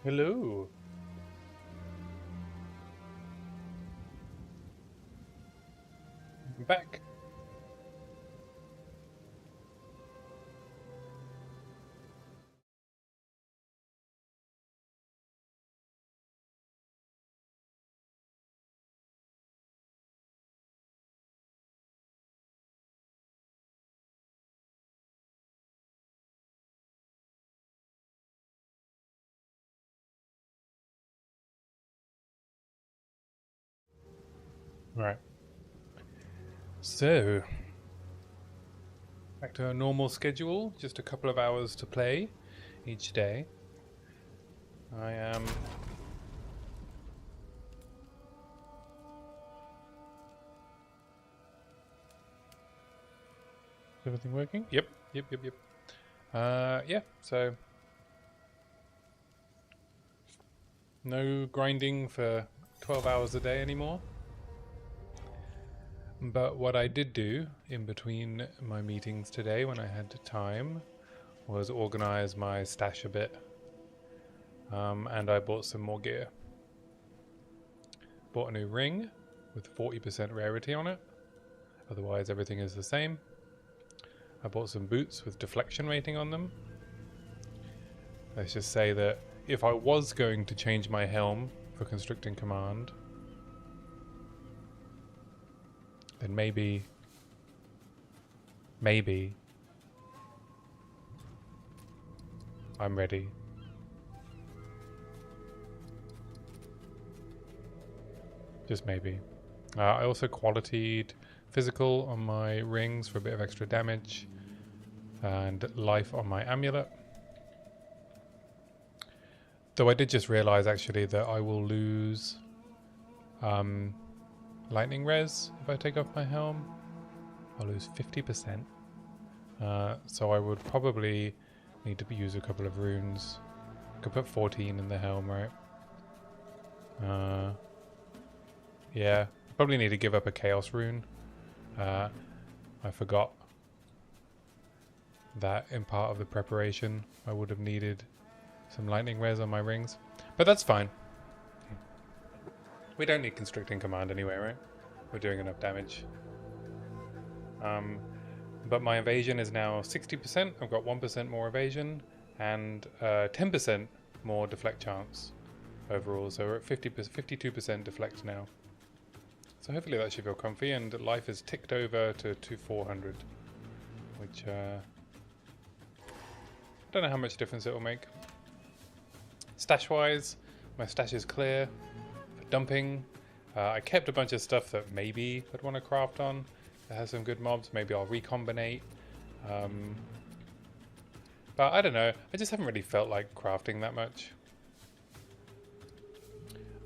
Hello. I'm back. Right. So, back to a normal schedule. Just a couple of hours to play each day. I am. Is everything working? Yep. Yep. Yeah. So, no grinding for 12 hours a day anymore. But what I did do in between my meetings today, when I had time, was organize my stash a bit. And I bought some more gear. Bought a new ring with 40% rarity on it. Otherwise, everything is the same. I bought some boots with deflection rating on them. Let's just say that if I was going to change my helm for constricting command, then maybe I'm ready. Just maybe. I also qualityed physical on my rings for a bit of extra damage, and life on my amulet. Though I did just realize actually that I will lose lightning res if I take off my helm. I'll lose 50%. So I would probably need to use a couple of runes. I could put 14 in the helm, right? Yeah, probably need to give up a chaos rune. I forgot that in part of the preparation I would have needed some lightning res on my rings. But that's fine. We don't need constricting command anyway, right? We're doing enough damage. But my evasion is now 60%. I've got 1% more evasion and 10% more deflect chance overall. So we're at 52% deflect now. So hopefully that should feel comfy, and life is ticked over to 400, which I don't know how much difference it will make. Stash-wise, my stash is clear for dumping. I kept a bunch of stuff that maybe I'd want to craft on. That has some good mobs. Maybe I'll recombinate. But I don't know. I just haven't really felt like crafting that much.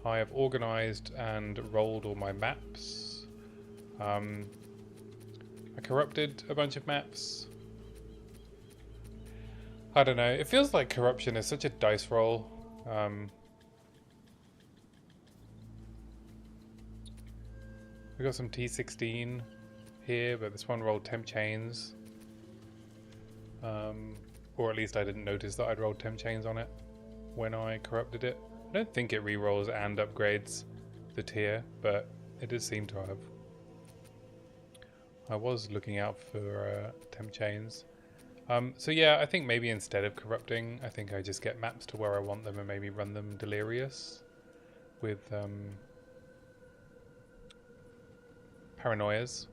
I have organized and rolled all my maps. I corrupted a bunch of maps. I don't know. It feels like corruption is such a dice roll. We got some T16 here, but this one rolled temp chains. Or at least I didn't notice that I'd rolled temp chains on it when I corrupted it. I don't think it re-rolls and upgrades the tier, but it does seem to have. I was looking out for temp chains. So yeah, I think maybe instead of corrupting, I think I just get maps to where I want them and maybe run them delirious with paranoias.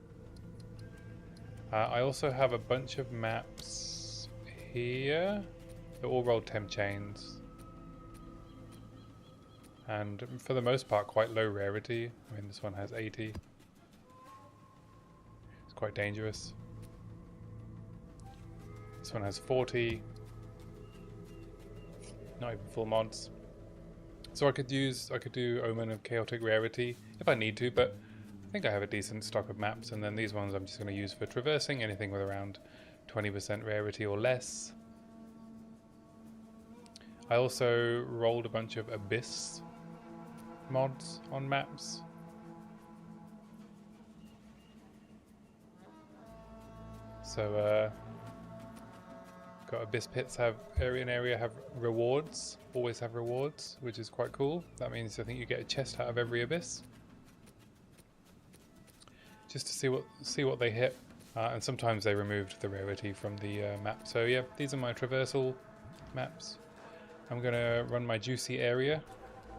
I also have a bunch of maps here. They're all rolled temp chains. And for the most part, quite low rarity. I mean, this one has 80. It's quite dangerous. This one has 40. Not even full mods. So I could do Omen of Chaotic Rarity if I need to, but I think I have a decent stock of maps, and then these ones I'm just going to use for traversing, anything with around 20% rarity or less. I also rolled a bunch of Abyss mods on maps. So got abyss pits have area have rewards, always have rewards, which is quite cool. That means I think you get a chest out of every abyss, just to see what they hit. And sometimes they removed the rarity from the map. So yeah, these are my traversal maps. I'm gonna run my juicy area.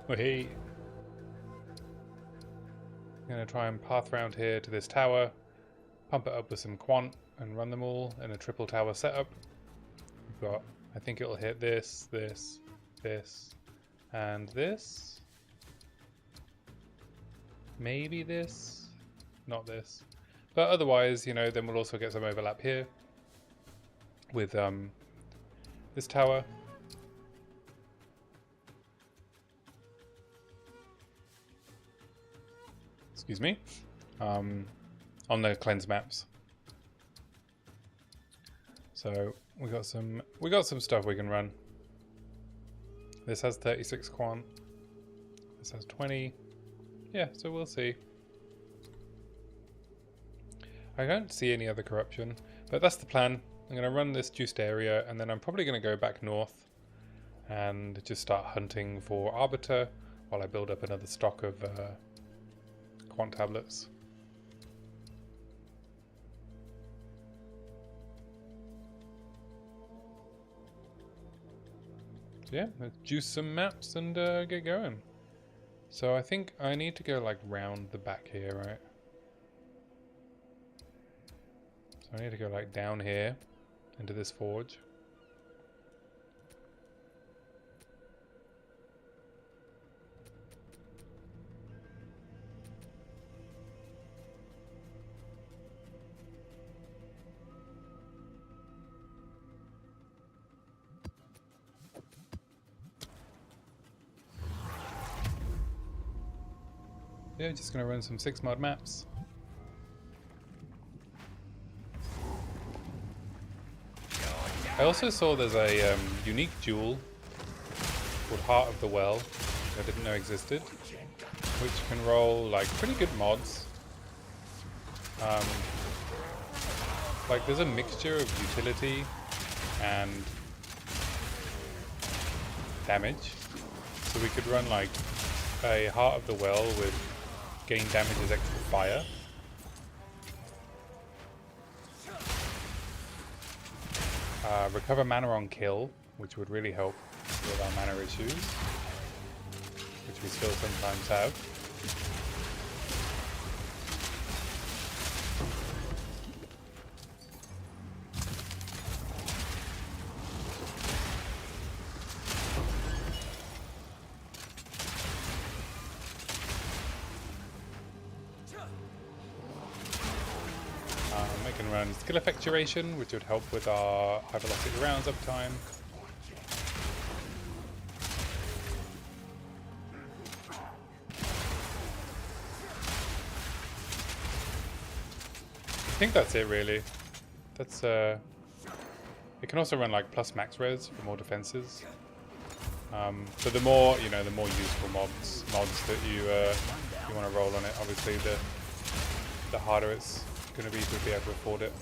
Hey. I'm gonna try and path round here to this tower, pump it up with some quant, and run them all in a triple tower setup. We've got, I think it'll hit this, this, this, and this. Maybe this, not this. But otherwise, you know, then we'll also get some overlap here with this tower. Excuse me. On the cleanse maps. So we got some stuff we can run. This has 36 quant. This has 20. Yeah, so we'll see. I don't see any other corruption, but that's the plan. I'm going to run this juiced area, and then I'm probably going to go back north and just start hunting for Arbiter while I build up another stock of quant tablets. So yeah, let's juice some maps and get going. So I think I need to go like round the back here, right? So I need to go like down here into this forge. Yeah, just gonna run some 6 mod maps. I also saw there's a unique jewel called Heart of the Well I didn't know existed, which can roll like pretty good mods. Like there's a mixture of utility and damage, so we could run like a Heart of the Well with gain damage as extra fire. Recover mana on kill, which would really help with our mana issues, which we still sometimes have. I can run skill effectuation, which would help with our high velocity rounds uptime. I think that's it really. That's it can also run like plus max res for more defenses. So the more, you know, the more useful mods that you want to roll on it, obviously the harder it's going to be able to afford it.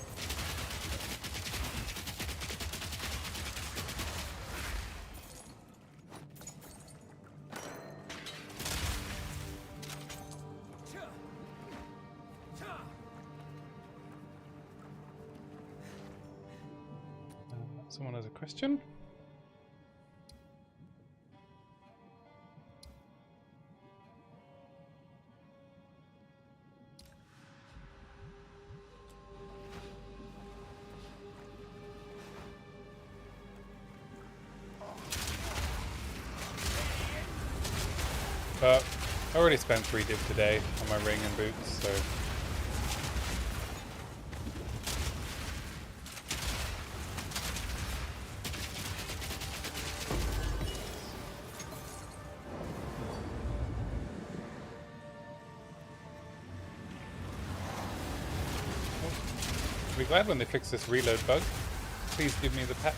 Someone has a question? I already spent 3 div today on my ring and boots, so I'll be glad when they fix this reload bug. Please give me the patch.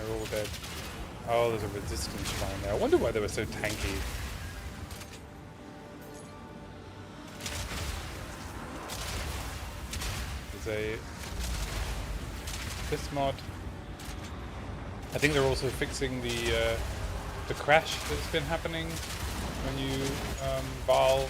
they're all dead. Oh, there's a resistance shrine there. I wonder why they were so tanky. There's this mod. I think they're also fixing the crash that's been happening when you Val.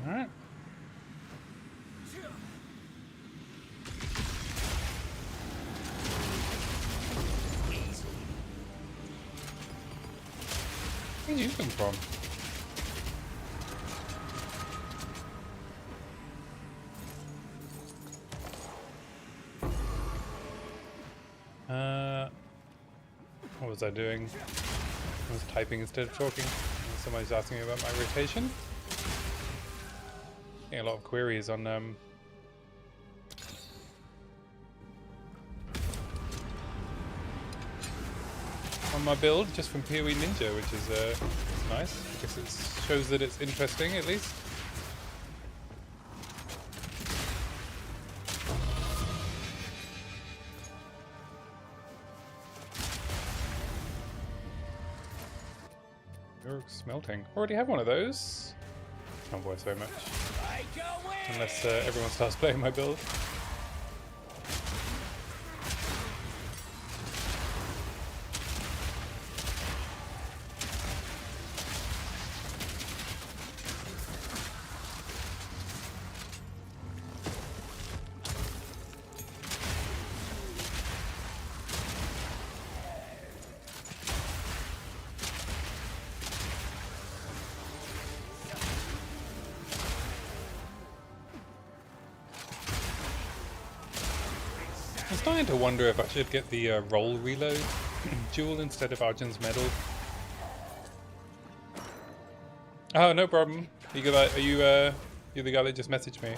Alright. Where'd you come from? What was I doing? I was typing instead of talking. Somebody's asking me about my rotation. Getting a lot of queries on my build just from PoE Ninja, which is nice. I guess it shows that it's interesting at least. Smelting. Already have one of those. Can't voice very much. Unless everyone starts playing my build. I'm starting to wonder if I should get the roll reload jewel instead of Arjun's medal. Oh, no problem. You got that? Are you you're the guy that just messaged me?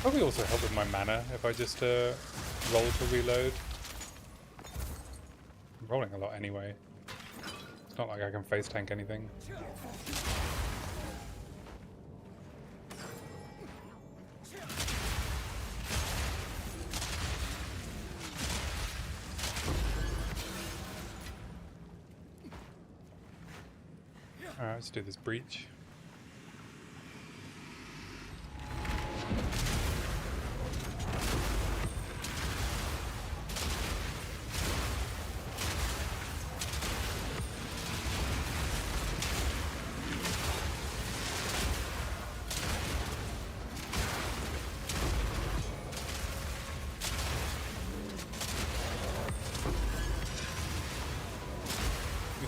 Probably also help with my mana if I just roll to reload. I'm rolling a lot anyway. It's not like I can face tank anything. Alright, let's do this breach.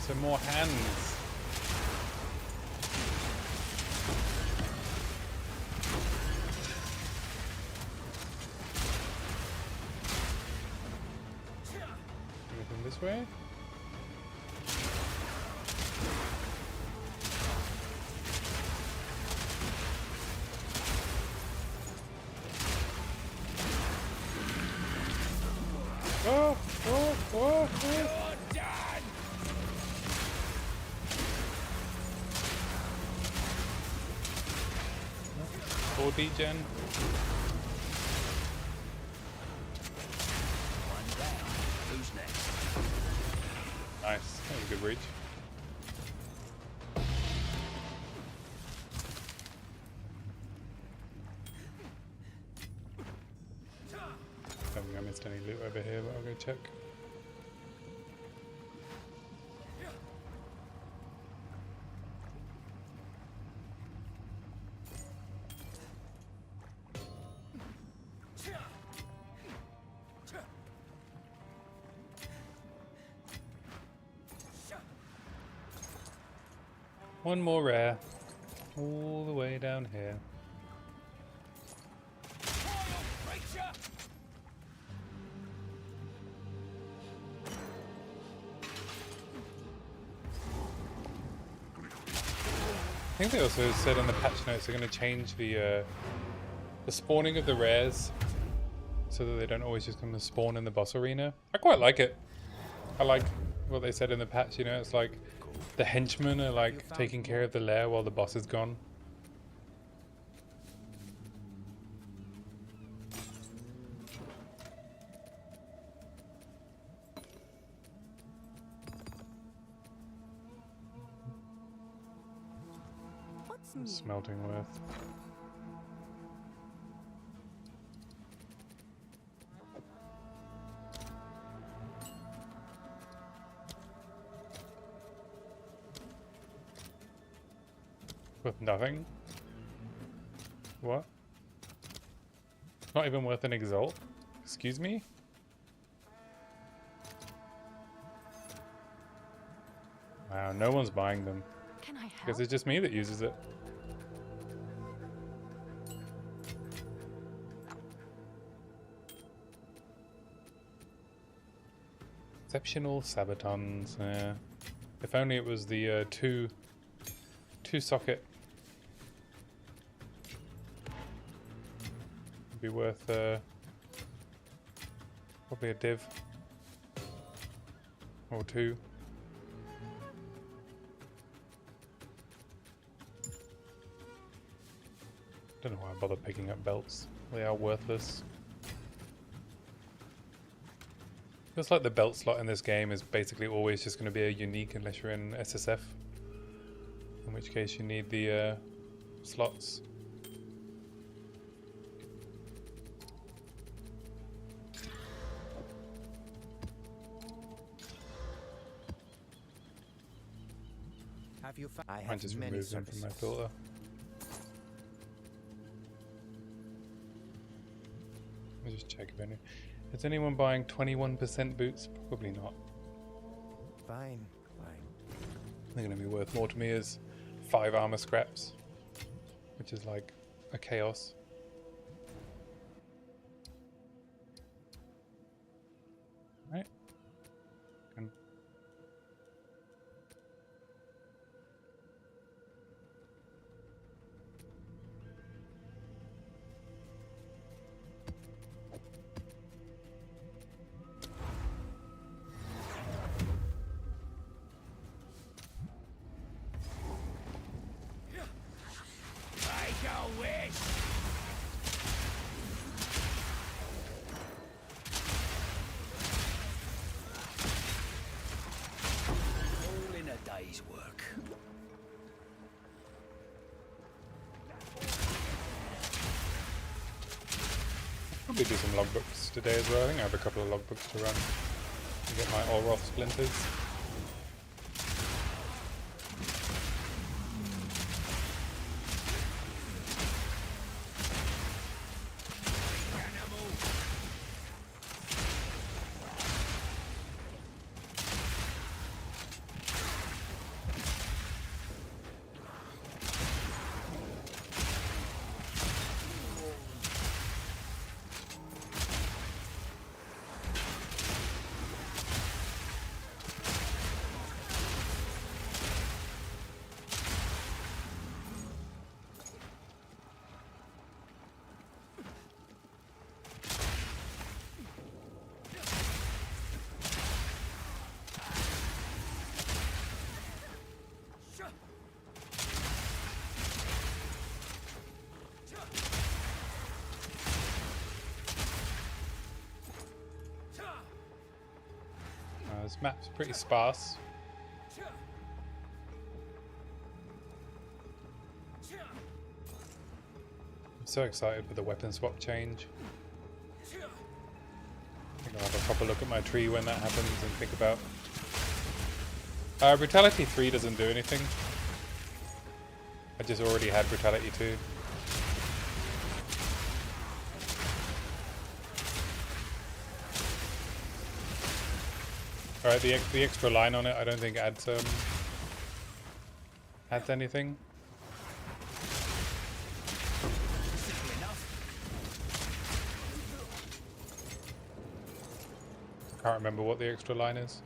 Some more hands. Anything this way? Oh, oh, oh, oh. Or degen. Who's next? Nice. That was a good reach. Don't think I missed any loot over here, but I'll go check. One more rare. All the way down here. I think they also said on the patch notes they're going to change the spawning of the rares so that they don't always just come to spawn in the boss arena. I quite like it. I like what they said in the patch, you know, it's like the henchmen are like taking care of the lair while the boss is gone. What's smelting worth? Worth nothing? What? Not even worth an exalt? Excuse me? Wow, no one's buying them. Can I help? Because it's just me that uses it. Exceptional Sabatons, yeah. If only it was the two socket. It'd be worth probably a div or two. Don't know why I bother picking up belts. They are worthless. Feels like the belt slot in this game is basically always just going to be a unique unless you're in SSF. In which case you need the slots. Have you found? I just removed them from my filter. Let me just check if any. Is anyone buying 21% boots? Probably not. Fine. They're going to be worth more to me as 5 armor scraps, which is like a chaos. Right. And all in a day's work. probably do some logbooks today as well. I think I have a couple of logbooks to run to get my Olroth splinters. This map's pretty sparse. I'm so excited for the weapon swap change. I think I'll have a proper look at my tree when that happens and think about... Brutality 3 doesn't do anything. I just already had Brutality 2. Alright, the extra line on it I don't think adds anything. Can't remember what the extra line is.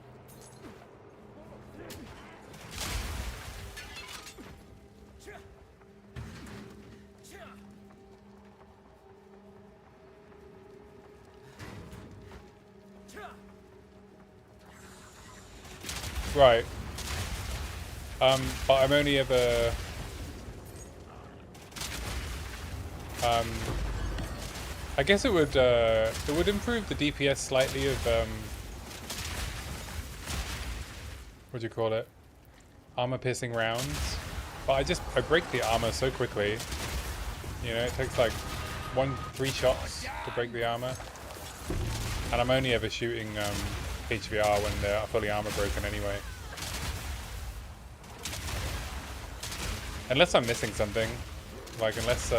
Right. But I'm only ever... I guess it would improve the DPS slightly of, what do you call it? Armor piercing rounds. But I break the armor so quickly. You know, it takes like 3 shots to break the armor. And I'm only ever shooting, HVR when they're fully armor broken anyway. Unless I'm missing something. Like unless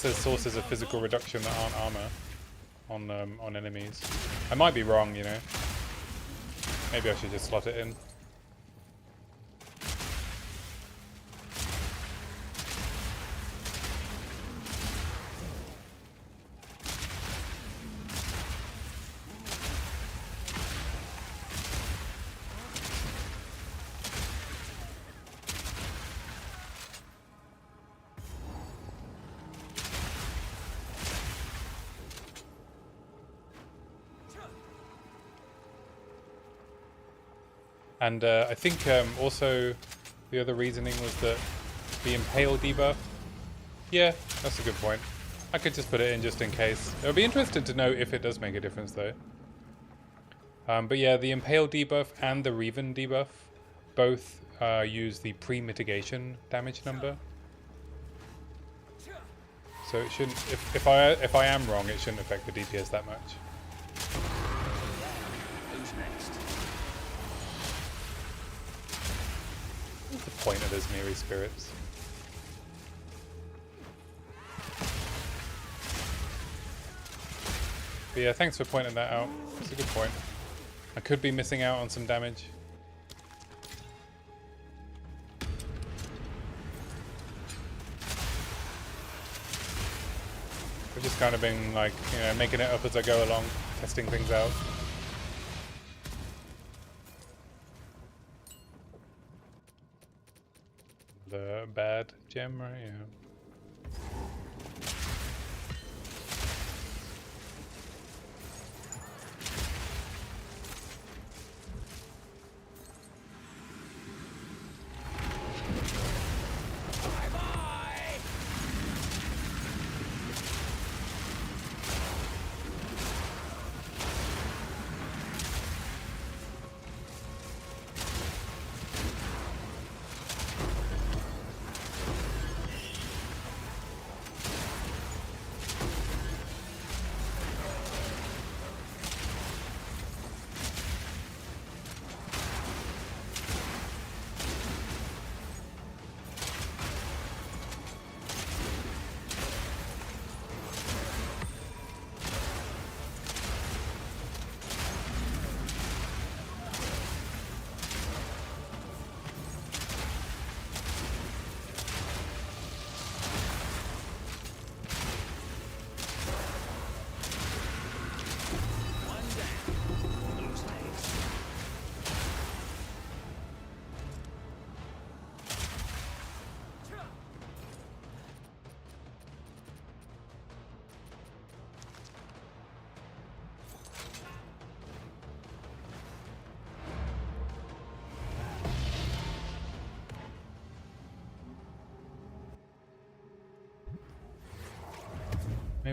there's sources of physical reduction that aren't armor on enemies. I might be wrong, you know. Maybe I should just slot it in. And I think also the other reasoning was that the Impale debuff. Yeah, that's a good point. I could just put it in just in case. It would be interesting to know if it does make a difference though. But yeah, the Impale debuff and the Reven debuff both use the pre-mitigation damage number. So it shouldn't. If I am wrong, it shouldn't affect the DPS that much. What's the point of those Miri spirits? But yeah, thanks for pointing that out. That's a good point. I could be missing out on some damage. We've just kind of been like, you know, making it up as I go along, testing things out. The bad gem, right? Yeah.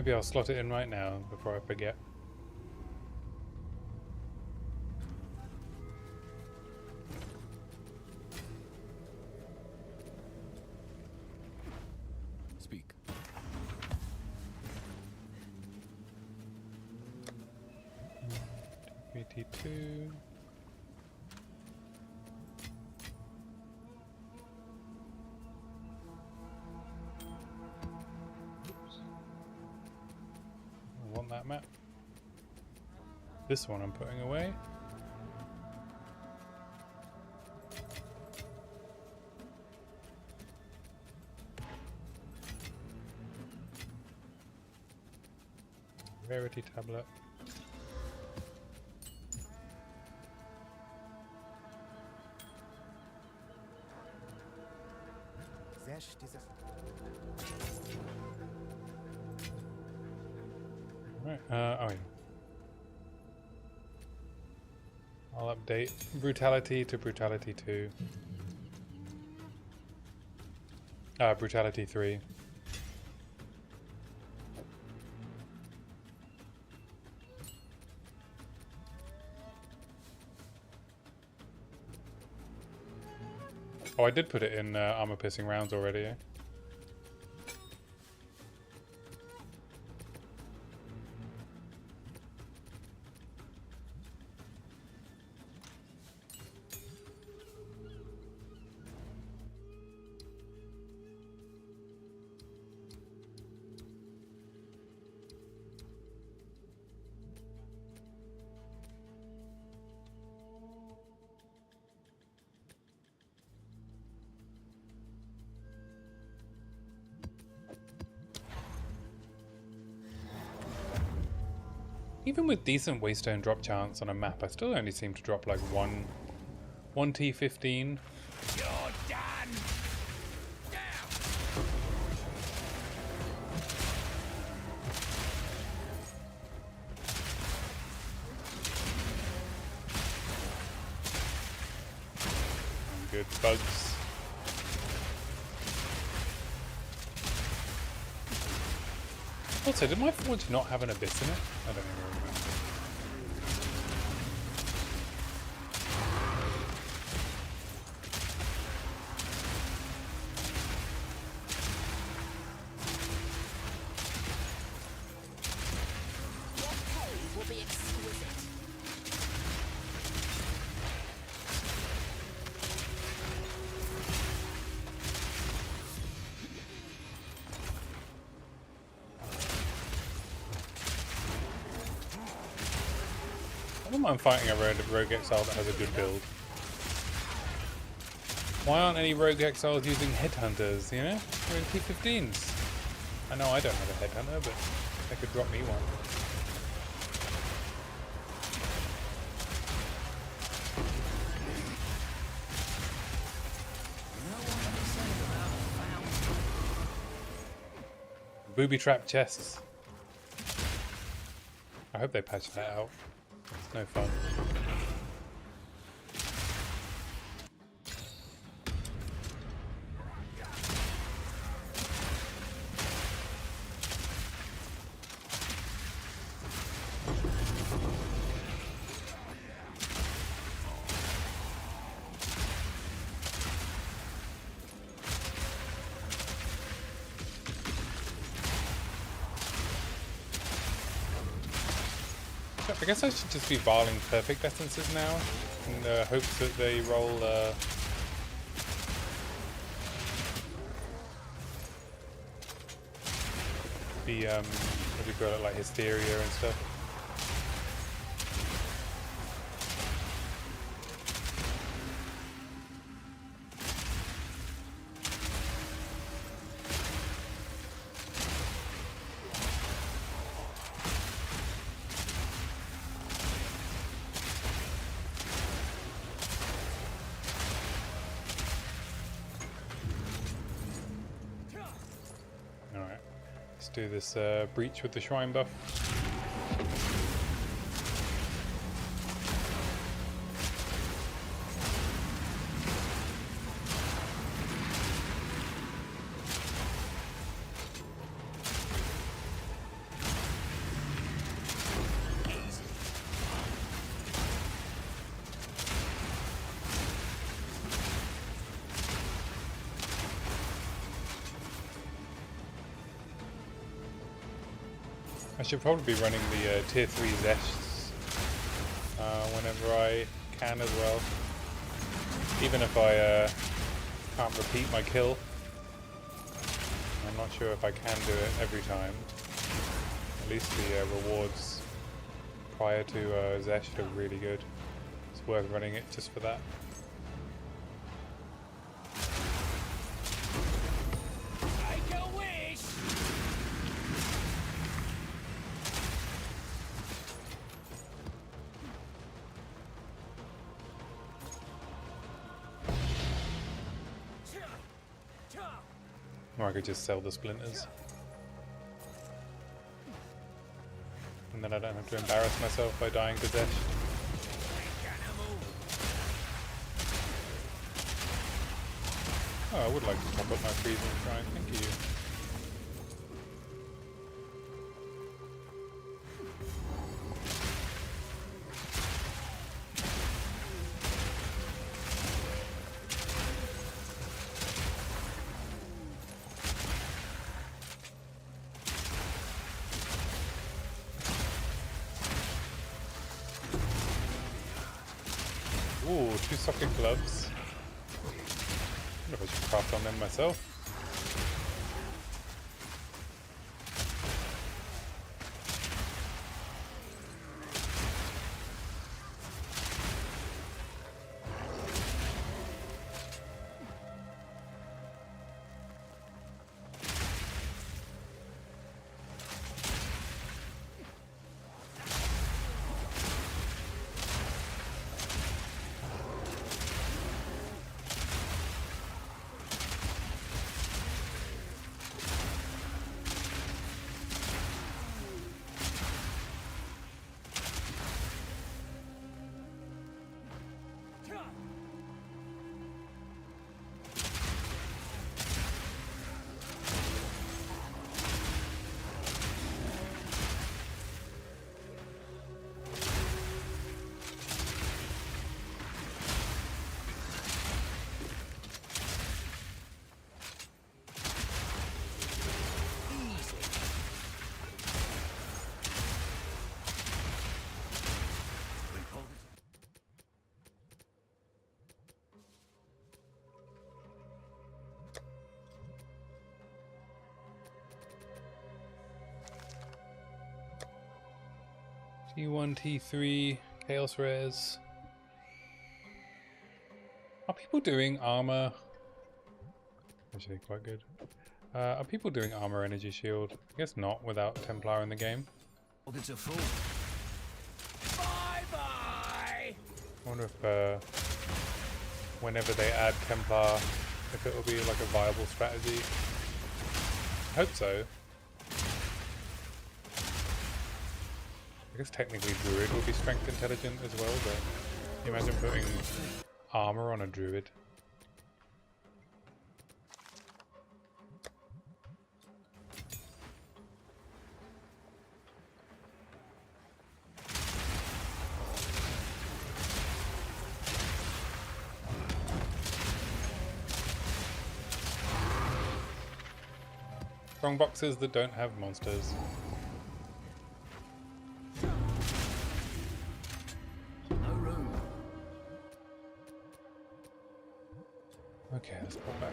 Maybe I'll slot it in right now before I forget. Speak. VT2. I want that map. This one I'm putting away. Rarity tablet. Right, oh yeah. I'll update Brutality to Brutality 2. Brutality 3. Oh, I did put it in armor piercing rounds already, eh? Even with decent waystone drop chance on a map, I still only seem to drop like one T15. You're done. Good bugs. Also, did my Forge not have an abyss in it? I don't even remember. Your pay will be exquisite. I don't mind fighting a rogue exile that has a good build. Why aren't any rogue exiles using headhunters, you know? They're in T15s. I know I don't have a headhunter, but they could drop me one. Booby trap chests. I hope they patch that out. It's no fun. I guess I should just be barling perfect essences now, in the hopes that they roll what do you call it, like hysteria and stuff. Do this breach with the shrine buff. I should probably be running the tier 3 Zests whenever I can as well. Even if I can't repeat my kill. I'm not sure if I can do it every time. At least the rewards prior to Zest are really good. It's worth running it just for that. Make a wish! Or I could just sell the splinters. And then I don't have to embarrass myself by dying to Zest. Oh, I would like to top up my freezing shrine, thank you. Ooh, 2 socket gloves. I wonder if I should craft on them myself. T1, T3, Chaos Rares. Are people doing armor? Actually, quite good. Are people doing armor energy shield? I guess not without Templar in the game. It's a fool. Bye bye! I wonder if whenever they add Templar, if it will be like a viable strategy. I hope so. I guess technically Druid will be strength intelligent as well, but can you imagine putting armor on a Druid? Strong boxes that don't have monsters. No room. Okay, let's put back.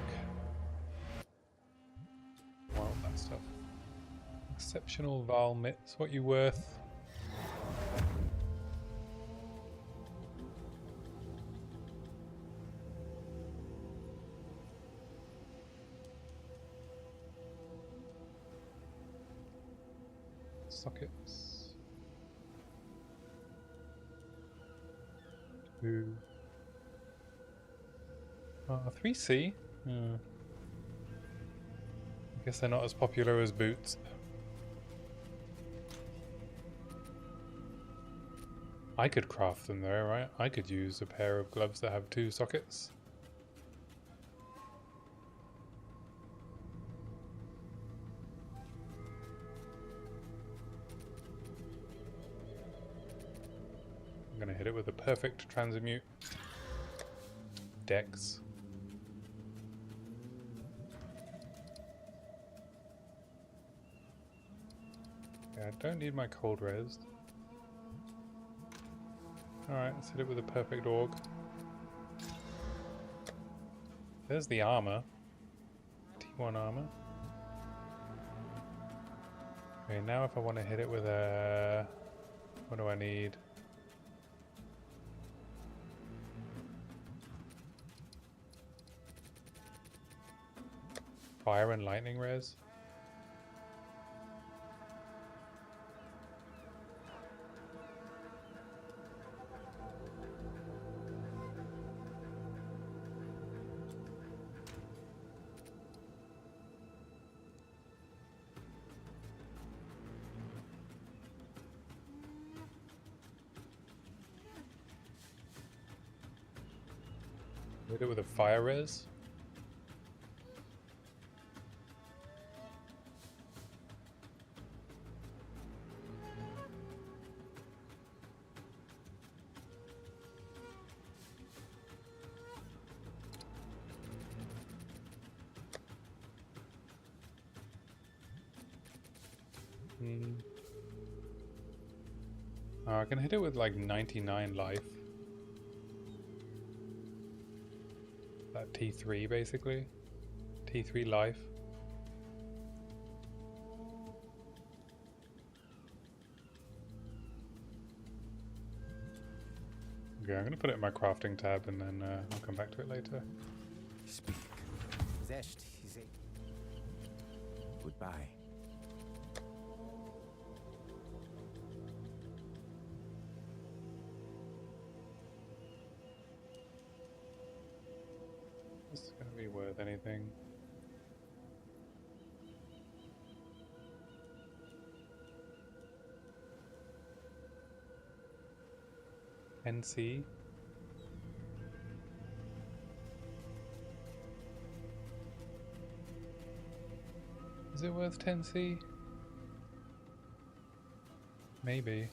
Wow, that stuff. Exceptional Val Mitts, what you worth? Sockets. 2. 3C? I guess they're not as popular as boots. I could craft them though, right? I could use a pair of gloves that have 2 sockets. I'm gonna hit it with a perfect transmute. Dex. Okay, I don't need my cold res. Alright, let's hit it with a perfect org. There's the armor. T1 armor. Okay, now if I want to hit it with a... What do I need? Fire and lightning res. Hit it with a fire res. I can hit it with like 99 life. That T3 basically. T3 life. Okay, I'm gonna put it in my crafting tab and then I'll come back to it later. Speak. Zest, goodbye. This is gonna be worth anything. NC. Is it worth 10C? Maybe.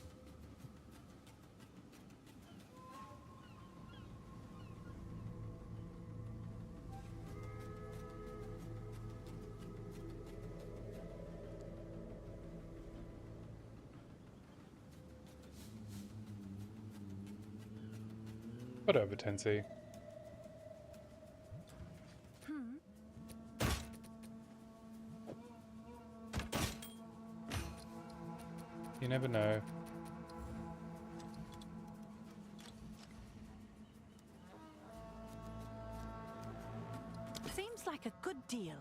Whatever, 10C. You never know. Seems like a good deal.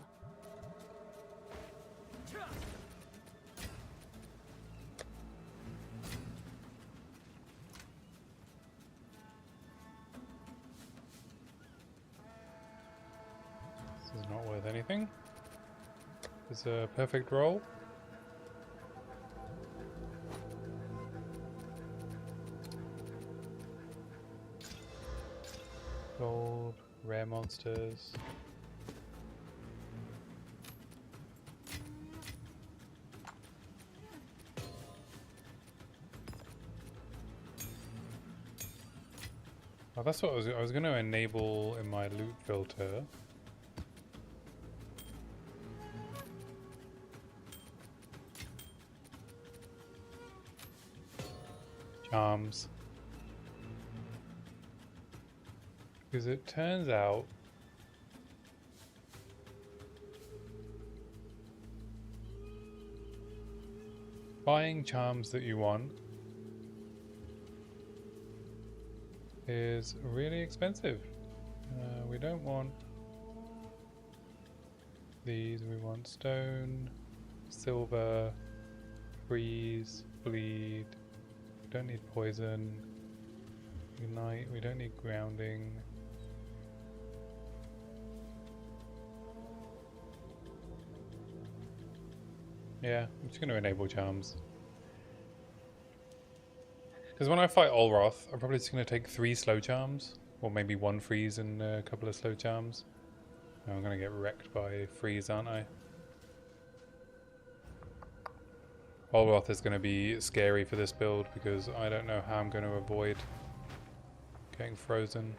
This is not worth anything. It's a perfect roll. Gold, rare monsters. Oh, that's what I was going to enable in my loot filter. Charms. Because it turns out buying charms that you want is really expensive. We don't want these, we want stone, silver, freeze, bleed. We don't need poison, unite, we don't need grounding. Yeah, I'm just going to enable charms. Because when I fight Olroth, I'm probably just going to take 3 slow charms. Or maybe 1 freeze and a couple of slow charms. I'm going to get wrecked by freeze, aren't I? Olroth is going to be scary for this build because I don't know how I'm going to avoid getting frozen.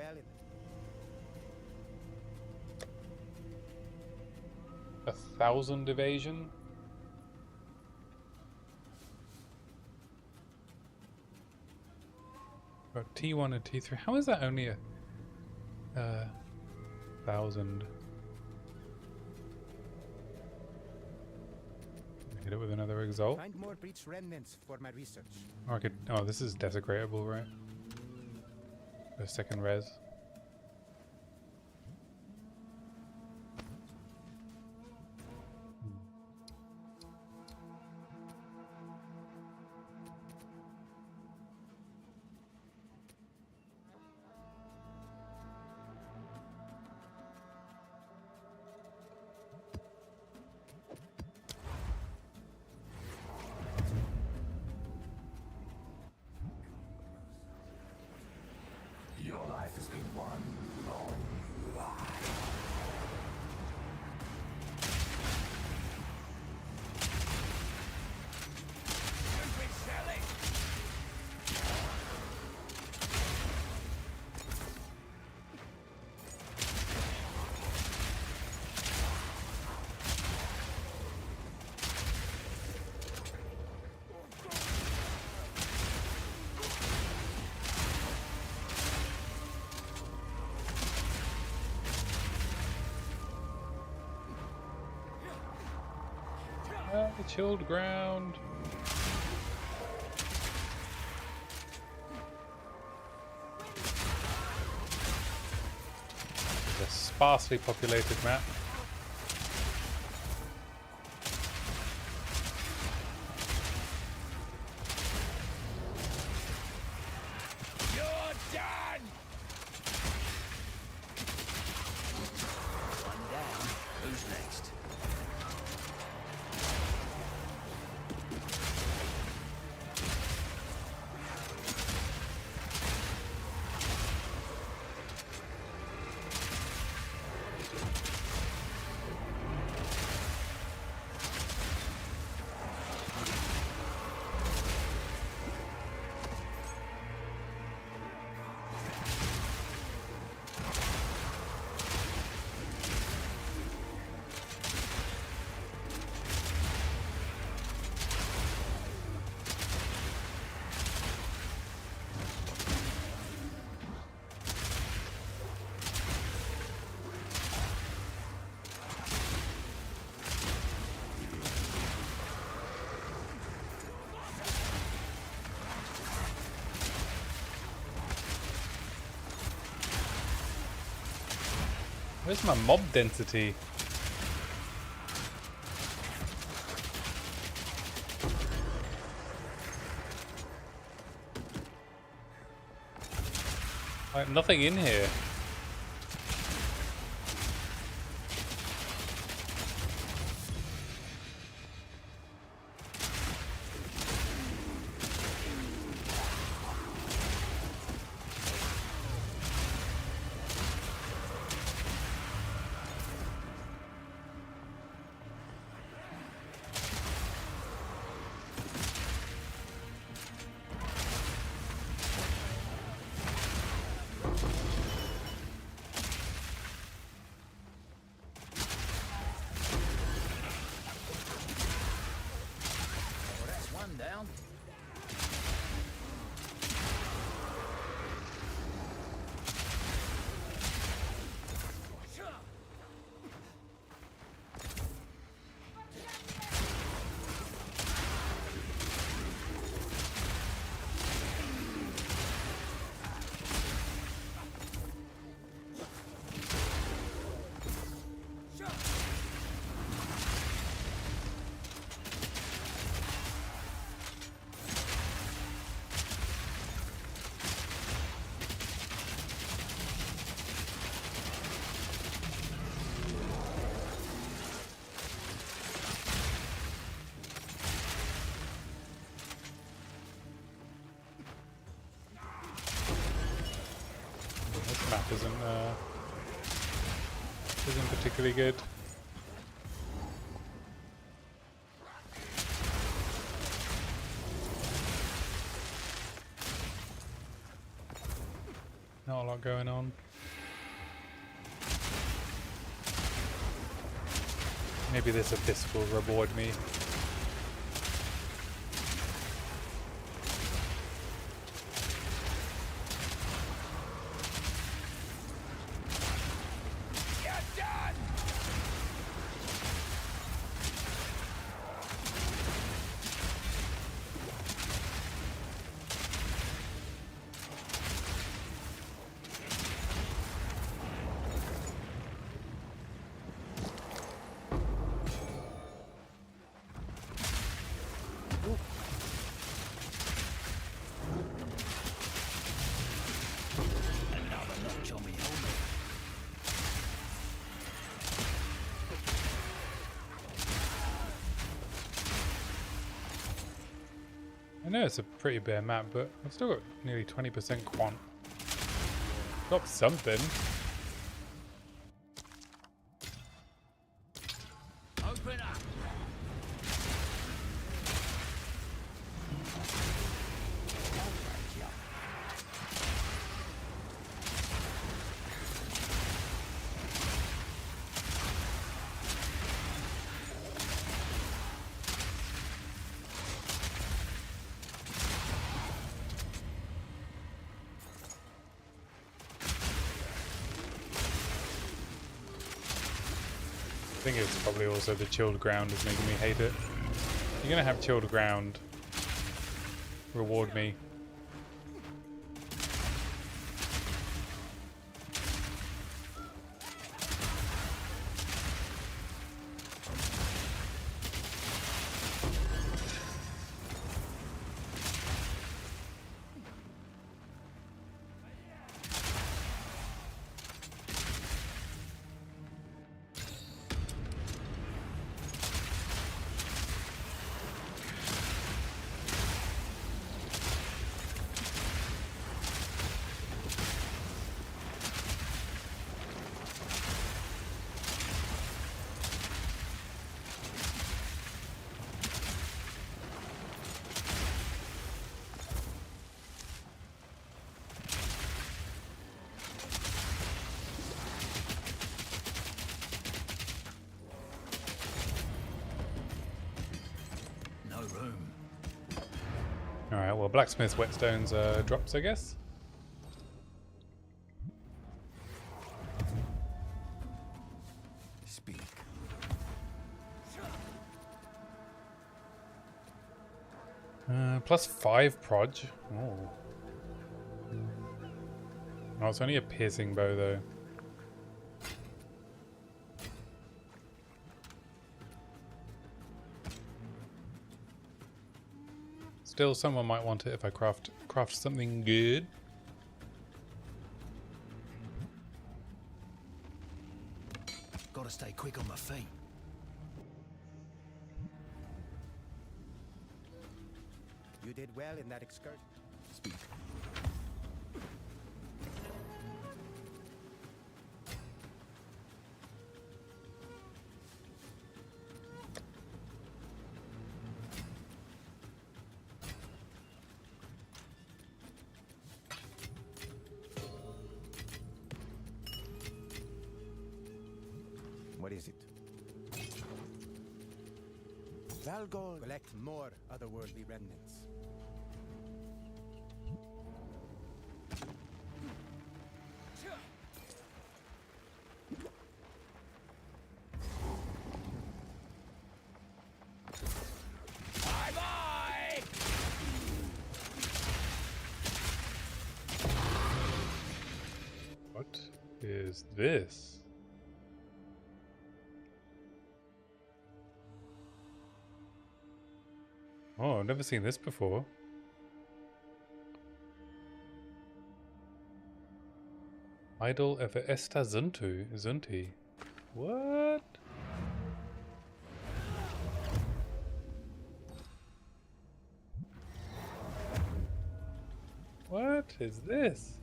well in 1,000 evasion. Got T1 and T3. How is that only a 1,000? Hit it with another exalt. Find more breach remnants for my research. Or I could. Oh, this is desecratable, right? The second res. Your life has been one long lie. The chilled ground. It's a sparsely populated map. You're done! One down. Who's next? Where's my mob density? Like nothing in here. Well, that's one down. This map isn't particularly good. Not Not a lot going on. Maybe this abyss will reward me. Another notch on me helmet. I know it's a pretty bare map, but I've still got nearly 20% quant. Got something. Open up. I think it's probably also the chilled ground is making me hate it. You're gonna have chilled ground. Reward me. No room. Alright, well, blacksmith's whetstones drops, I guess. Speak. Plus 5 proj. Oh. Oh, it's only a piercing bow, though. Still, someone might want it if I craft something good. Gotta stay quick on my feet. You did well in that excursion. Speak. What is it? Valgol, collect more otherworldly remnants. What is this? Oh, I've never seen this before. Idol of Esta Zunti. What? What is this?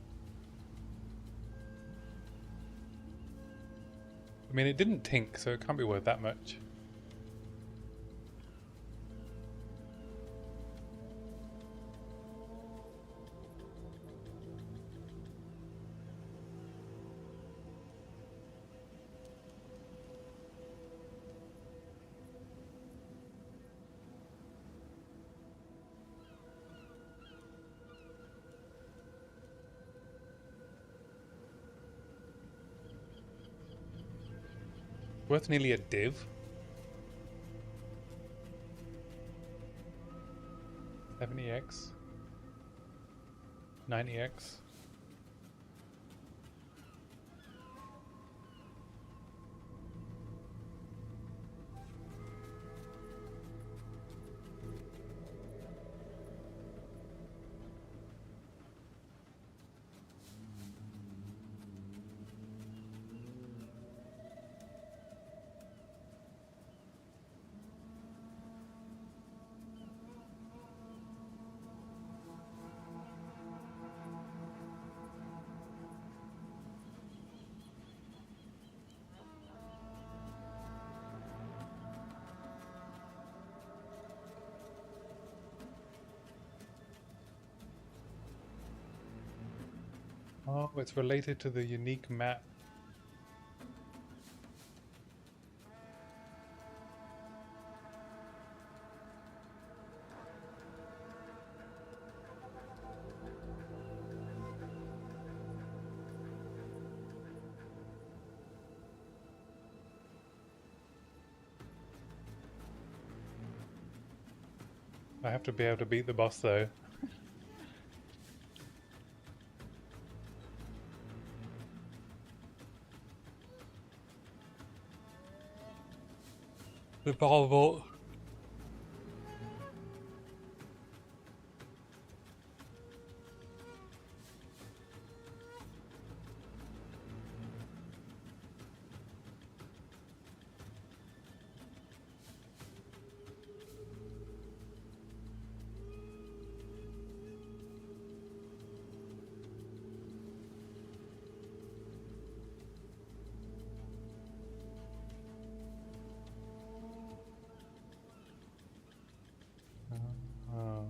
I mean, it didn't tink, so it can't be worth that much. Worth nearly a div. 70x. 90x. Oh, it's related to the unique map. I have to be able to beat the boss though. The ball vault. Oh.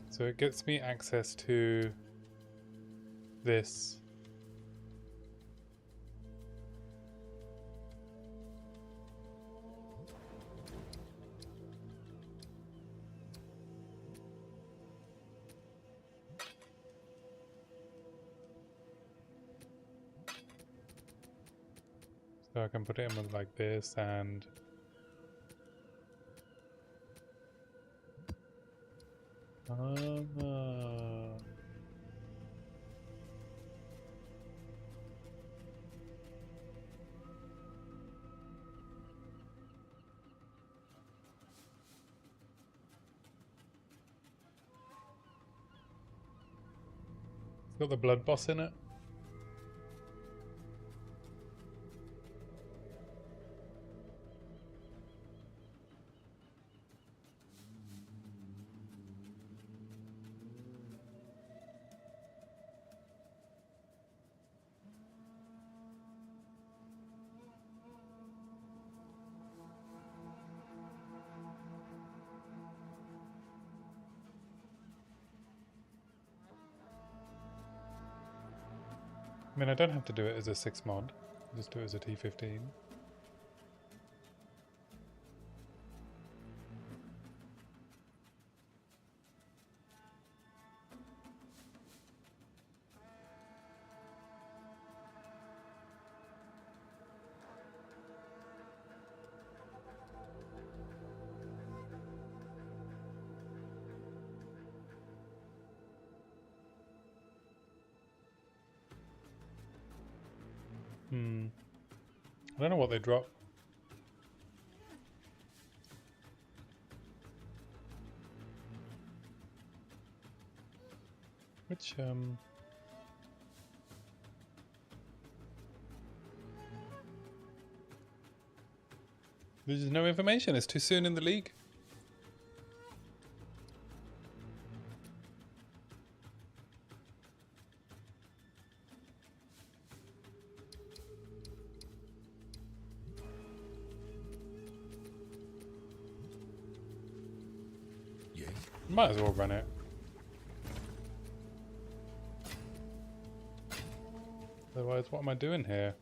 So it gets me access to this. So I can put it in with like this and it's got the blood boss in it. I mean, I don't have to do it as a 6 mod, just do it as a T15. I don't know what they drop. Which, there's no information, it's too soon in the league. Yes. Might as well run it. Otherwise, what am I doing here?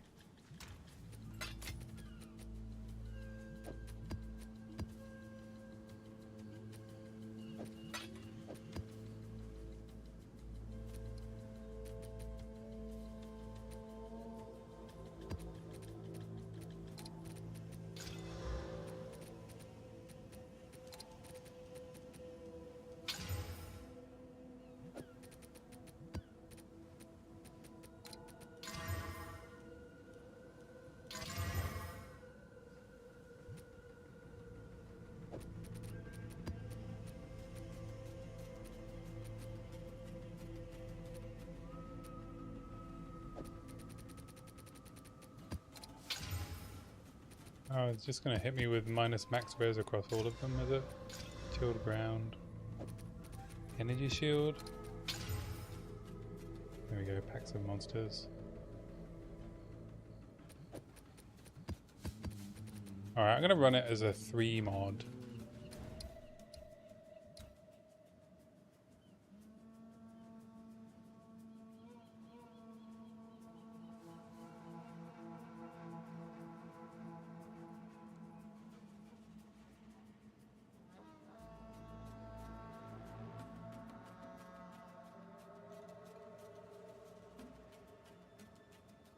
it's just going to hit me with minus max res across all of them, is it? Chilled ground. Energy shield. There we go, packs of monsters. Alright, I'm going to run it as a 3 mod.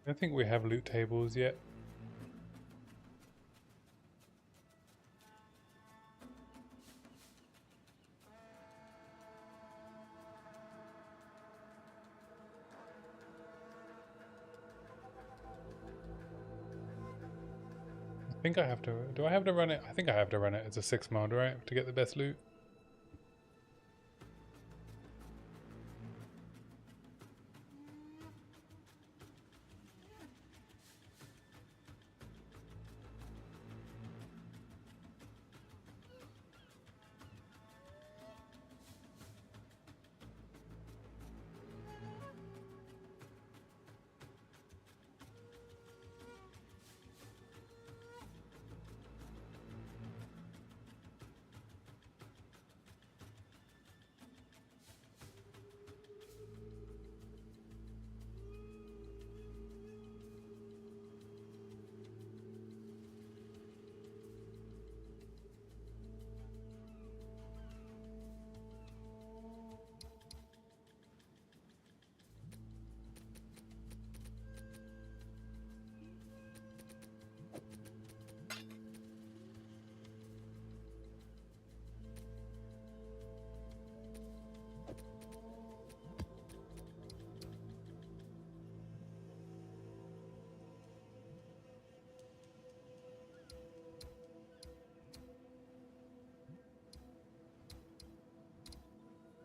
I don't think we have loot tables yet. I think I have to, do I have to run it? I think I have to run it as a 6 mod, right? To get the best loot.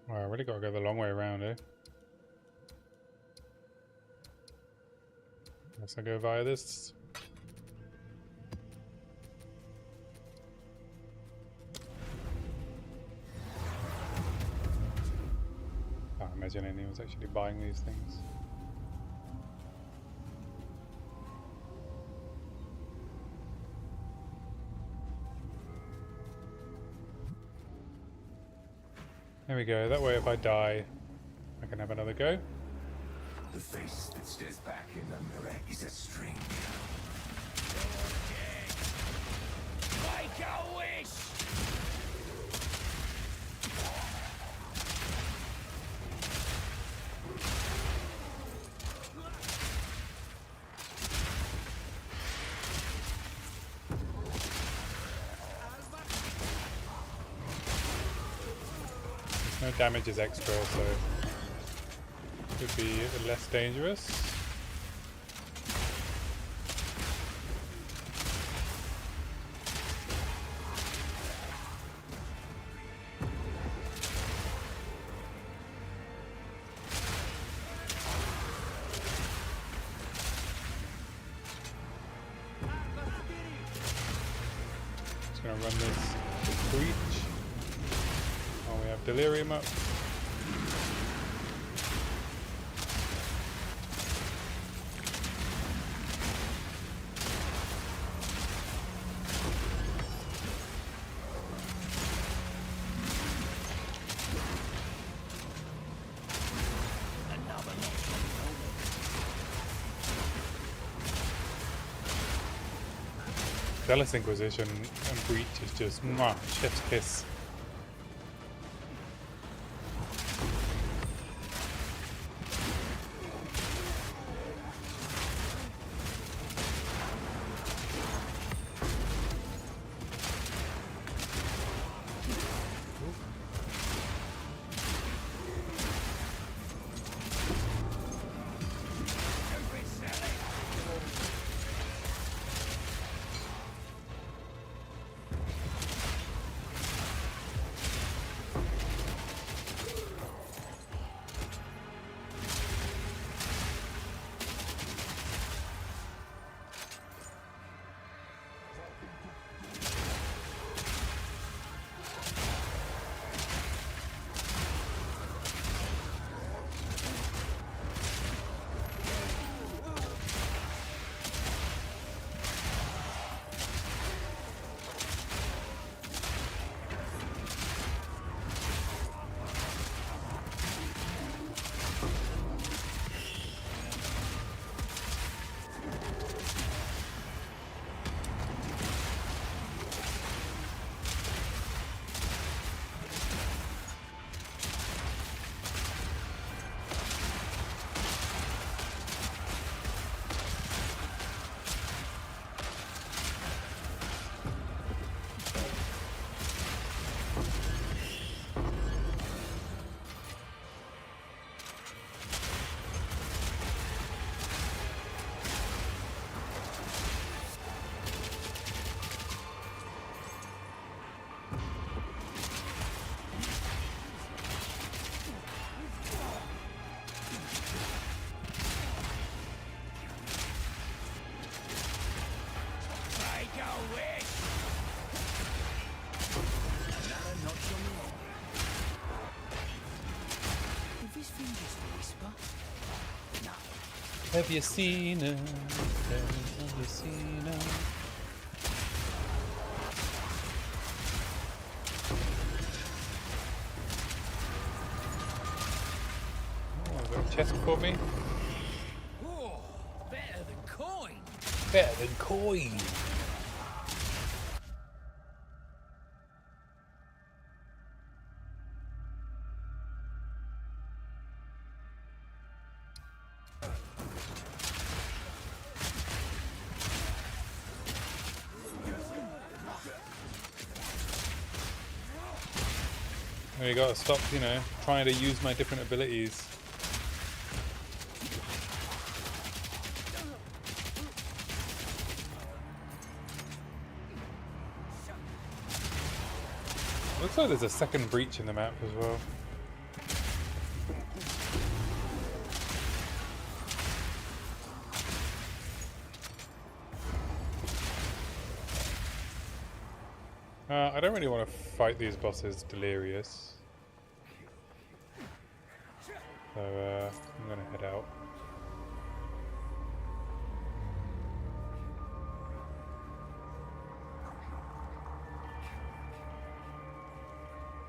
Oh, I really gotta go the long way around, eh? Guess I go via this. Can't imagine anyone's actually buying these things. There we go, that way if I die, I can have another go. The face that stares back in the mirror is a string. Make a wish! No damage is extra, so it could be less dangerous. Just gonna run this breach. Oh, we have delirium up. Zealous Inquisition and Breach is just chef's kiss. Have you seen her? Have you seen her? Oh, is there a chest for me? Whoa, better than coin. Better than coin. You gotta stop, you know, trying to use my different abilities. Looks like there's a second breach in the map as well. I don't really want to fight these bosses delirious. So, I'm gonna head out.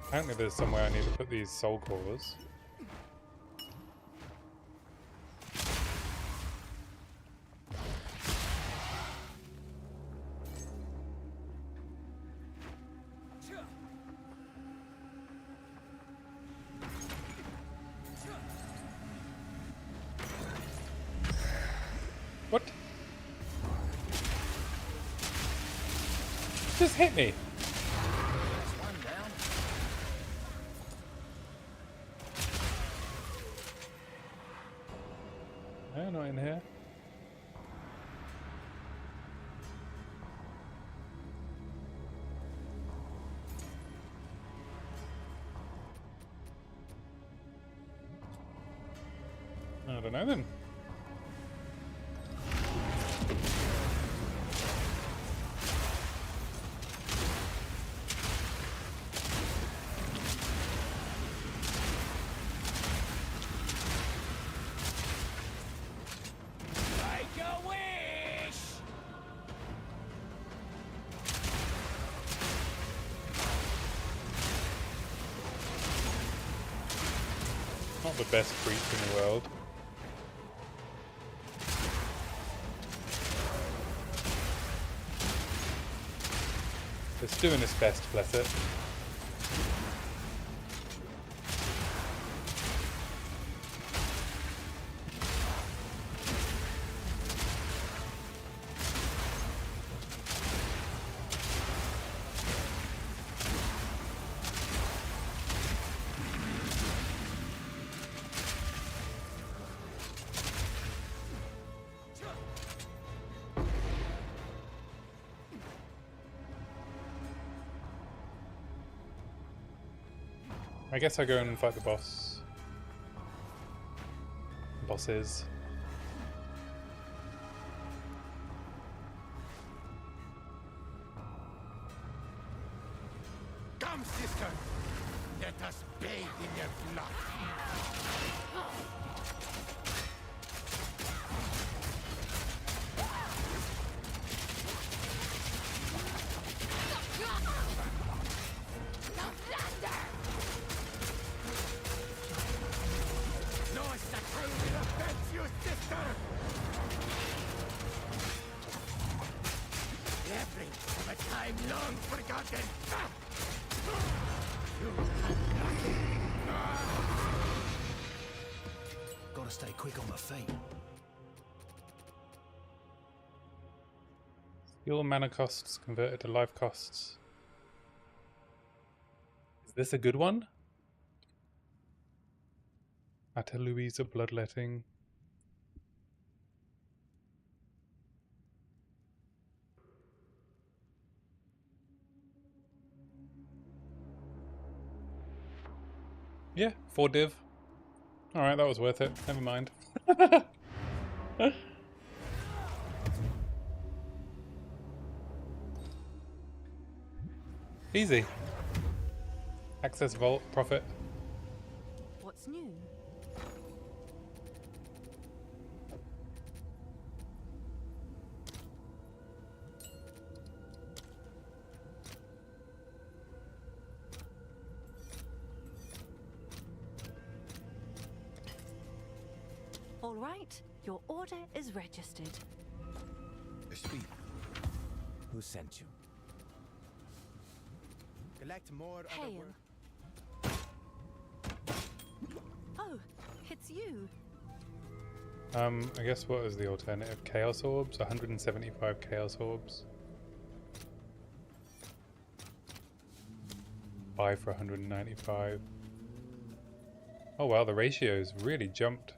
Apparently there's somewhere I need to put these soul cores. What? Just hit me. That's one down. No, not in here. I don't know then. Make a wish. Not the best breach in the world. It's doing its best, bless it. I guess I go and fight the boss. Bosses. Come, sister! Let us bathe in your blood. No, it's the time to avenge you, sister! Every of a time long forgotten. Gotta stay quick on my feet. Your mana costs converted to life costs. Is this a good one? Atta Louisa Bloodletting. Yeah, 4 div. Alright, that was worth it. Never mind. Easy. Access vault, profit. What's new? All right, your order is registered. Speak. Who sent you? Collect more other Hail. work. Oh, it's you. I guess what is the alternative? Chaos orbs? 175 chaos orbs. Buy for 195. Oh wow, the ratios really jumped.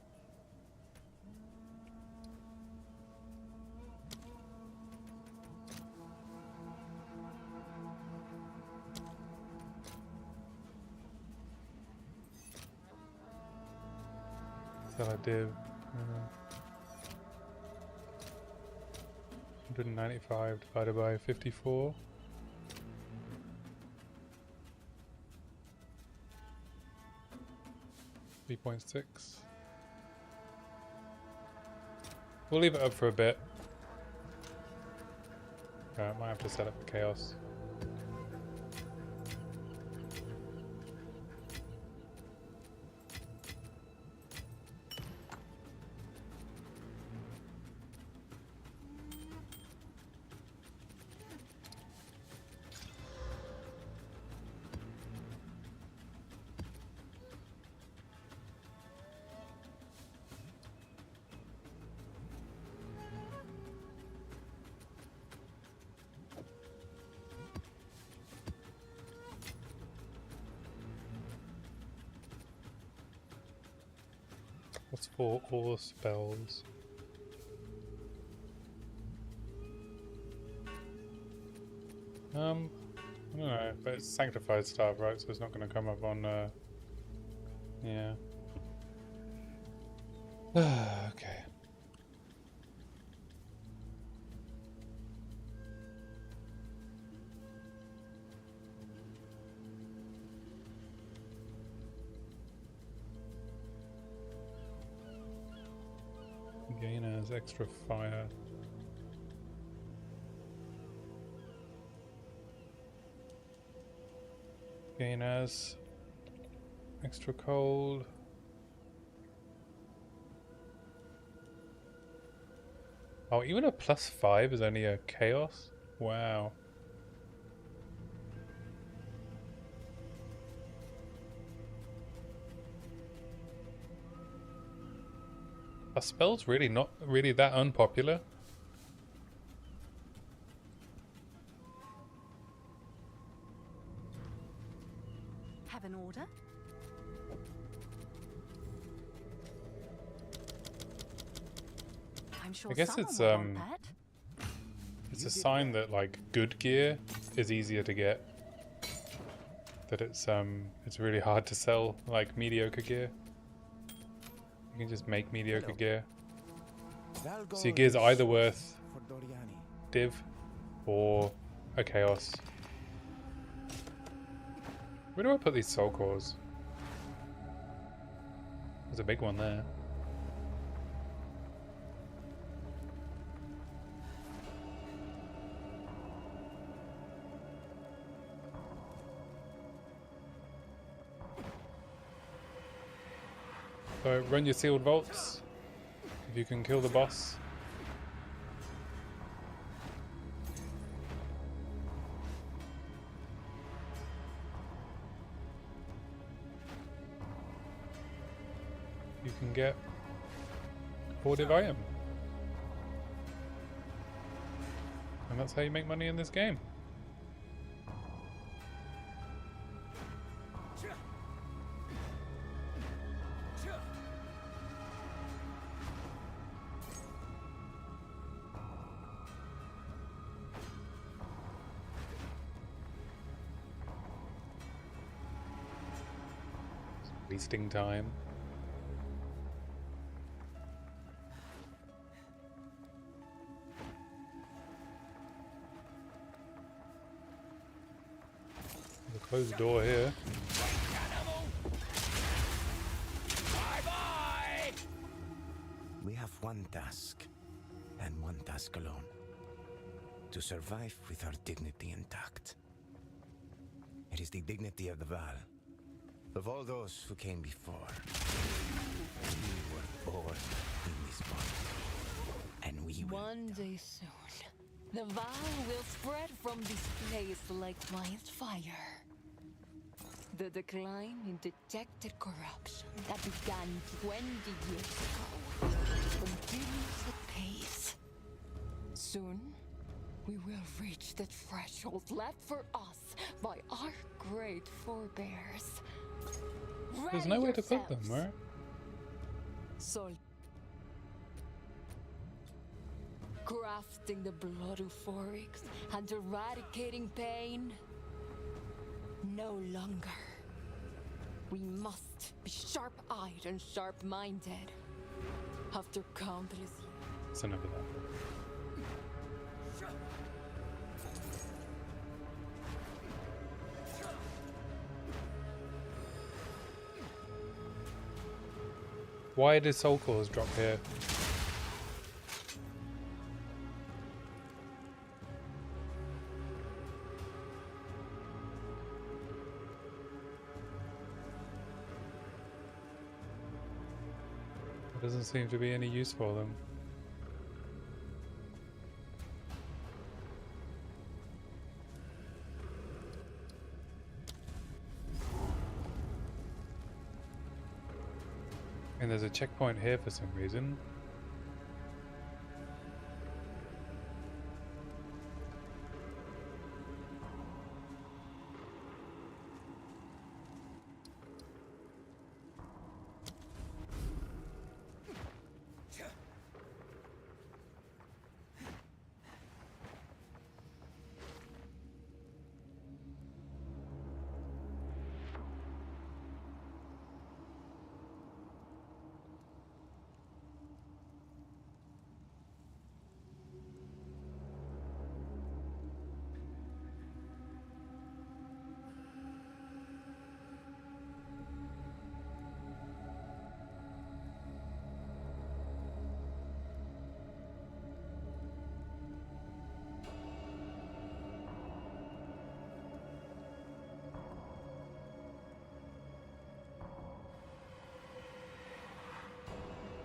Sell a div. 195 divided by 54. .6. We'll leave it up for a bit. Might have to set up the chaos. What's for all spells? I don't know, but it's sanctified stuff, right? So it's not going to come up on, yeah. Okay. Gainers, extra fire. Gainers, extra cold. Oh, even a +5 is only a chaos? Wow. Are spells really not really that unpopular? Have an order? I'm sure I guess someone it's will want that. it's a sign that like good gear is easier to get. That it's really hard to sell like mediocre gear. You can just make mediocre gear. So your gear's either worth div or a chaos. Where do I put these soul cores? There's a big one there. So run your sealed vaults if you can kill the boss. You can get hoarded item. And that's how you make money in this game. Wasting time. There's a closed door here. Bye-bye! We have one task, and one task alone. To survive with our dignity intact. It is the dignity of the Val, of all those who came before. We were born in this bond, and we will. One day soon, the vow will spread from this place like wildfire. The decline in detected corruption that began 20 years ago continues at pace. Soon, we will reach the threshold left for us by our great forebears. There's Ready nowhere to put them, yourselves. right? So, crafting the blood euphorics and eradicating pain. No longer. We must be sharp-eyed and sharp-minded. After countless years. It's enough of that. Why did soul cores drop here? There doesn't seem to be any use for them. And there's a checkpoint here for some reason.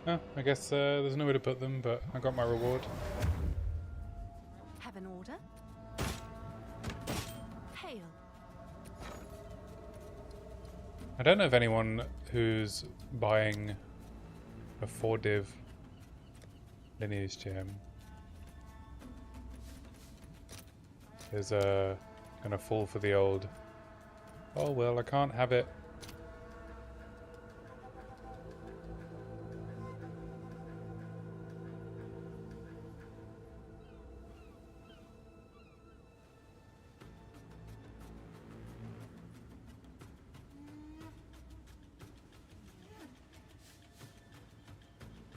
Oh, I guess there's nowhere to put them, but I got my reward. Have an order? Hail. I don't know if anyone who's buying a 4-div lineage gem is gonna fall for the old, oh well, I can't have it.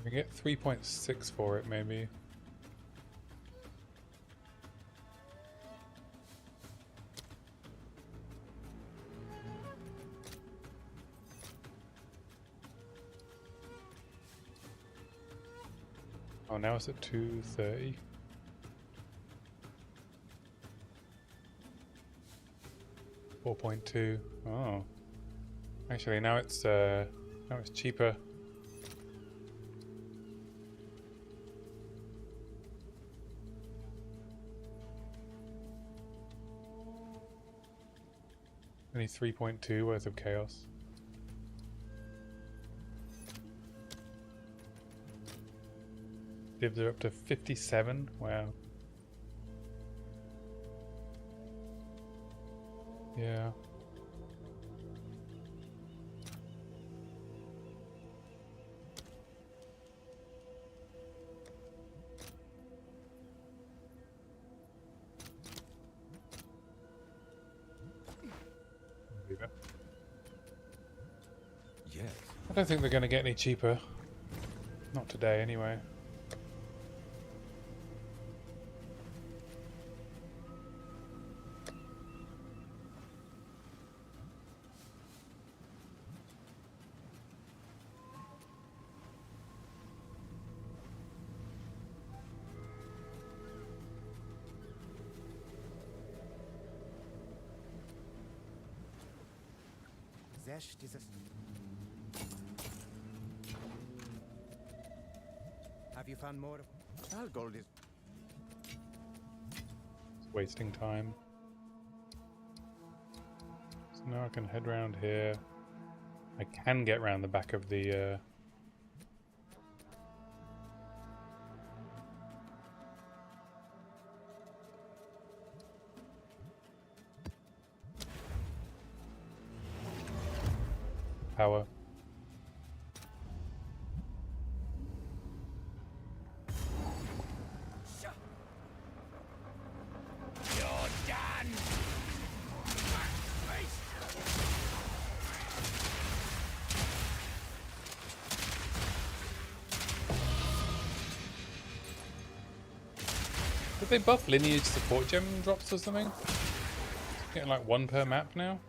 We get 3.6 for it, maybe. Oh, now it's at 230. $4.2. Oh, actually, now it's cheaper. Only 3.2 worth of chaos. Divs are up to 57. Wow. Yeah. Yes. I don't think they're going to get any cheaper. Not today, anyway. Zest is a... Have you found more? Algold is. It's wasting time. So now I can head round here. I can get round the back of the power. You're done! Did they buff lineage support gem drops or something? Getting like one per map now?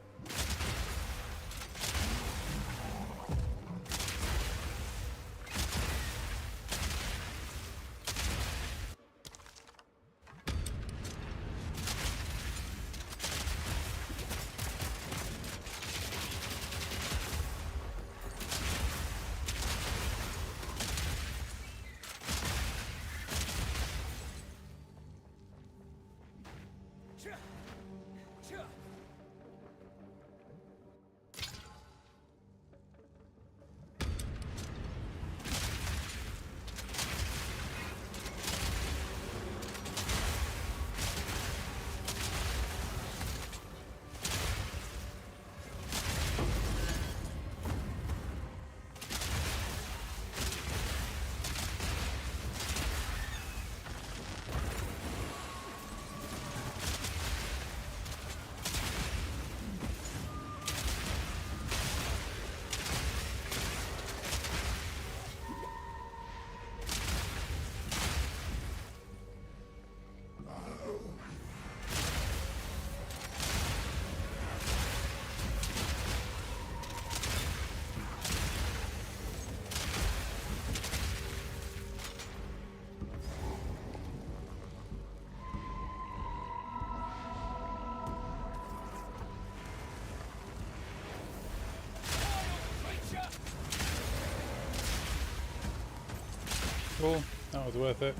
Cool, that was worth it.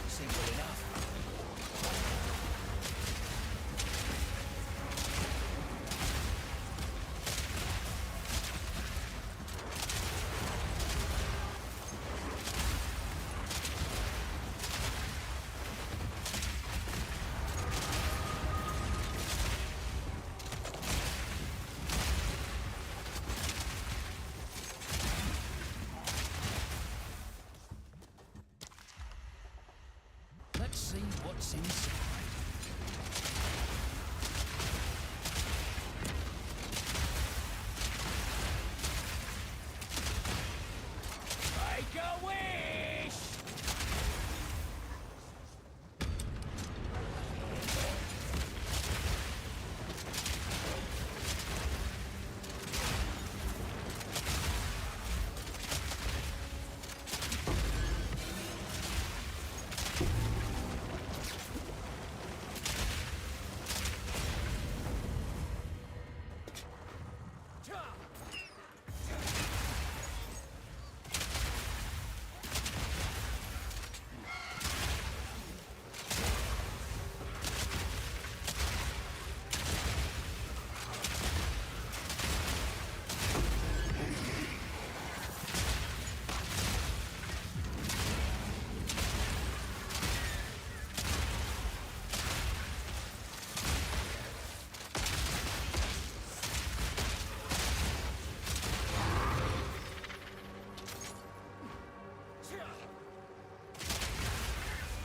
Simple enough. Let's see what's inside. Make a wish!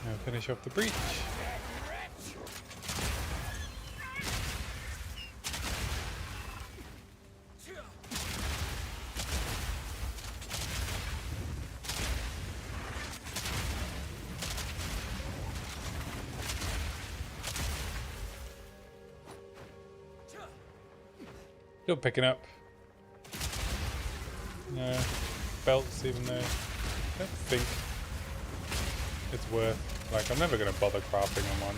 Now finish off the breach. Still picking up. No. Belts, even though I don't think it's worth. Like, I'm never going to bother crafting on one.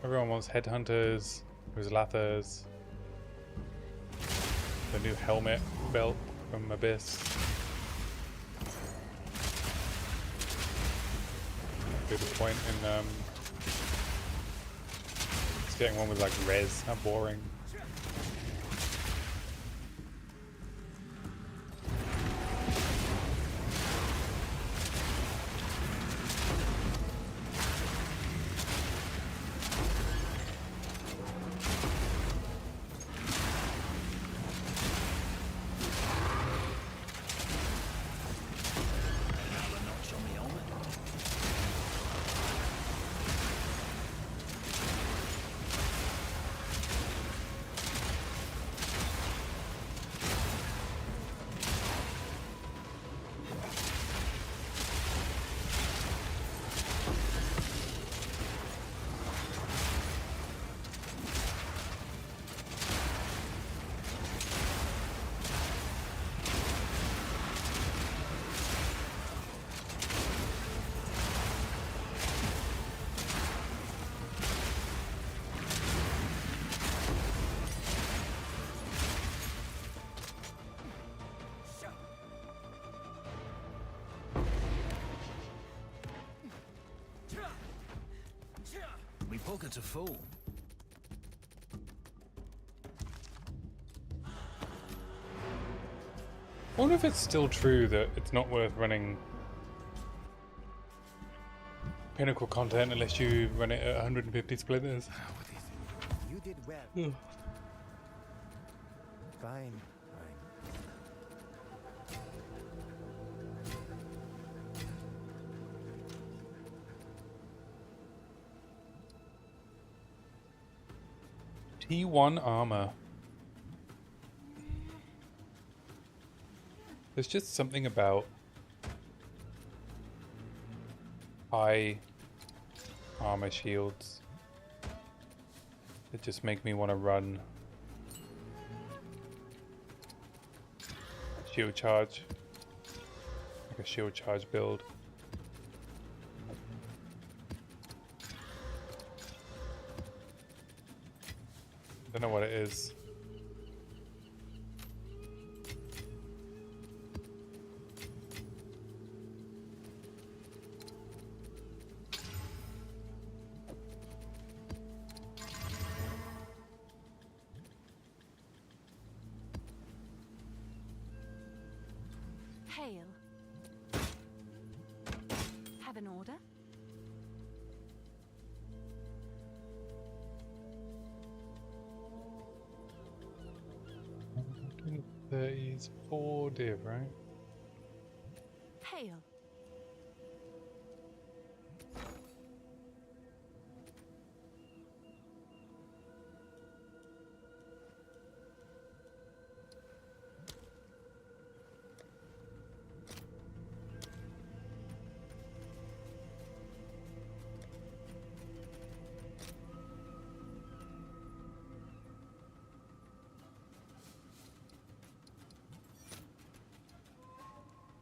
Everyone wants headhunters, there's lathers, the new helmet belt from Abyss. Good point in just getting one with like res. How boring. Me pockets are full. I wonder if it's still true that it's not worth running Pinnacle content unless you run it at 150 splitters. You did well. Fine, fine. T1 armor. There's just something about high armor shields that just make me want to run shield charge, like a shield charge build. Don't know what it is. Hail. Have an order? He's 4 div, right? Hail.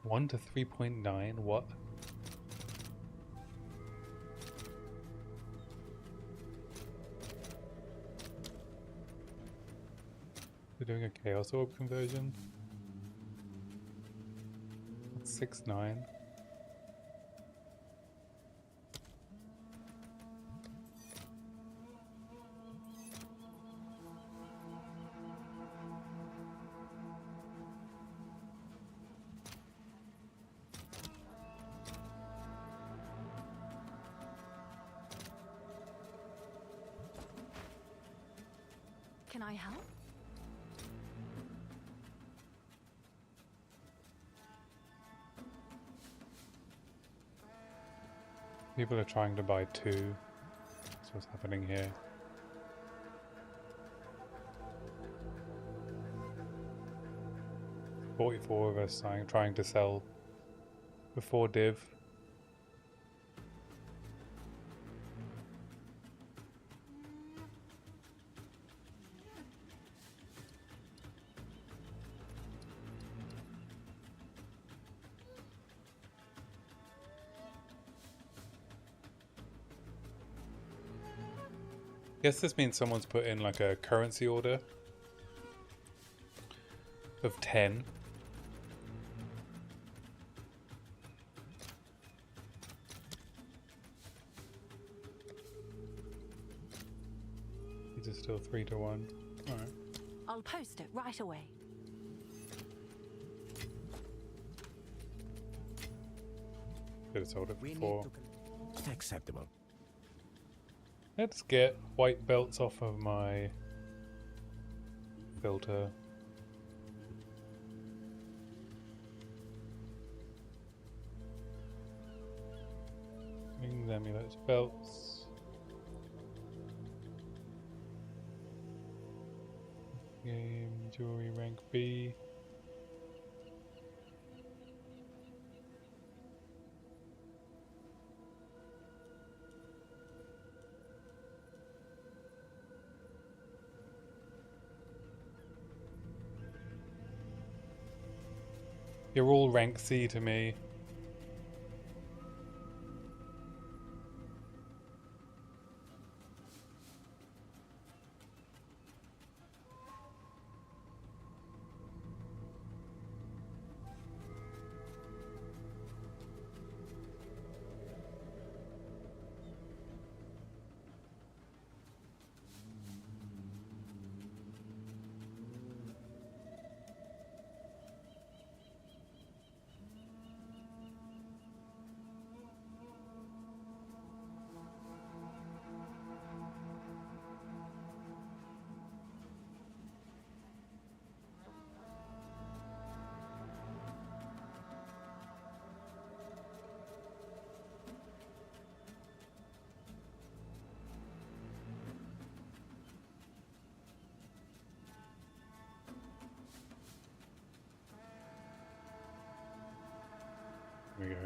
One to 3.9. What? We're doing a Chaos Orb conversion. 6.9. Can I help? People are trying to buy 2. That's what's happening here. $44 of us trying to sell before div. Guess this means someone's put in like a currency order of 10. These are still 3 to 1. Alright. I'll post it right away. Could have sold it We need before. to acceptable. Let's get white belts off of my filter. Rings, amulets, belts. Game, jewelry, rank B. You're all rank C to me. Here we go.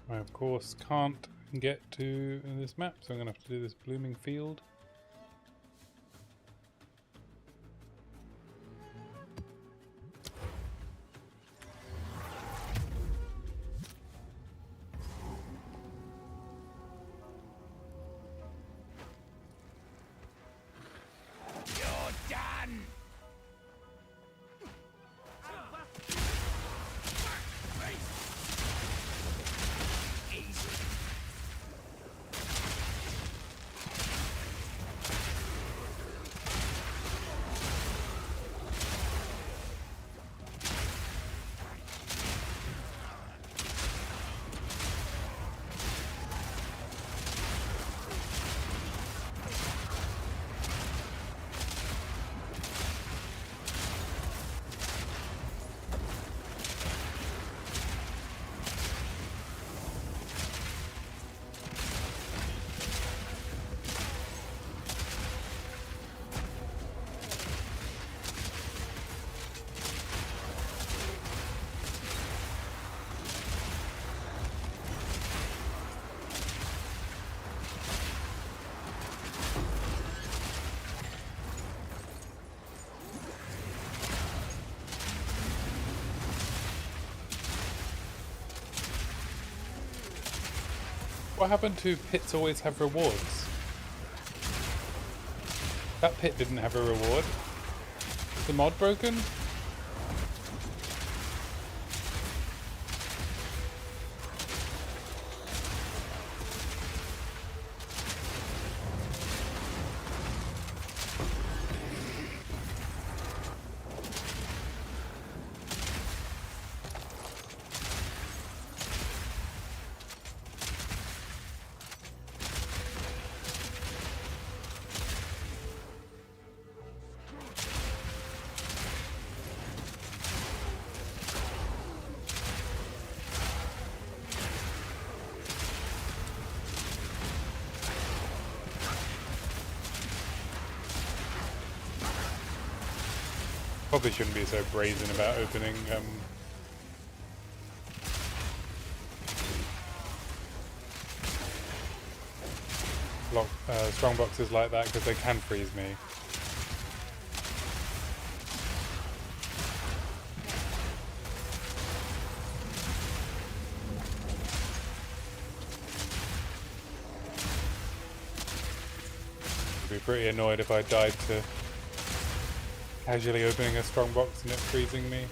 I of course can't get to this map, so I'm gonna have to do this blooming field. What happened to pits always have rewards? That pit didn't have a reward. Is the mod broken? Probably shouldn't be so brazen about opening strong boxes like that because they can freeze me. I'd be pretty annoyed if I died to casually opening a strong box and it freezing me.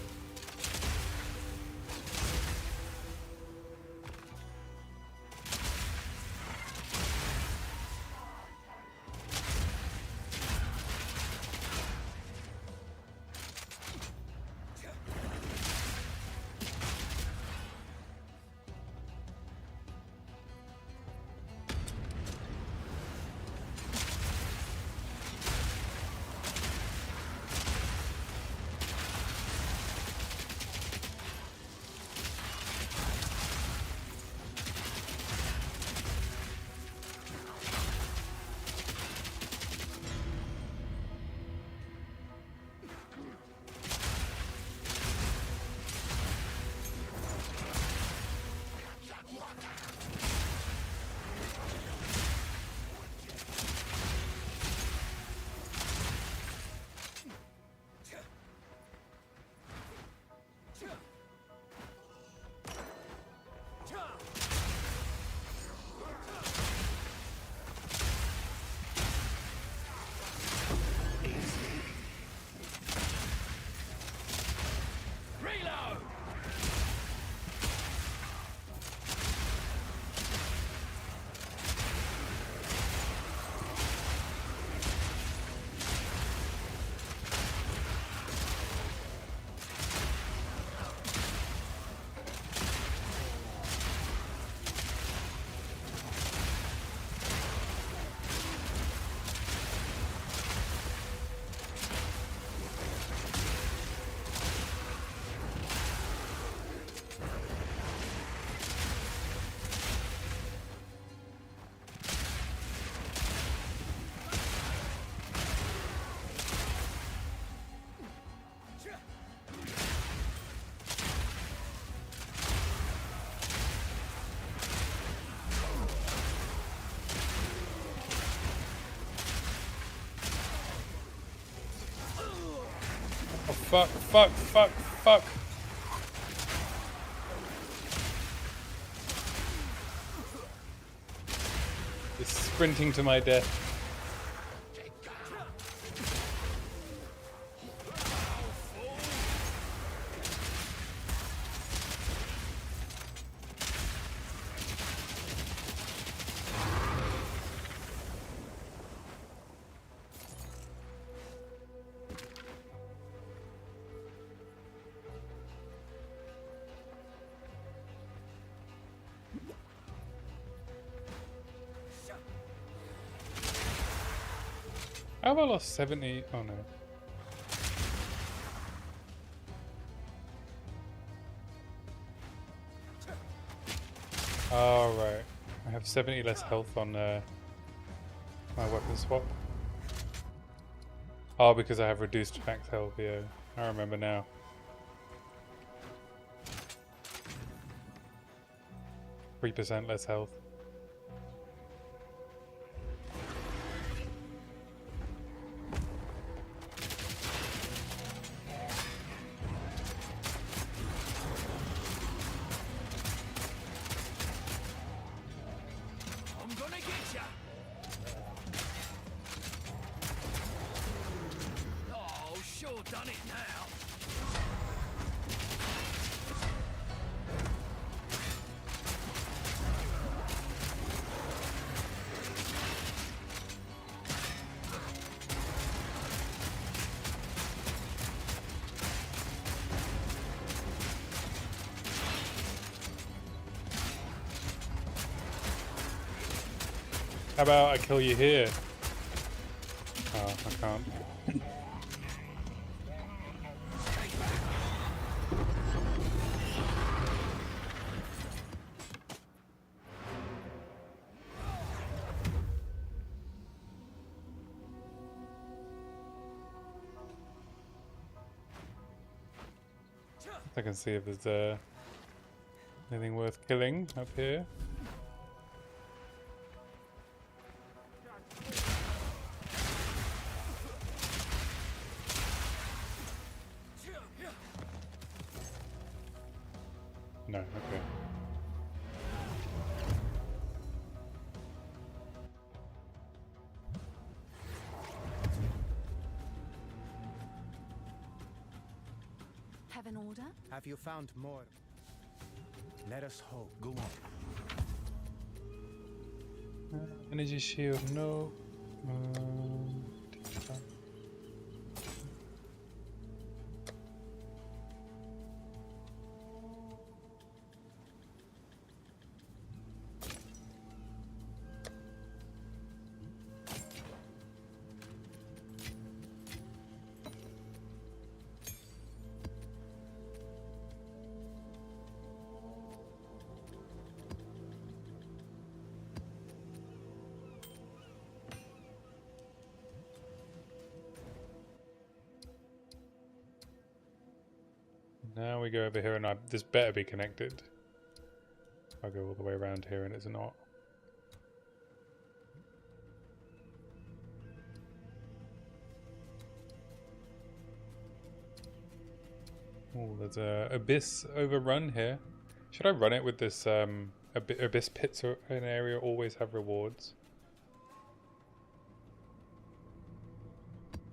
Oh fuck, fuck, fuck, fuck. It's sprinting to my death. How have I lost 70? Oh no. Oh right. I have 70 less health on my weapon swap. Oh, because I have reduced max health, yeah. I remember now. %3 less health. How about I kill you here? Oh, I can't. I can see if there's anything worth killing up here. have an order? Have you found more? Let us hope. Go on. Energy shield, no. Now we go over here and this better be connected. I'll go all the way around here and it's not. Oh, there's a abyss overrun here. Should I run it with this abyss pits in an area always have rewards?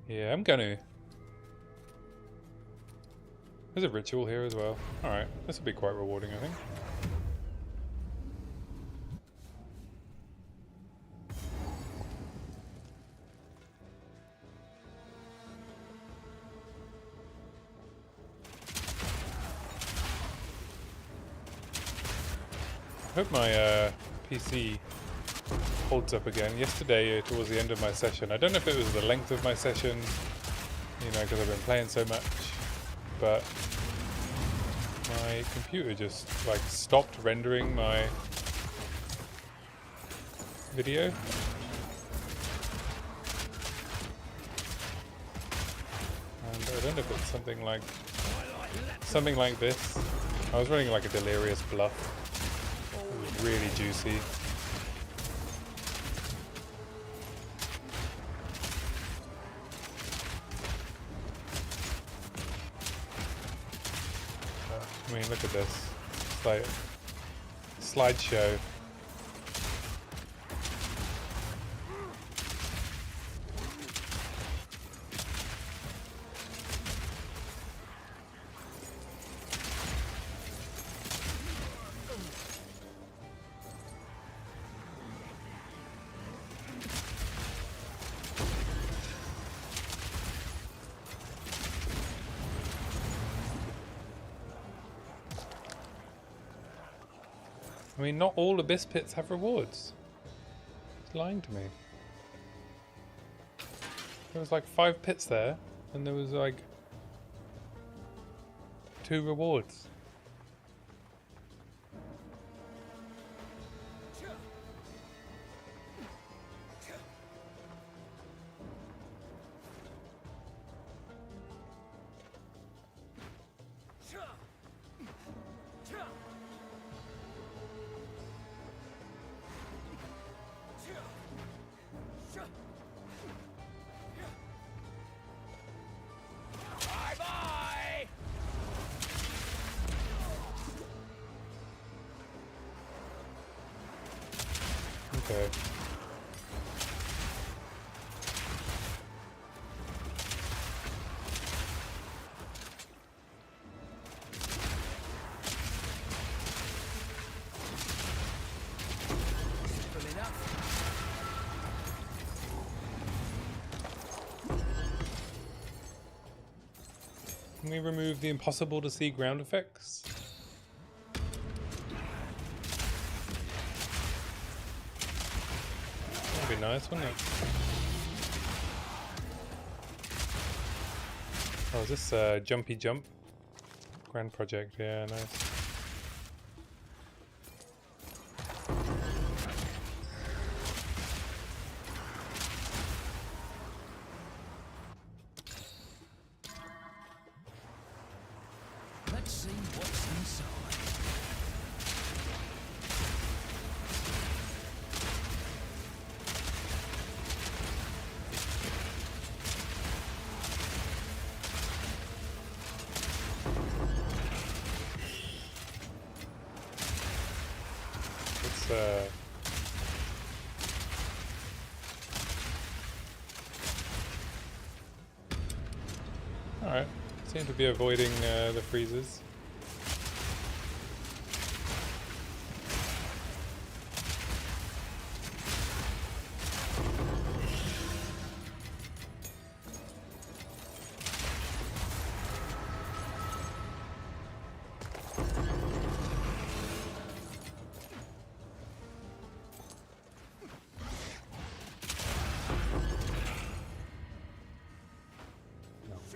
Yeah, I'm gonna. There's a ritual here as well. Alright, this will be quite rewarding, I think. I hope my PC holds up again. Yesterday, towards the end of my session, I don't know if it was the length of my session, you know, because I've been playing so much, but my computer just like stopped rendering my video. And I don't know if it's something like this. I was running like a delirious bluff. It was really juicy. I mean, look at this. It's like slideshow. I mean, not all abyss pits have rewards. It's lying to me. There was like 5 pits there, and there was like 2 rewards. Okay. Can we remove the impossible to see ground effects? That'd be nice, wouldn't it? Oh, is this Jumpy Jump? Grand project, yeah, nice. Let's see what's inside. It's alright, Seem to be avoiding the freezers.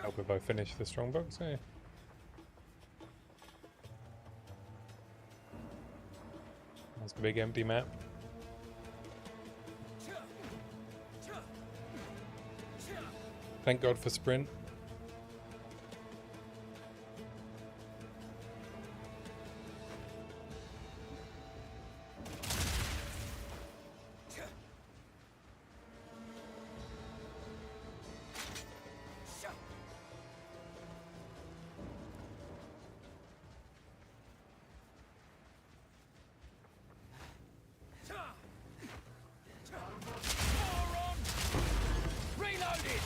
Help if I finish the strongbox, eh? That's a big empty map. Thank God for sprint. Reloaded!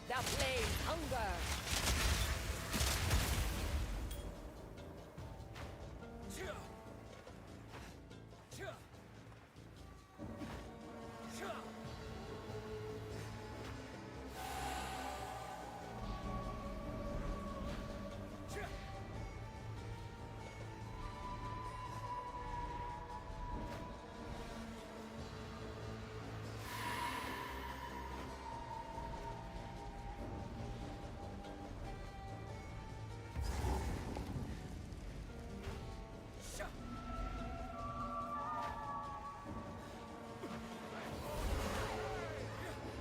Thou plays hunger.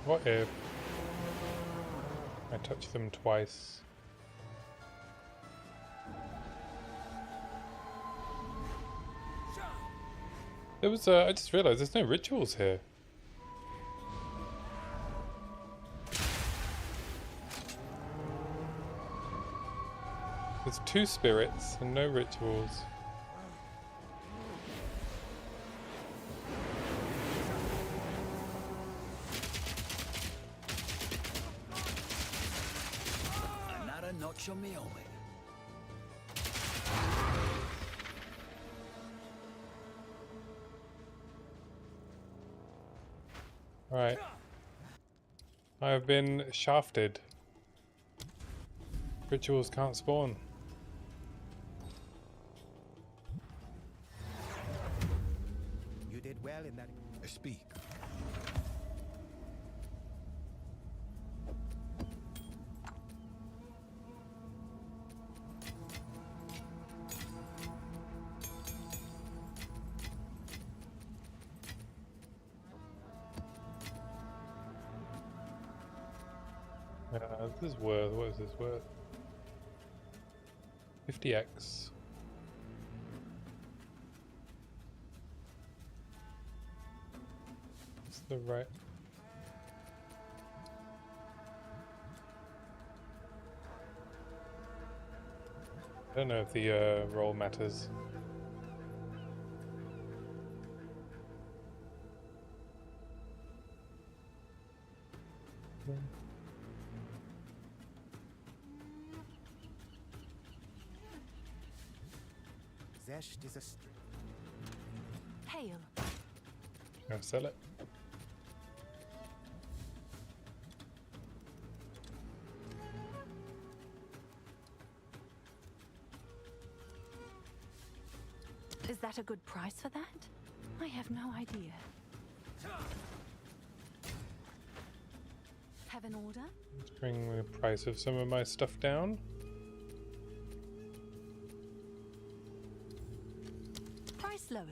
What if I touch them twice? There was I just realized there's no rituals here. There's 2 spirits and no rituals. Another notch on me helmet. Alright. I have been shafted. Rituals can't spawn. You did well in that. Speak. This is worth, what is this worth? 50x. What's the right? I don't know if the roll matters. Zest is a Hail. I'll sell it. Is that a good price for that? I have no idea. Have an order? Let's bring the price of some of my stuff down. Price lowered.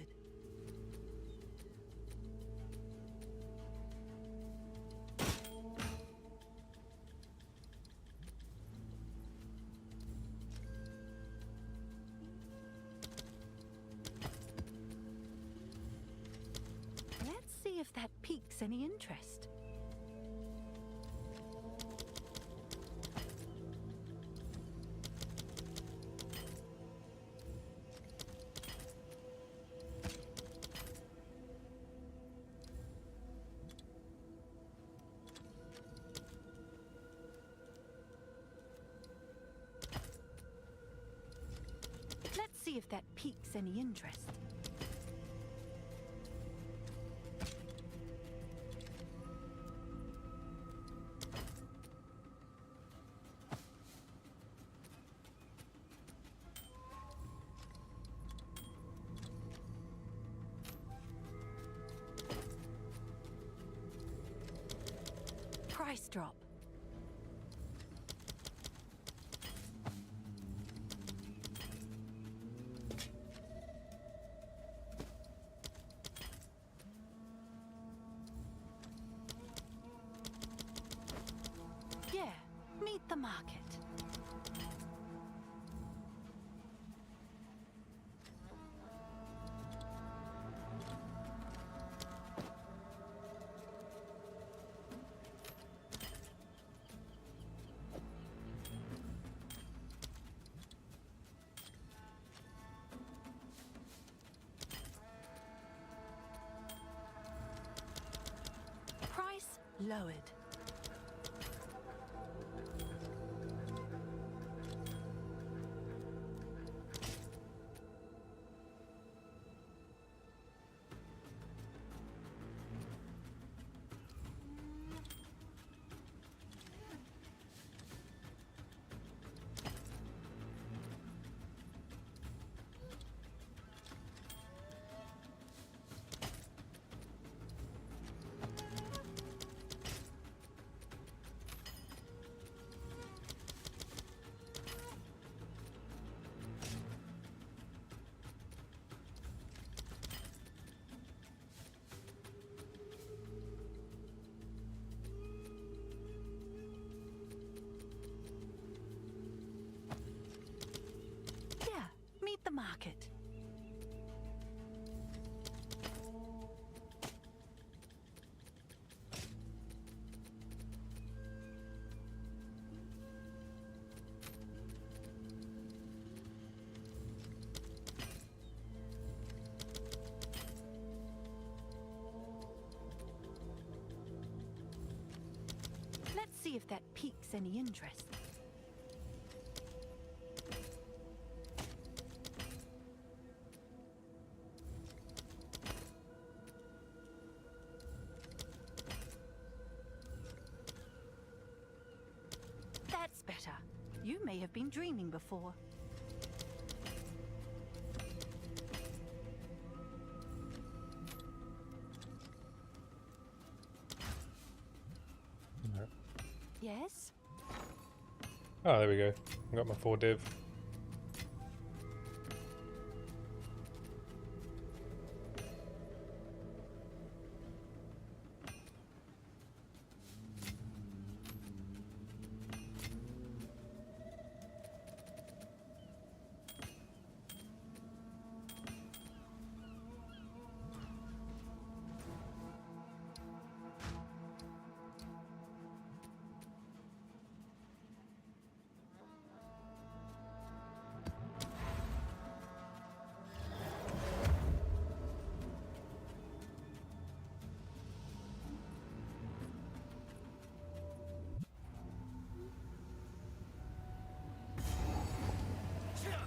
that piques any interest. Let's see if that piques any interest. Price drop. Yeah, meet the market. Price lowered. Yeah, meet the market. Let's see if that piques any interest. That's better. You may have been dreaming before. Alright. Yes? Oh, there we go. I got my 4 div.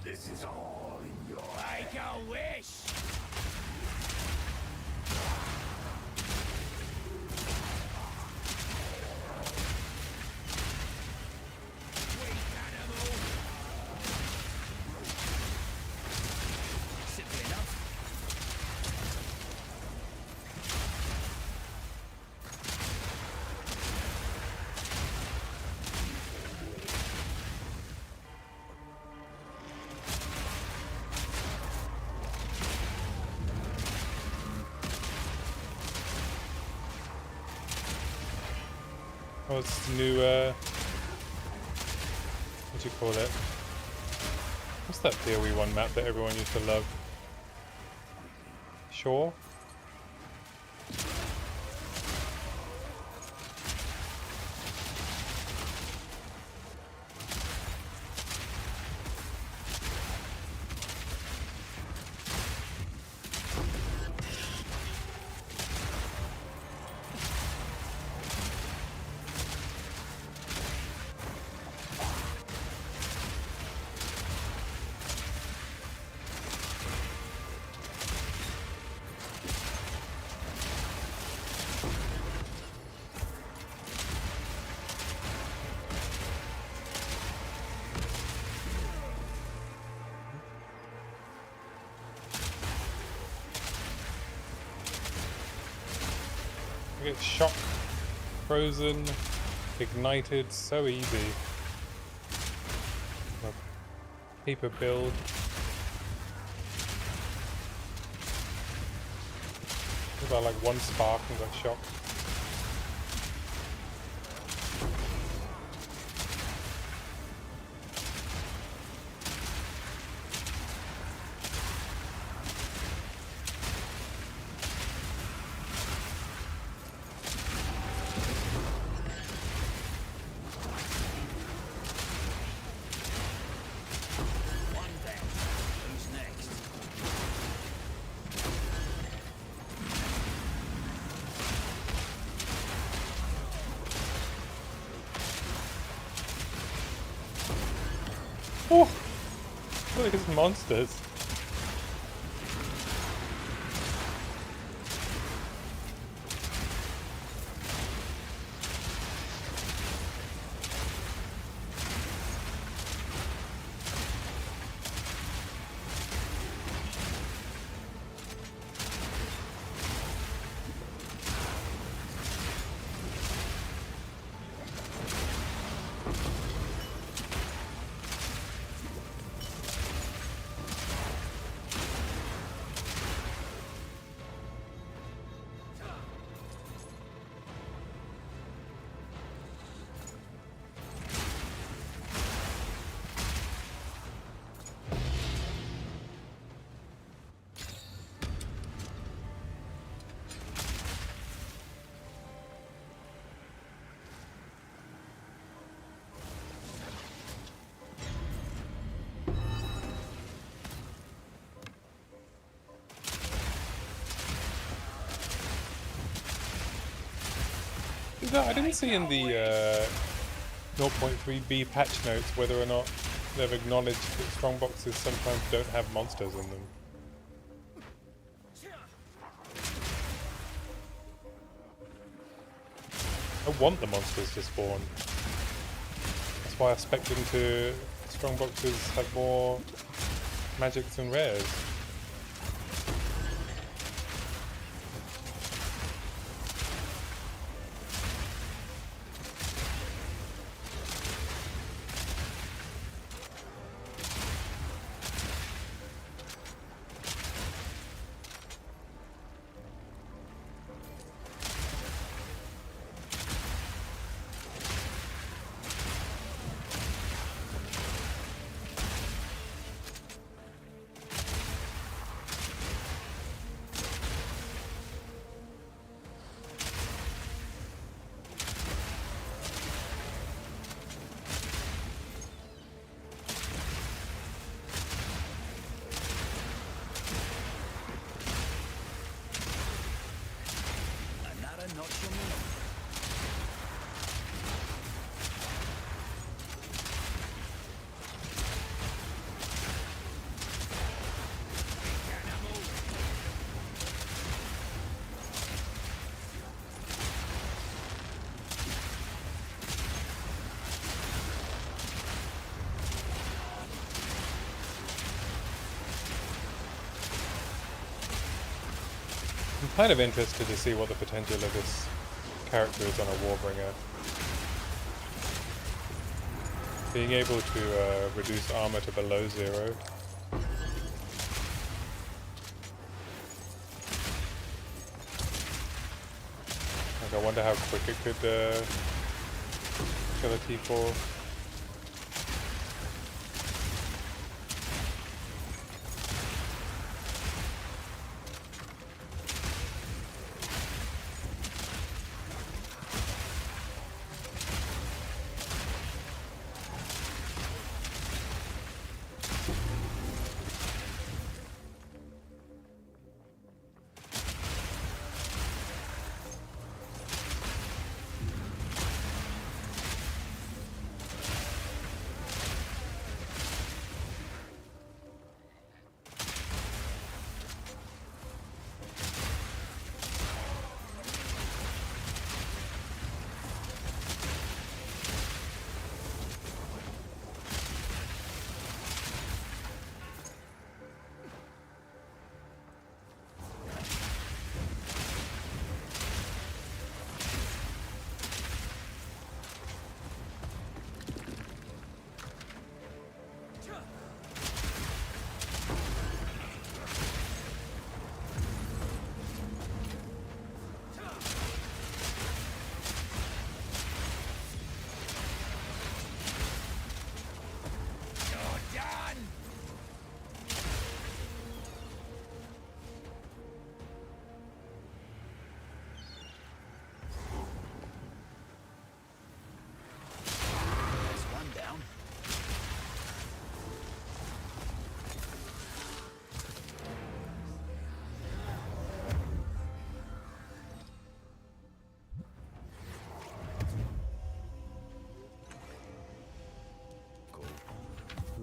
This is all in your Make a wish! Weak animal! Simple enough. Oh, it's the new, what do you call it? What's that PoE 1 map that everyone used to love? Shore? get shocked, frozen, ignited, so easy. My paper build. About like one spark and got shocked. One down. Who's next? Oh! Look at these monsters. No, I didn't see in the 0.3b patch notes whether or not they've acknowledged that strongboxes sometimes don't have monsters in them. I want the monsters to spawn. That's why I spec'd into strongboxes have more magics and rares. Another notch on me. I'm kind of interested to see what the potential of this character is on a Warbringer. Being able to reduce armor to below 0. Like, I wonder how quick it could kill a T4.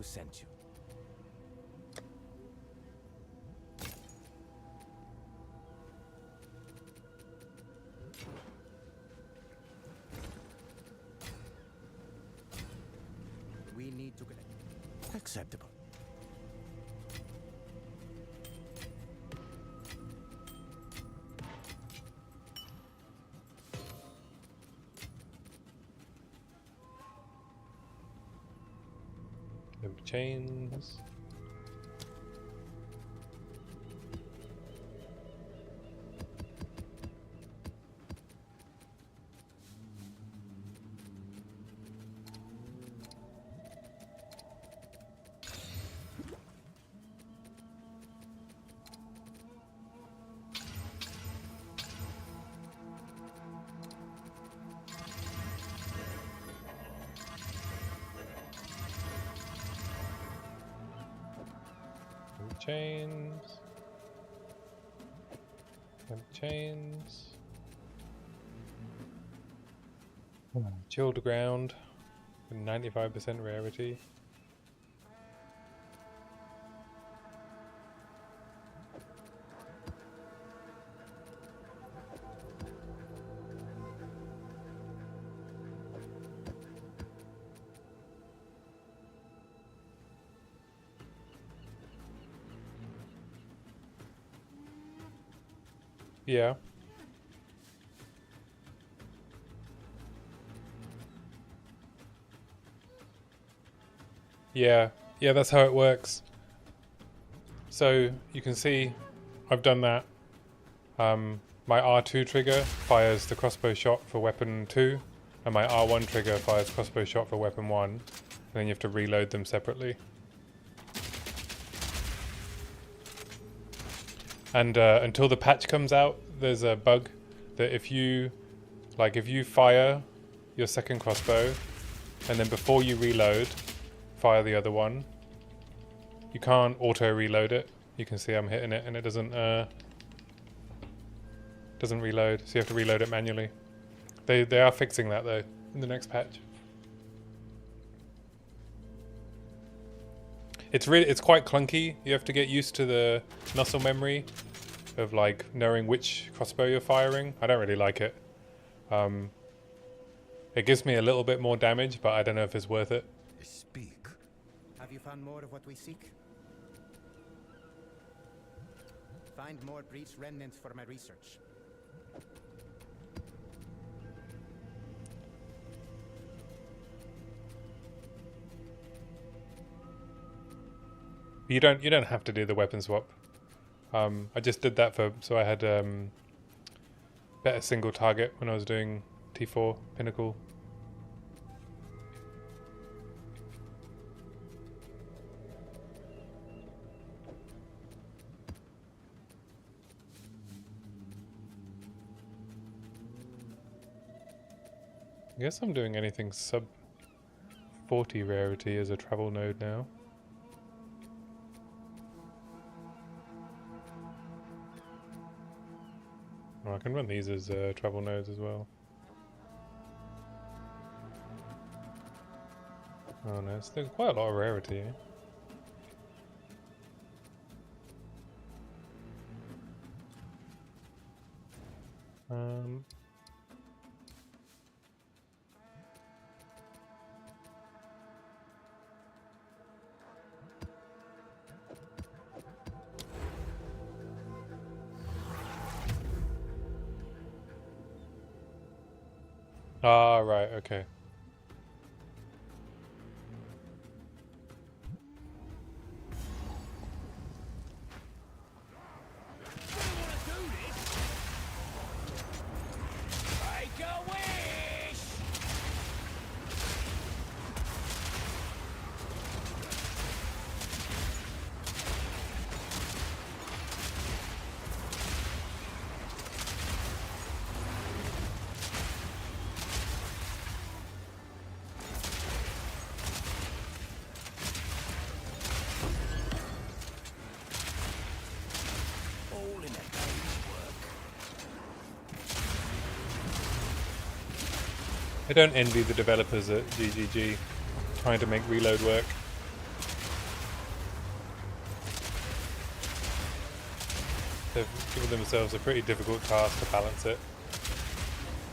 sent you. We need to connect. Acceptable. Chains. Chains. Chains. Chilled ground. 95% rarity. Yeah. Yeah, that's how it works. So you can see I've done that. My R2 trigger fires the crossbow shot for weapon 2, and my R1 trigger fires crossbow shot for weapon 1, and then you have to reload them separately. And until the patch comes out, there's a bug that if you fire your second crossbow, and then before you reload, fire the other one, you can't auto reload it. You can see I'm hitting it and it doesn't reload, so you have to reload it manually. They are fixing that though in the next patch. It's quite clunky. You have to get used to the muscle memory of like knowing which crossbow you're firing. I don't really like it. It gives me a little bit more damage, but I don't know if it's worth it. Speak. Have you found more of what we seek? Find more breach remnants for my research. You don't have to do the weapon swap. I just did that so I had better single target when I was doing T4 Pinnacle. I guess I'm doing anything sub 40 rarity as a travel node now. Oh, I can run these as travel nodes as well. Oh no, there's quite a lot of rarity. Ah, right, okay. Take a wish! All in a day's work. I don't envy the developers at GGG trying to make reload work. They've given themselves a pretty difficult task to balance it.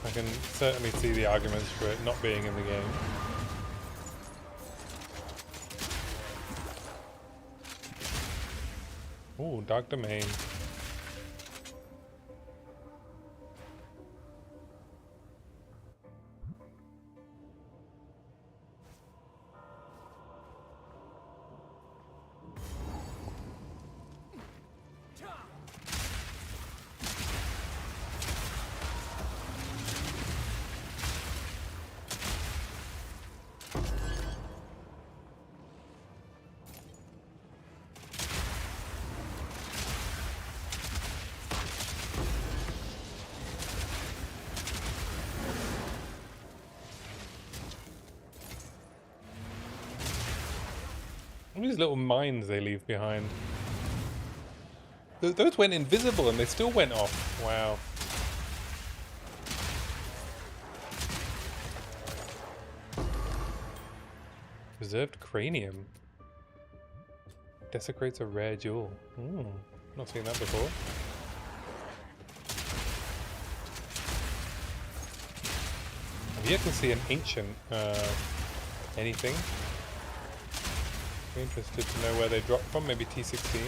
I can certainly see the arguments for it not being in the game. Ooh, Dark Domain. All these little mines they leave behind. Those went invisible and they still went off. Wow. Preserved cranium. Desecrates a rare jewel. Not seen that before. I've yet to see an ancient anything. Be interested to know where they drop from, maybe T16s.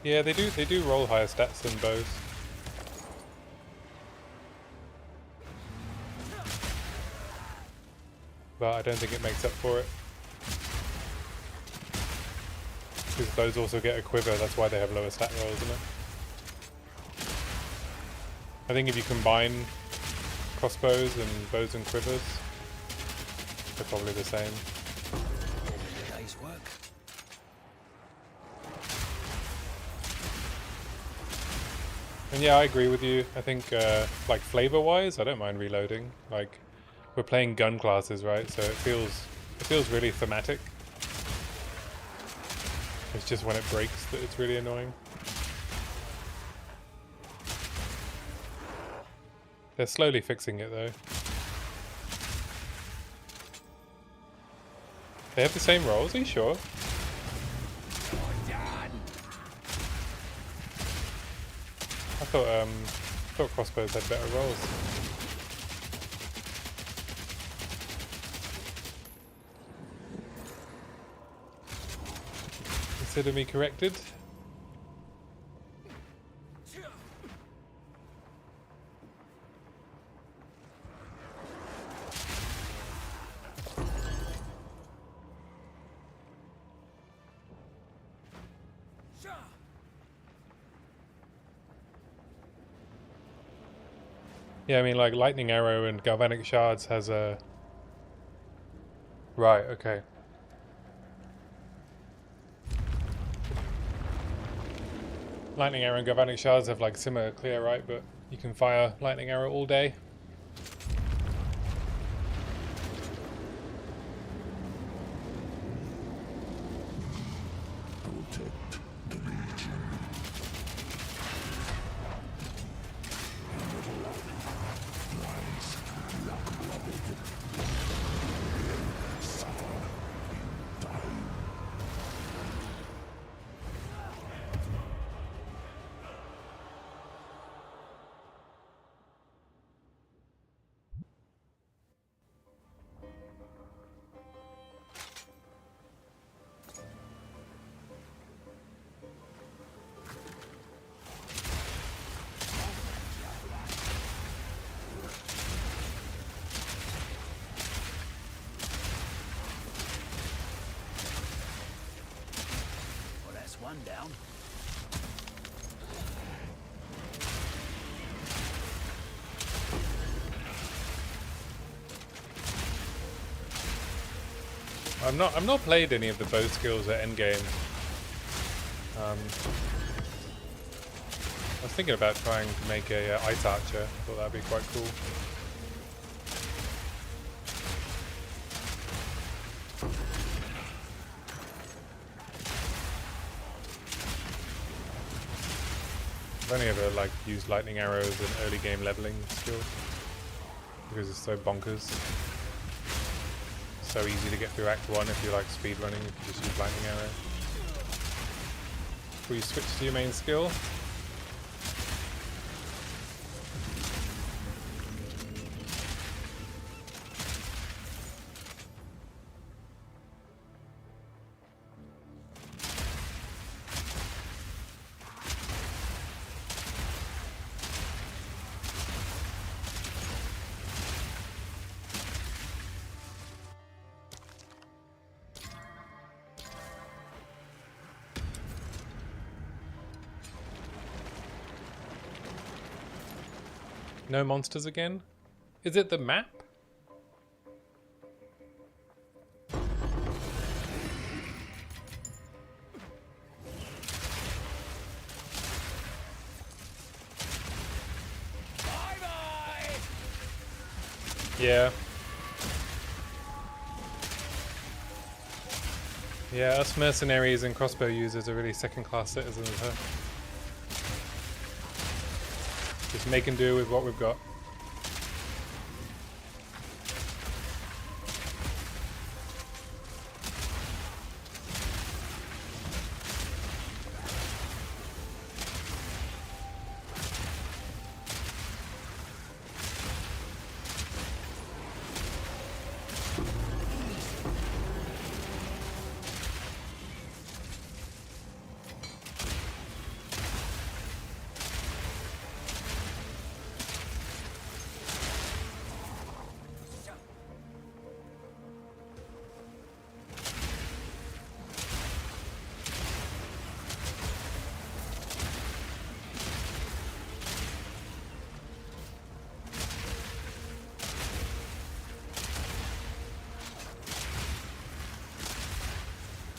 Yeah, they do roll higher stats than bows. But I don't think it makes up for it. Because bows also get a quiver, that's why they have lower stat rolls, isn't it? I think if you combine crossbows and bows and quivers, they're probably the same. Day's work. And yeah, I agree with you. I think, like, flavor-wise, I don't mind reloading. Like, we're playing gun classes, right? So it feels really thematic. It's just when it breaks that it's really annoying. They're slowly fixing it, though. They have the same rolls, are you sure? I thought crossbows had better rolls. Consider me corrected. Yeah, I mean, like, Lightning Arrow and Galvanic Shards has a... Right, okay. Lightning Arrow and Galvanic Shards have, like, similar clear, right? But you can fire Lightning Arrow all day. Protect the Legion. Well, that's one down. I'm not played any of the bow skills at endgame. I was thinking about trying to make a ice archer. Thought that'd be quite cool. I've only ever like used lightning arrows and early game leveling skills because it's so bonkers. So easy to get through Act 1 if you like speed running, if you just use lightning arrow. Before you switch to your main skill. No monsters again? Is it the map? Bye-bye! Yeah. Yeah, us mercenaries and crossbow users are really second-class citizens, huh? Just making do with what we've got.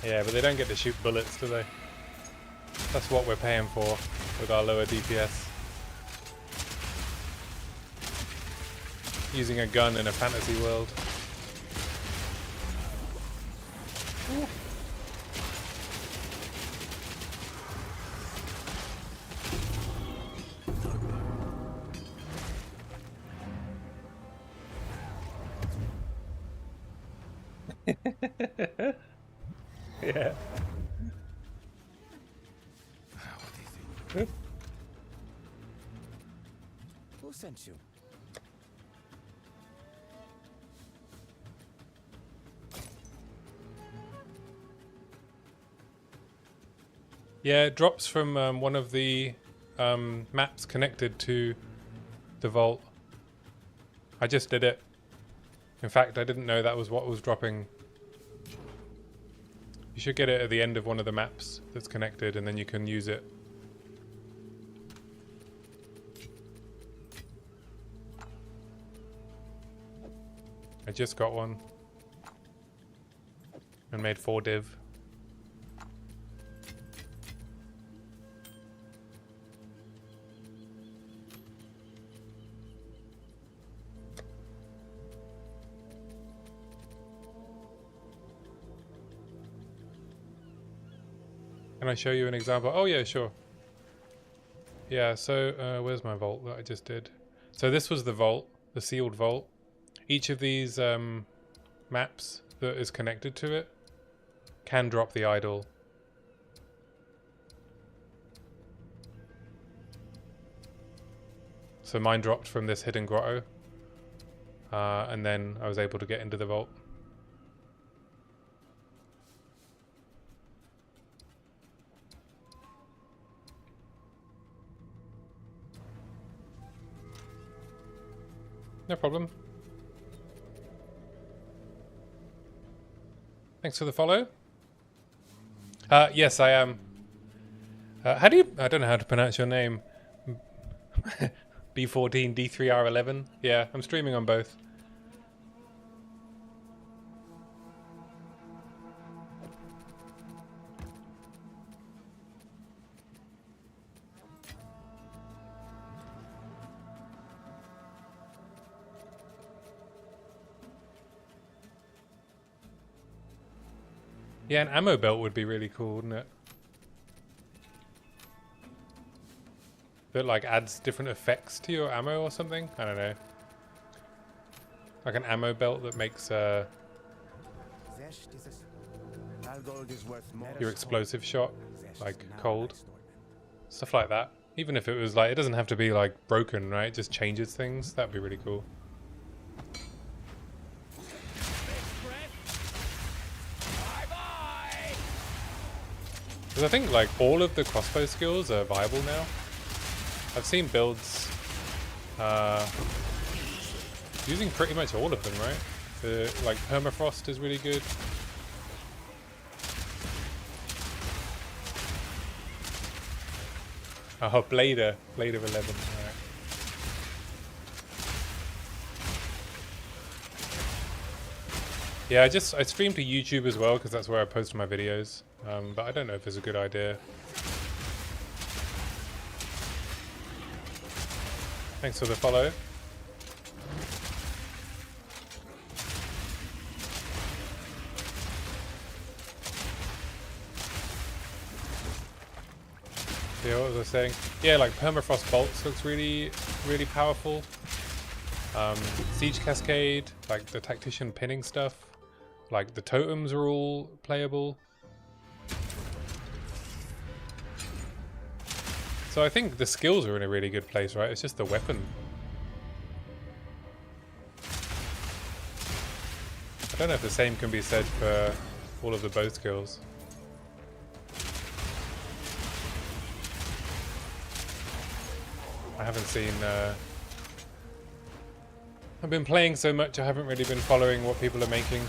Yeah, but they don't get to shoot bullets, do they? That's what we're paying for with our lower DPS. Using a gun in a fantasy world. Ooh. Yeah. Who sent you? Yeah, it drops from one of the maps connected to the vault. I just did it. In fact, I didn't know that was what was dropping. You should get it at the end of one of the maps that's connected, and then you can use it. I just got one. And made 4 div. Can I show you an example? Oh yeah, sure. Yeah, so where's my vault that I just did? So this was the vault, the sealed vault. Each of these maps that is connected to it can drop the idol. So mine dropped from this hidden grotto. And then I was able to get into the vault. No problem. Thanks for the follow. Yes, I am. How do you... I don't know how to pronounce your name. B14, D3R11. Yeah, I'm streaming on both. Yeah, an ammo belt would be really cool, wouldn't it? That like adds different effects to your ammo or something? I don't know. Like an ammo belt that makes your explosive shot like cold. Stuff like that. Even if it was like, it doesn't have to be like broken, right? It just changes things. That'd be really cool. Because I think like all of the crossbow skills are viable now. I've seen builds using pretty much all of them, right? The like permafrost is really good. Oh, Blade of 11. Right. Yeah, I stream to YouTube as well because that's where I post my videos. But I don't know if it's a good idea. Thanks for the follow. Yeah, what was I saying? Yeah, like permafrost bolts looks really, really powerful. Siege cascade, like the tactician pinning stuff. Like the totems are all playable. So I think the skills are in a really good place, right? It's just the weapon. I don't know if the same can be said for all of the bow skills. I haven't seen... I've been playing so much, I haven't really been following what people are making.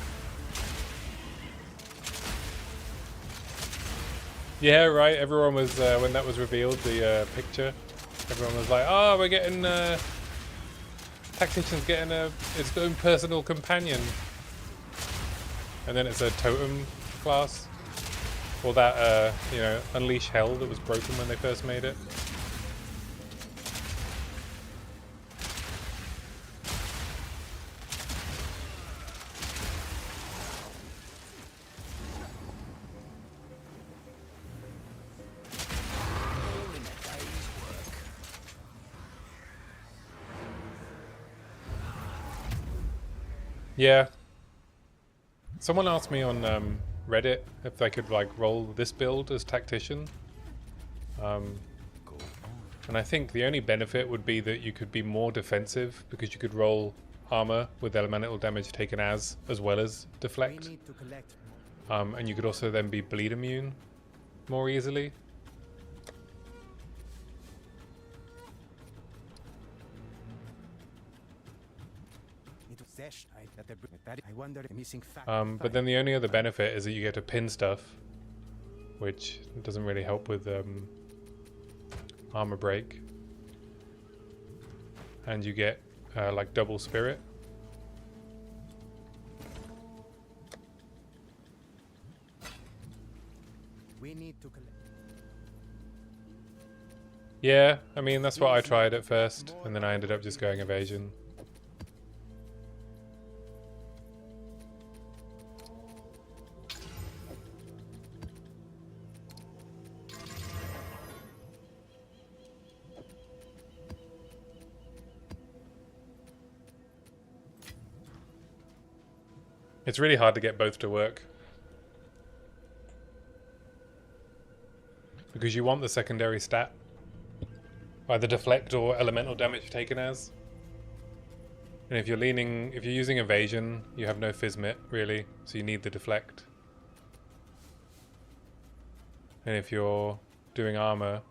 Yeah, right, everyone was, when that was revealed, the picture, everyone was like, oh, we're getting, Tactician's getting its own personal companion. And then it's a totem class. Or that, you know, Unleash Hell that was broken when they first made it. Yeah. Someone asked me on Reddit if they could like roll this build as Tactician. And I think the only benefit would be that you could be more defensive because you could roll armor with elemental damage taken as well as deflect. And you could also then be bleed immune more easily. But then the only other benefit is that you get to pin stuff, which doesn't really help with armor break. And you get like double spirit. Yeah, I mean that's what I tried at first, and then I ended up just going evasion. It's really hard to get both to work. Because you want the secondary stat. Either deflect or elemental damage taken as. And if you're using evasion, you have no Physmit, really, so you need the deflect. And if you're doing armor,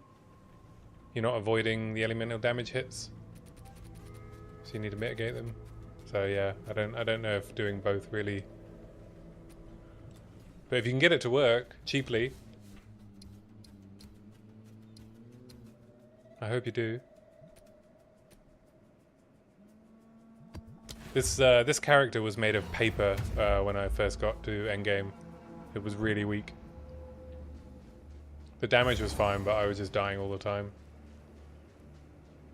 you're not avoiding the elemental damage hits. So you need to mitigate them. So yeah, I don't know if doing both really. But if you can get it to work cheaply, I hope you do. This character was made of paper when I first got to endgame. It was really weak. The damage was fine, but I was just dying all the time.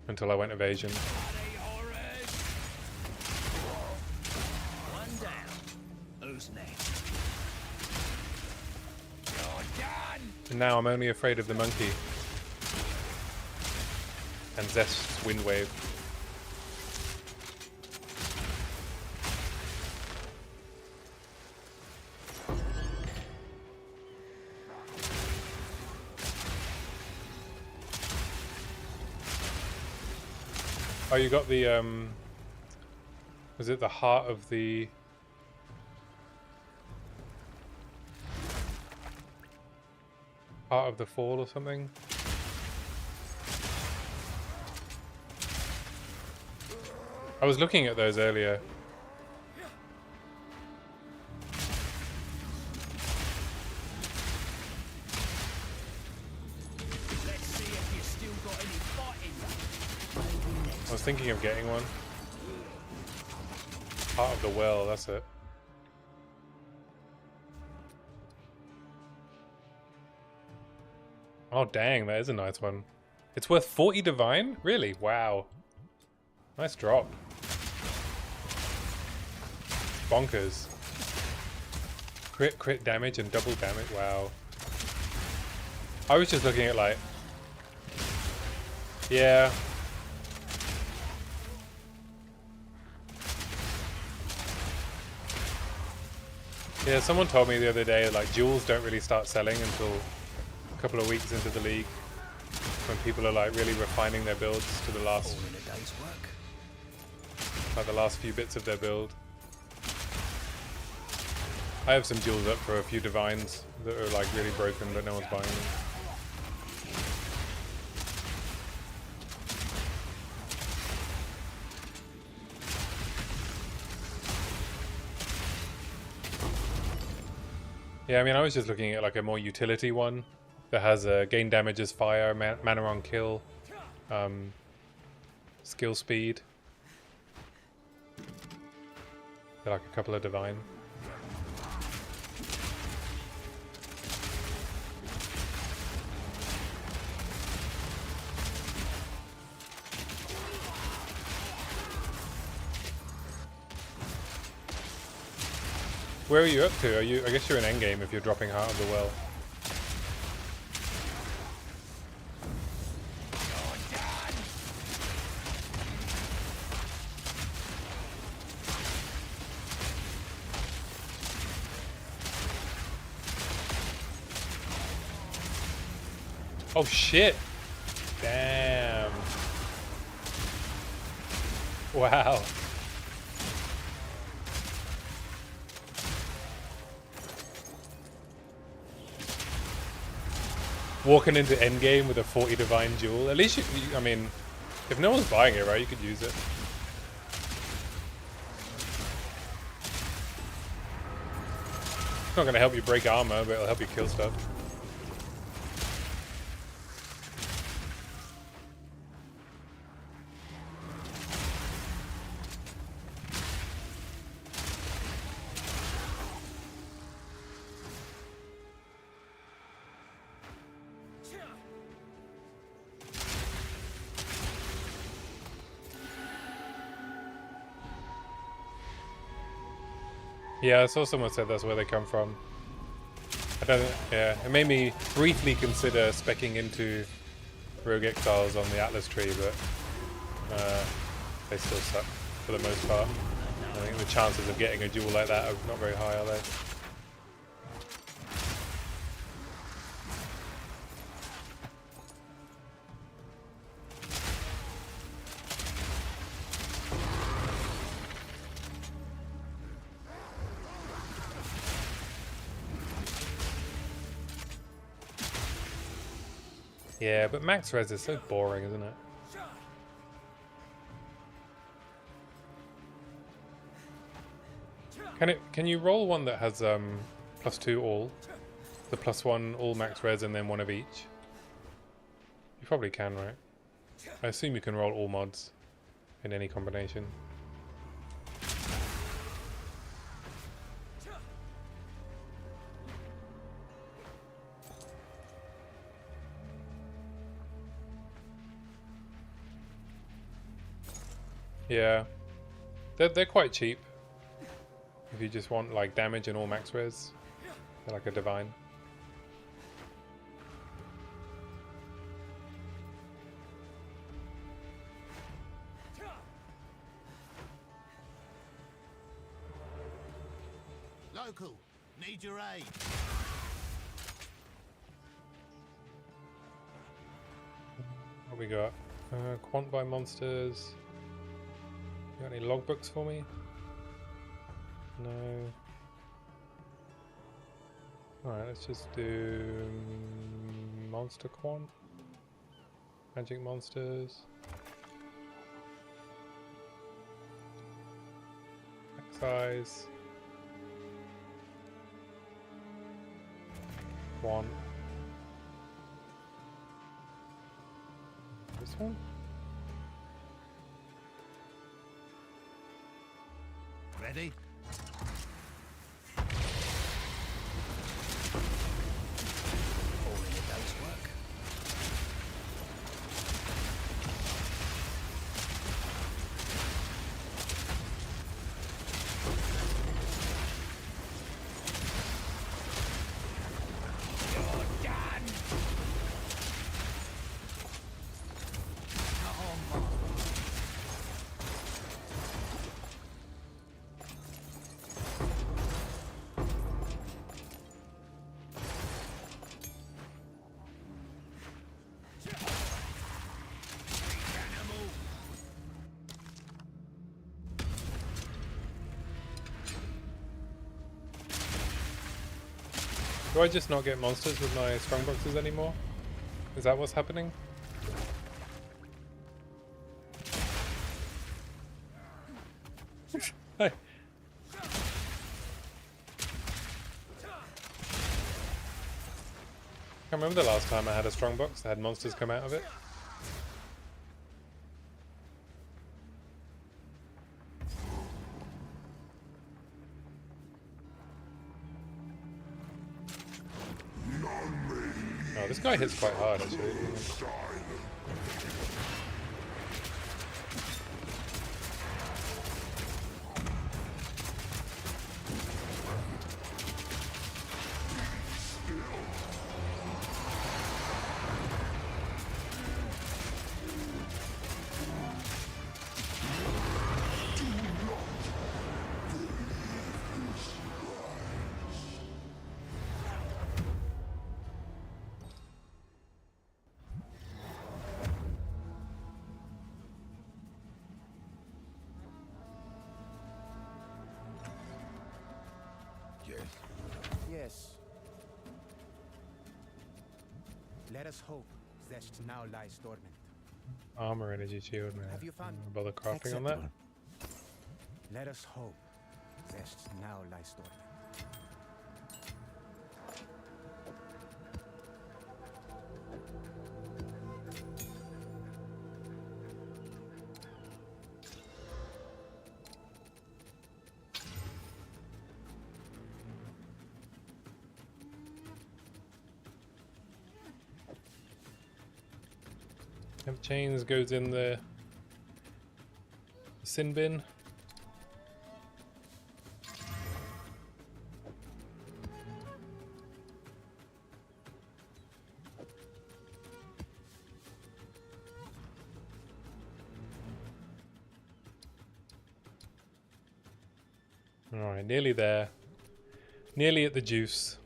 Until I went evasion. And now I'm only afraid of the monkey. And Zest's wind wave. Oh, you got the, was it the heart of the... Heart of the Fall or something? I was looking at those earlier. Let's see if you still got any fighting. I was thinking of getting one. Heart of the Well, that's it. Oh dang, that is a nice one. It's worth 40 divine? Really? Wow. Nice drop. Bonkers. Crit damage and double damage, wow. I was just looking at like... Yeah. Yeah, someone told me the other day like jewels don't really start selling until a couple of weeks into the league, when people are like really refining their builds to the last, All in a day's work. like the last few bits of their build. I have some jewels up for a few divines that are like really broken, but no one's buying them. Yeah, I mean, I was just looking at like a more utility one that has gain damage as fire, mana on kill, skill speed. They're like a couple of divine. Where are you up to? Are you? I guess you're in endgame if you're dropping Heart of the Well. Oh shit! Damn! Wow! Walking into endgame with a 40 divine jewel. At least you, I mean, if no one's buying it, right, you could use it. It's not going to help you break armor, but it'll help you kill stuff. Yeah, I saw someone said that's where they come from. I don't. Yeah, it made me briefly consider speccing into Rogue Exiles on the Atlas tree, but they still suck for the most part. I think the chances of getting a jewel like that are not very high, are they? Yeah, but max res is so boring, isn't it? Can you roll one that has +2 all, the +1 all max res, and then one of each? You probably can, right? I assume you can roll all mods in any combination. Yeah, they're quite cheap. If you just want like damage and all max res, they're like a divine. local. Need your aid. What we got? Quant by monsters. You got any logbooks for me? No. Alright, let's just do monster quant. Magic monsters. Size. Quant. This one? Ready? All in a day's work. Do I just not get monsters with my strongboxes anymore? Is that what's happening? Hey. I remember the last time I had a strongbox that had monsters come out of it. Oh, this guy hits quite hard actually. Yes. Let us hope Zest now lies dormant. Armor energy shield, man. Have you found Bother crafting on that? acceptable? Let us hope Zest now lies dormant. Have chains goes in the sin bin. Alright, nearly there. Nearly at the juice.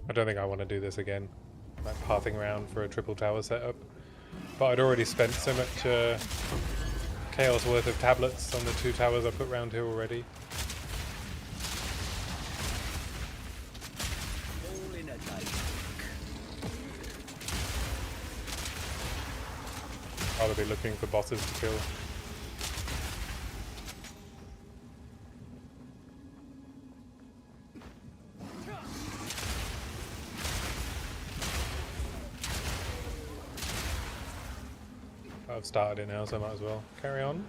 I don't think I want to do this again, like pathing around for a triple tower setup. But I'd already spent so much chaos worth of tablets on the 2 towers I put around here already. All in a day's I'll be looking for bosses to kill. I've started it now, so I might as well carry on.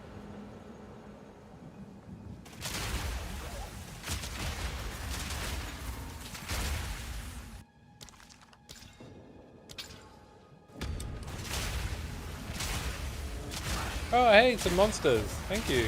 Oh, hey, some monsters. Thank you.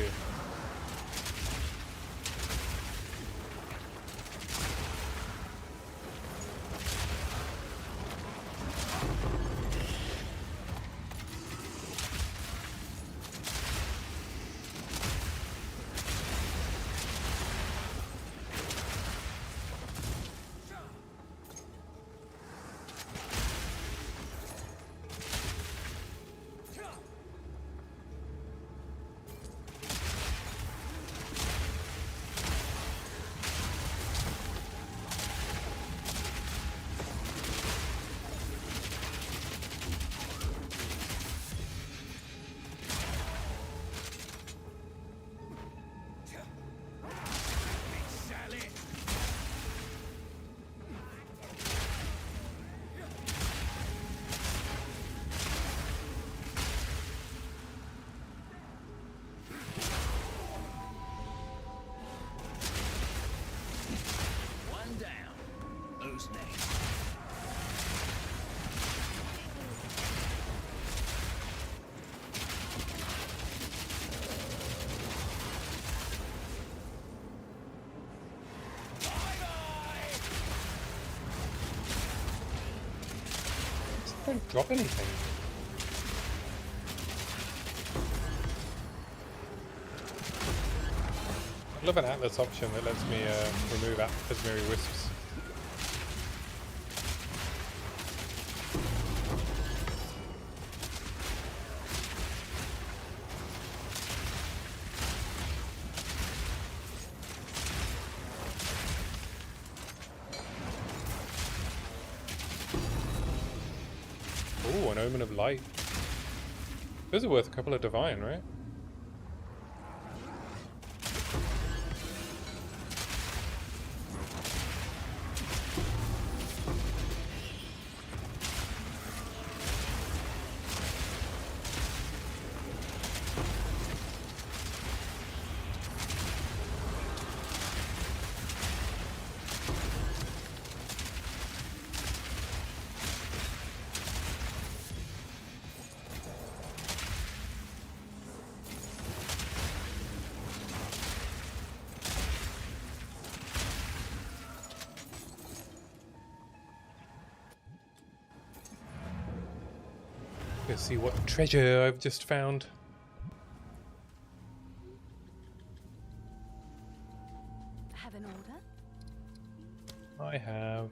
drop anything. I love an Atlas option that lets me remove Asmiri Wisps. Ooh, an Omen of Light. Those are worth a couple of Divine, right? Let's see what treasure I've just found. Have an order? I have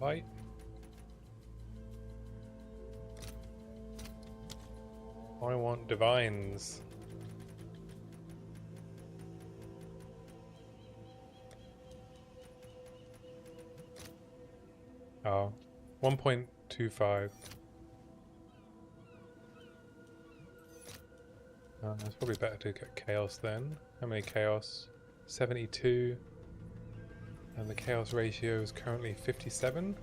light. I want divines. Oh, 1.25. It's probably better to get chaos then. How many chaos? 72. And the chaos ratio is currently 57.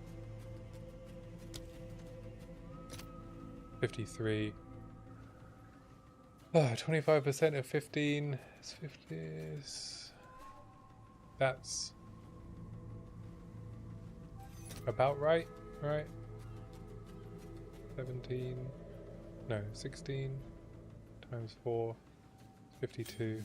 53. 25% of 15 is 50. That's about right, right? 17. No, 16 times 4 is 52.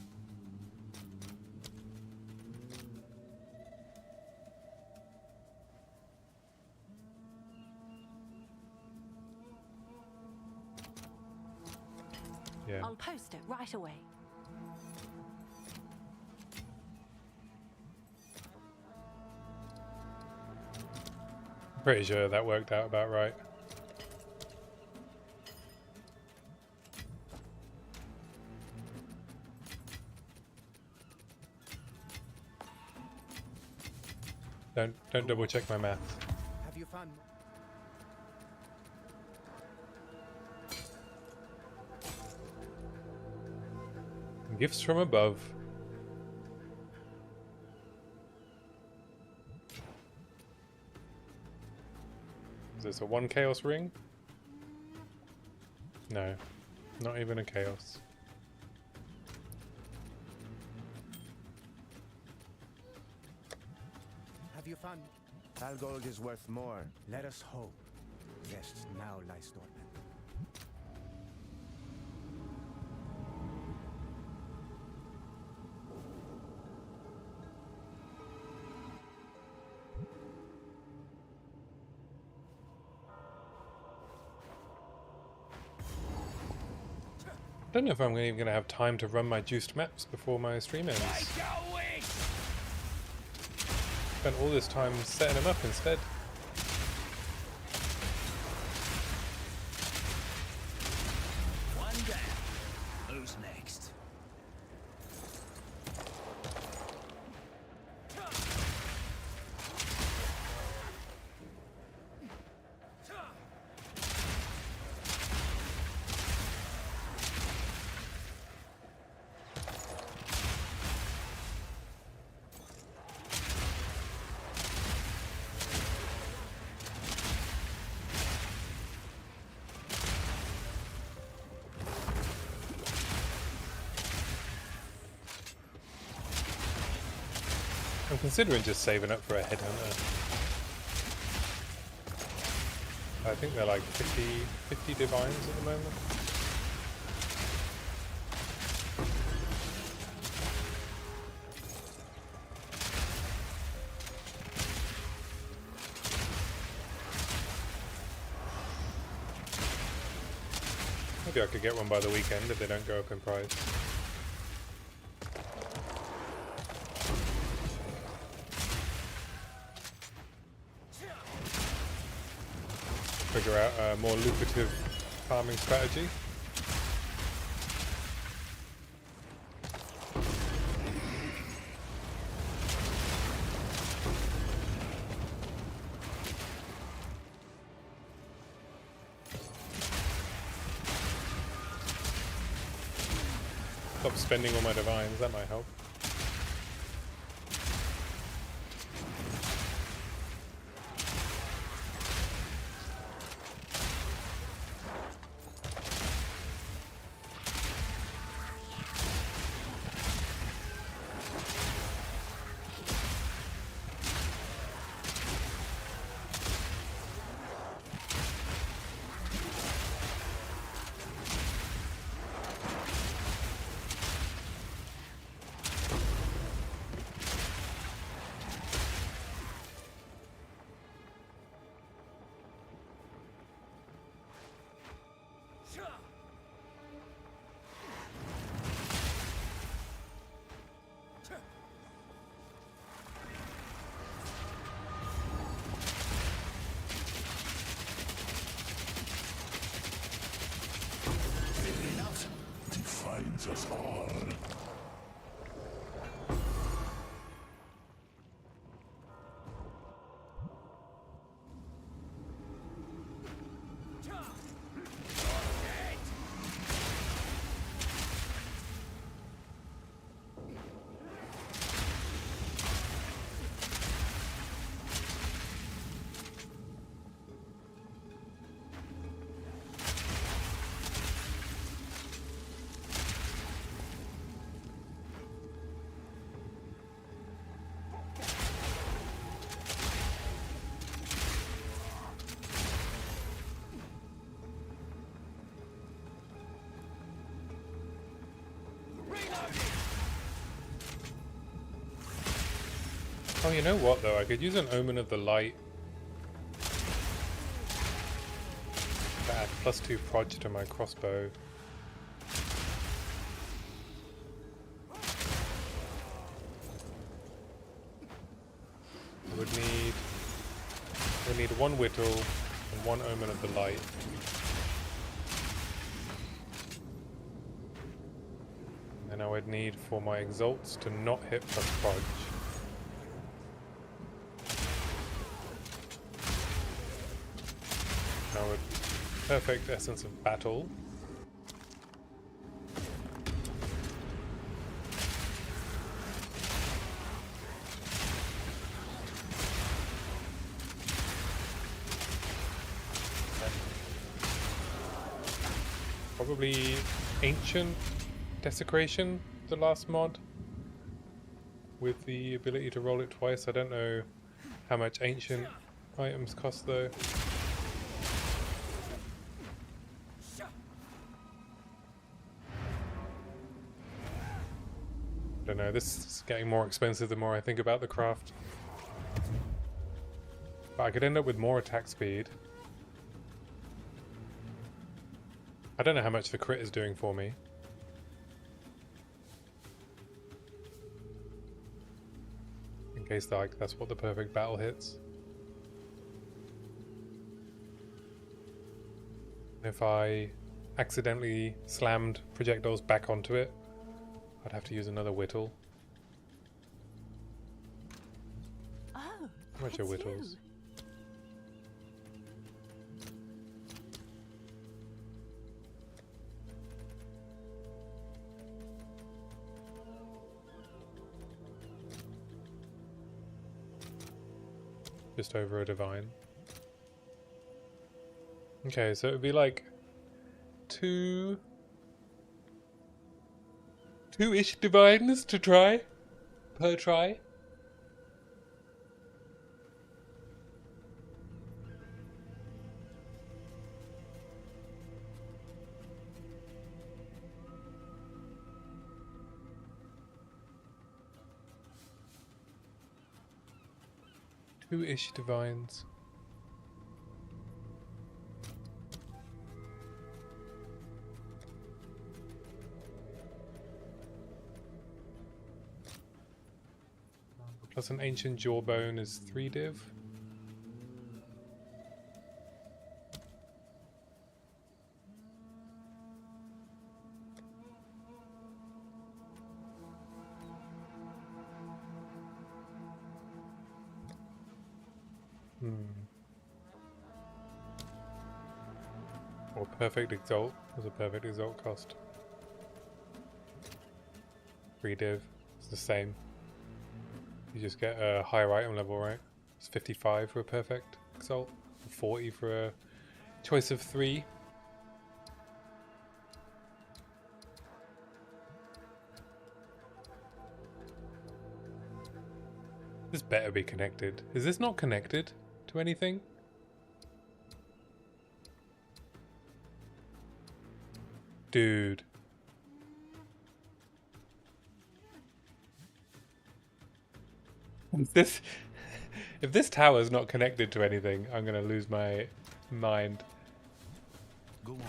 Yeah. I'll post it right away. Pretty sure that worked out about right. Don't double check my math. Have you found? Gifts from above. Is this a 1 chaos ring? No, not even a chaos. Have you found? Algold is worth more. Let us hope. Guests now lies dormant. I don't know if I'm even going to have time to run my juiced maps before my stream ends. Spent all this time setting them up instead. One down. Who's next? I'm considering just saving up for a headhunter. I think they're like 50 divines at the moment. Maybe I could get one by the weekend if they don't go up in price. Figure out a more lucrative farming strategy. Stop spending all my divines, that might help. Defines us all. Oh, you know what though? I could use an Omen of the Light to add +2 proj to my crossbow. I would need one Whittle and one Omen of the Light. And I would need for my Exalts to not hit for proj. Now with perfect Essence of Battle. Probably Ancient Desecration, the last mod, with the ability to roll it twice. I don't know how much Ancient items cost though. I don't know, this is getting more expensive the more I think about the craft. But I could end up with more attack speed. I don't know how much the crit is doing for me. In case like that's what the perfect battle hits. If I accidentally slammed projectiles back onto it, I'd have to use another Whittle. Oh, How much are it's Whittles? you. Just over a divine. Okay, so it would be like two-ish divines to try per try. Two-ish divines. Plus an ancient jawbone is 3 div. Or perfect exalt. Was a perfect exalt cost? 3 div. It's the same. You just get a higher item level, right? It's 55 for a perfect exalt, 40 for a choice of 3. This better be connected. Is this not connected to anything? Dude. If this tower is not connected to anything, I'm gonna lose my mind. Go on.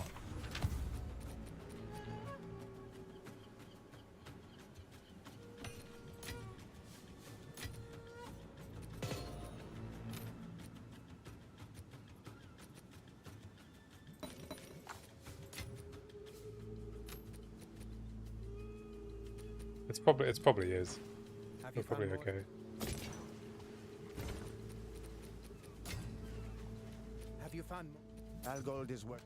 It probably is. Have you It's probably found more? okay. Have you found more? Algold is work.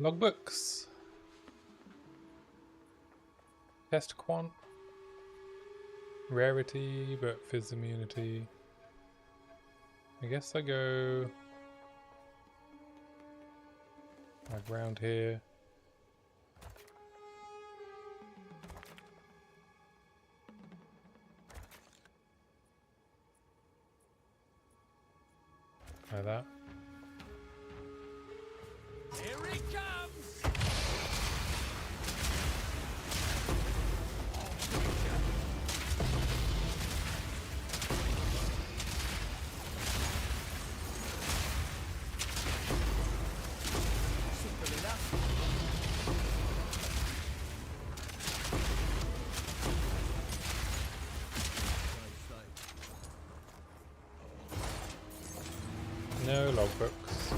Logbooks. Test quant. Rarity, but fizz immunity. I guess I go like round here. Like that. Here it comes! Simple enough. No logbooks.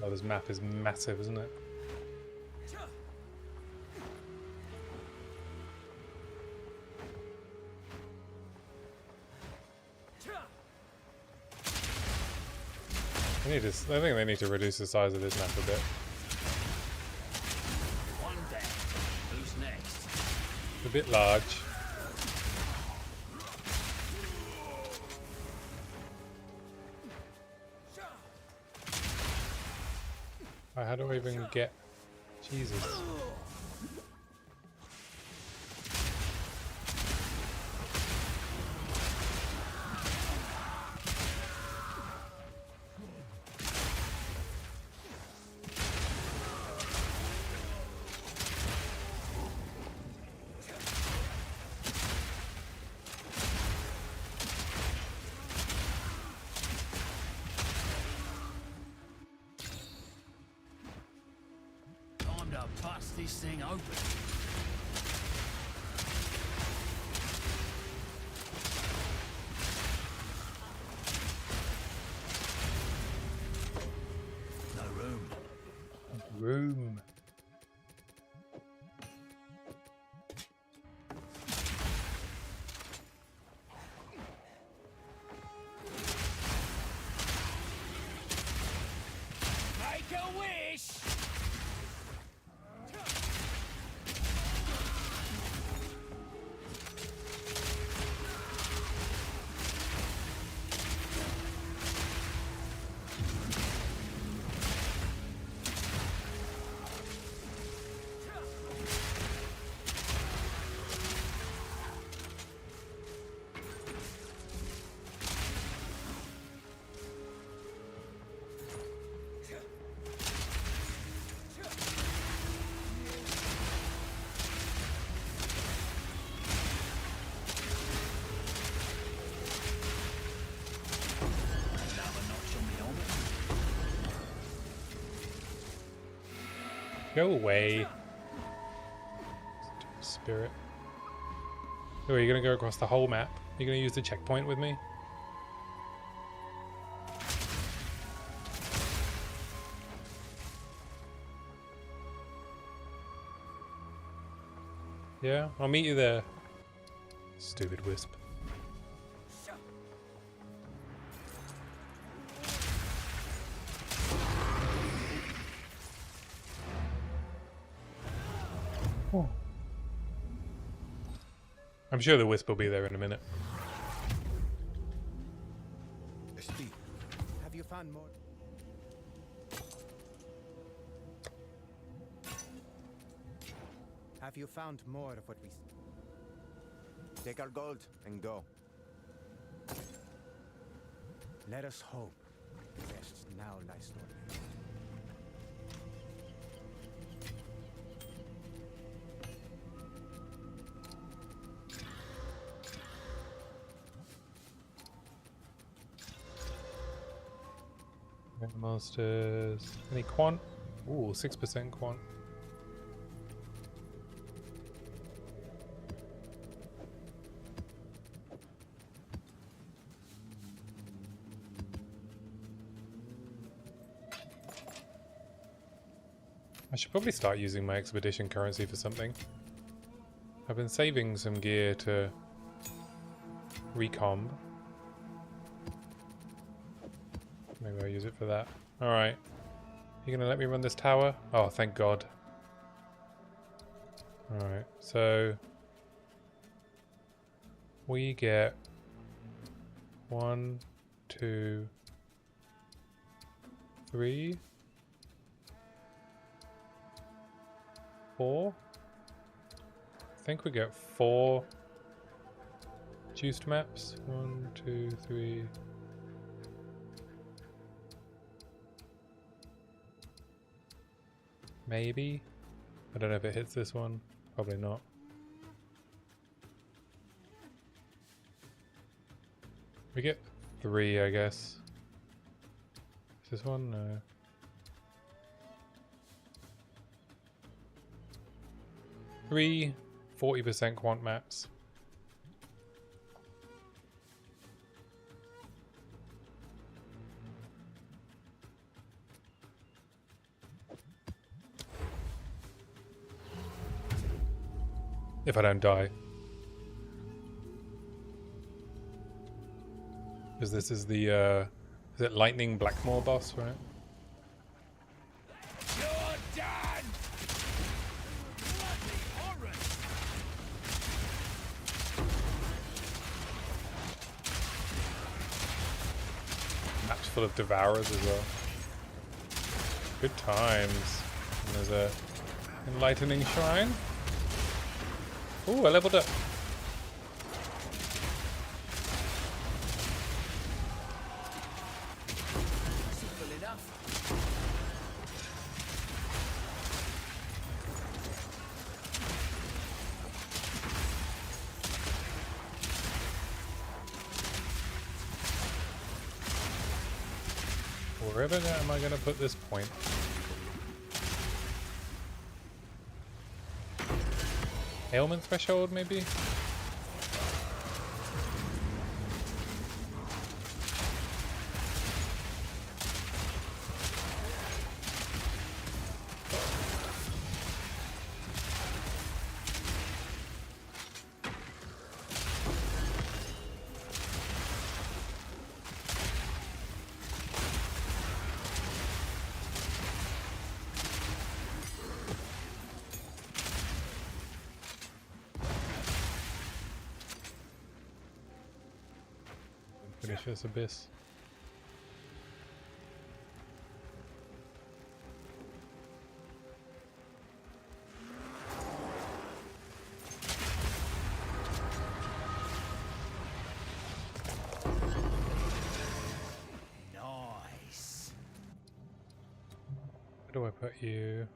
Oh, this map is massive, isn't it? I think they need to reduce the size of this map a bit. One down. Who's next? It's a bit large. How do I even get... Jesus. Time to bust this thing open. No room. Room. Make a wish! Go away. Spirit. Oh, are you going to go across the whole map? Are you going to use the checkpoint with me? Yeah, I'll meet you there. Stupid wisp. Oh. I'm sure the wisp will be there in a minute. Speak. Have you found more? Have you found more of what we... Take our gold and go. Let us hope the rest now lies dormant. Masters. Any quant? Ooh, 6% quant. I should probably start using my expedition currency for something. I've been saving some gear to recomb. Maybe I'll use it for that. Alright. You gonna let me run this tower? Oh, thank God. Alright, so... we get... 1, 2... 3... 4? I think we get 4... juiced maps. 1, 2, 3... maybe? I don't know if it hits this one. Probably not. We get 3, I guess. Is this one? No. Three 40% quant maps. If I don't die. Because this is the, is it Lightning Blackmore boss, right? You're done! Bloody horror! Match full of Devourers as well. Good times. And there's a enlightening shrine. Ooh, I leveled up. Simple enough. Wherever am I going to put this point? Ailment threshold, maybe? Finish this abyss. Nice. Where do I put you?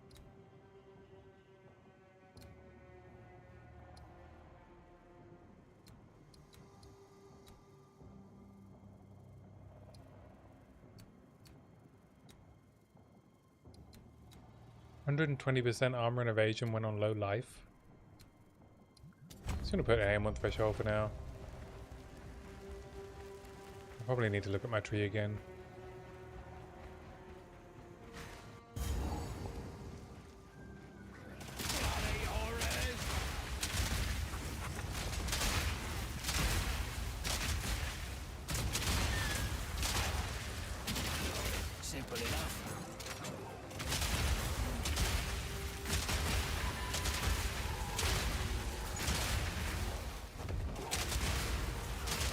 %120% armor and evasion when on low life. Just gonna put an aim on threshold for now. I probably need to look at my tree again. Bloody horrors! Simple enough.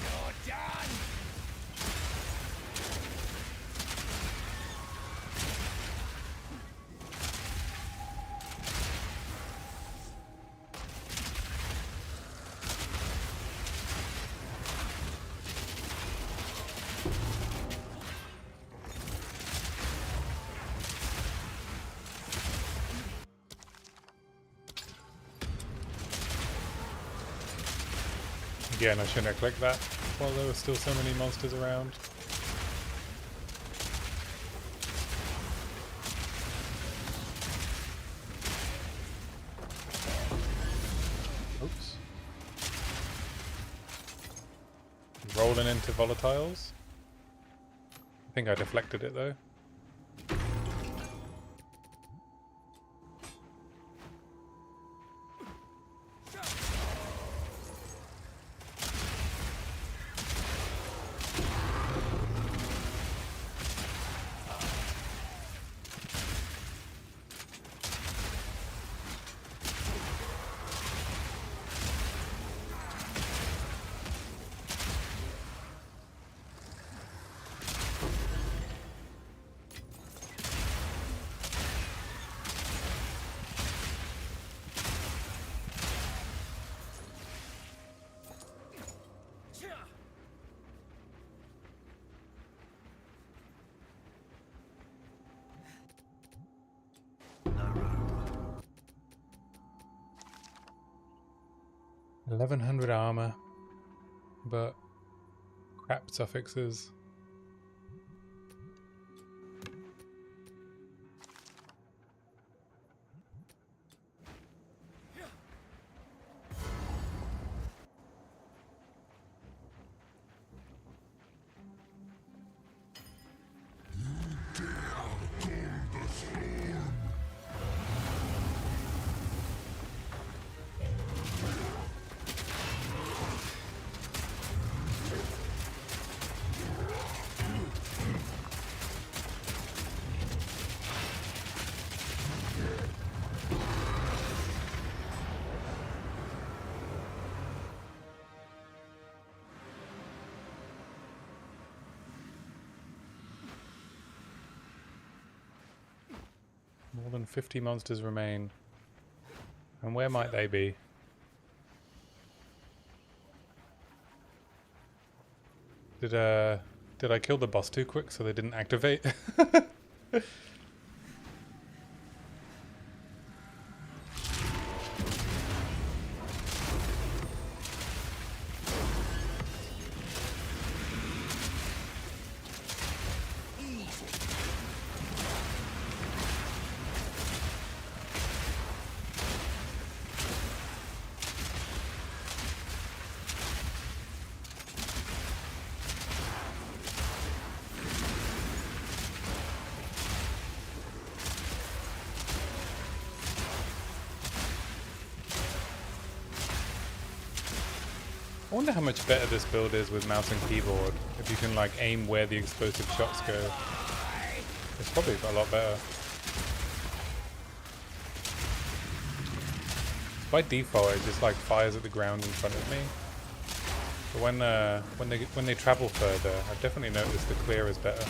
You're done! Again, I shouldn't have clicked that while there were still so many monsters around. Oops. Rolling into volatiles. I think I deflected it though. $1,100 armor, but crap suffixes. More than 50 monsters remain. And where might they be? Did I kill the boss too quick so they didn't activate? I wonder how much better this build is with mouse and keyboard. If you can like aim where the explosive shots go. It's probably a lot better. By default it just like fires at the ground in front of me. But when they travel further, I've definitely noticed the clear is better.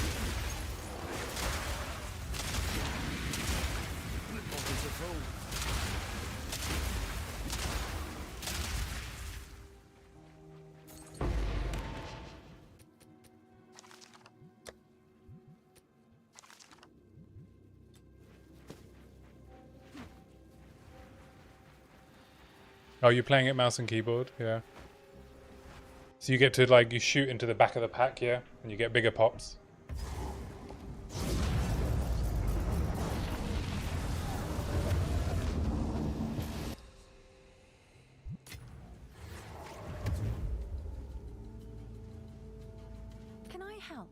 Oh, you're playing it mouse and keyboard? Yeah. So you get to, like, you shoot into the back of the pack, yeah? And you get bigger pops. Can I help?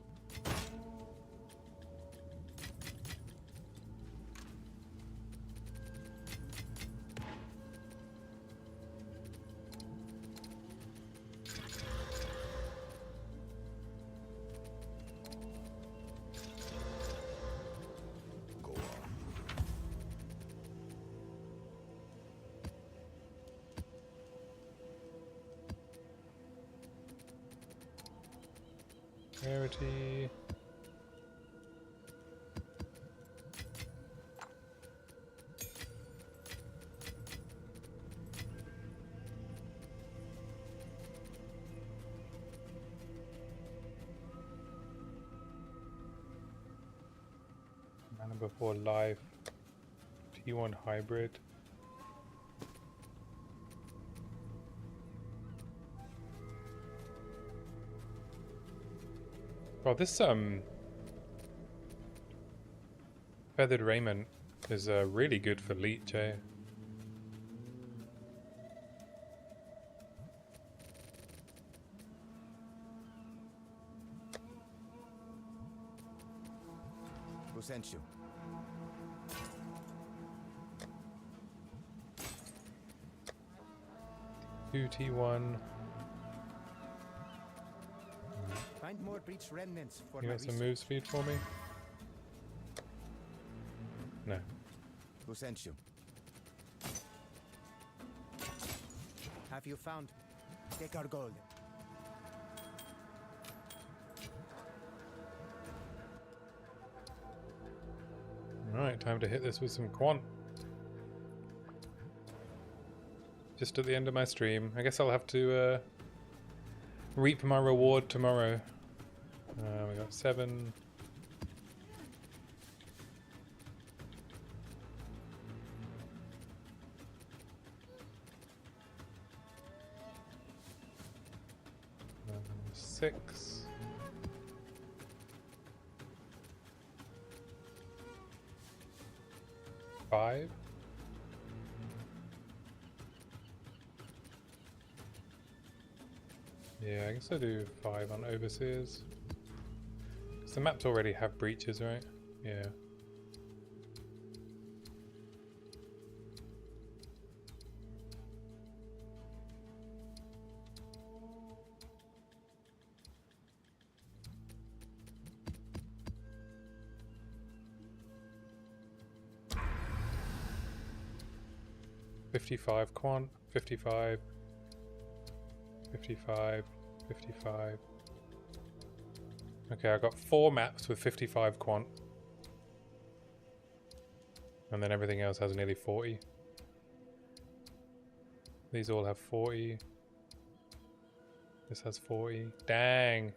Rarity. Mana before life. T1 hybrid. Well, this feathered raiment is really good for leech, eh? Who sent you? Two T1. Find more breach remnants for You my got some research. move speed for me? No. Who sent you? Have you found? Take our gold. Alright, time to hit this with some quant. Just at the end of my stream. I guess I'll have to reap my reward tomorrow. We got 7. Six. Five. Yeah, I guess I'll do 5 on overseers. Because the maps already have breaches, right? Yeah. $55 quant, 55, 55, 55. Okay, I got 4 maps with 55 quant. And then everything else has nearly 40. These all have 40. This has 40. Dang!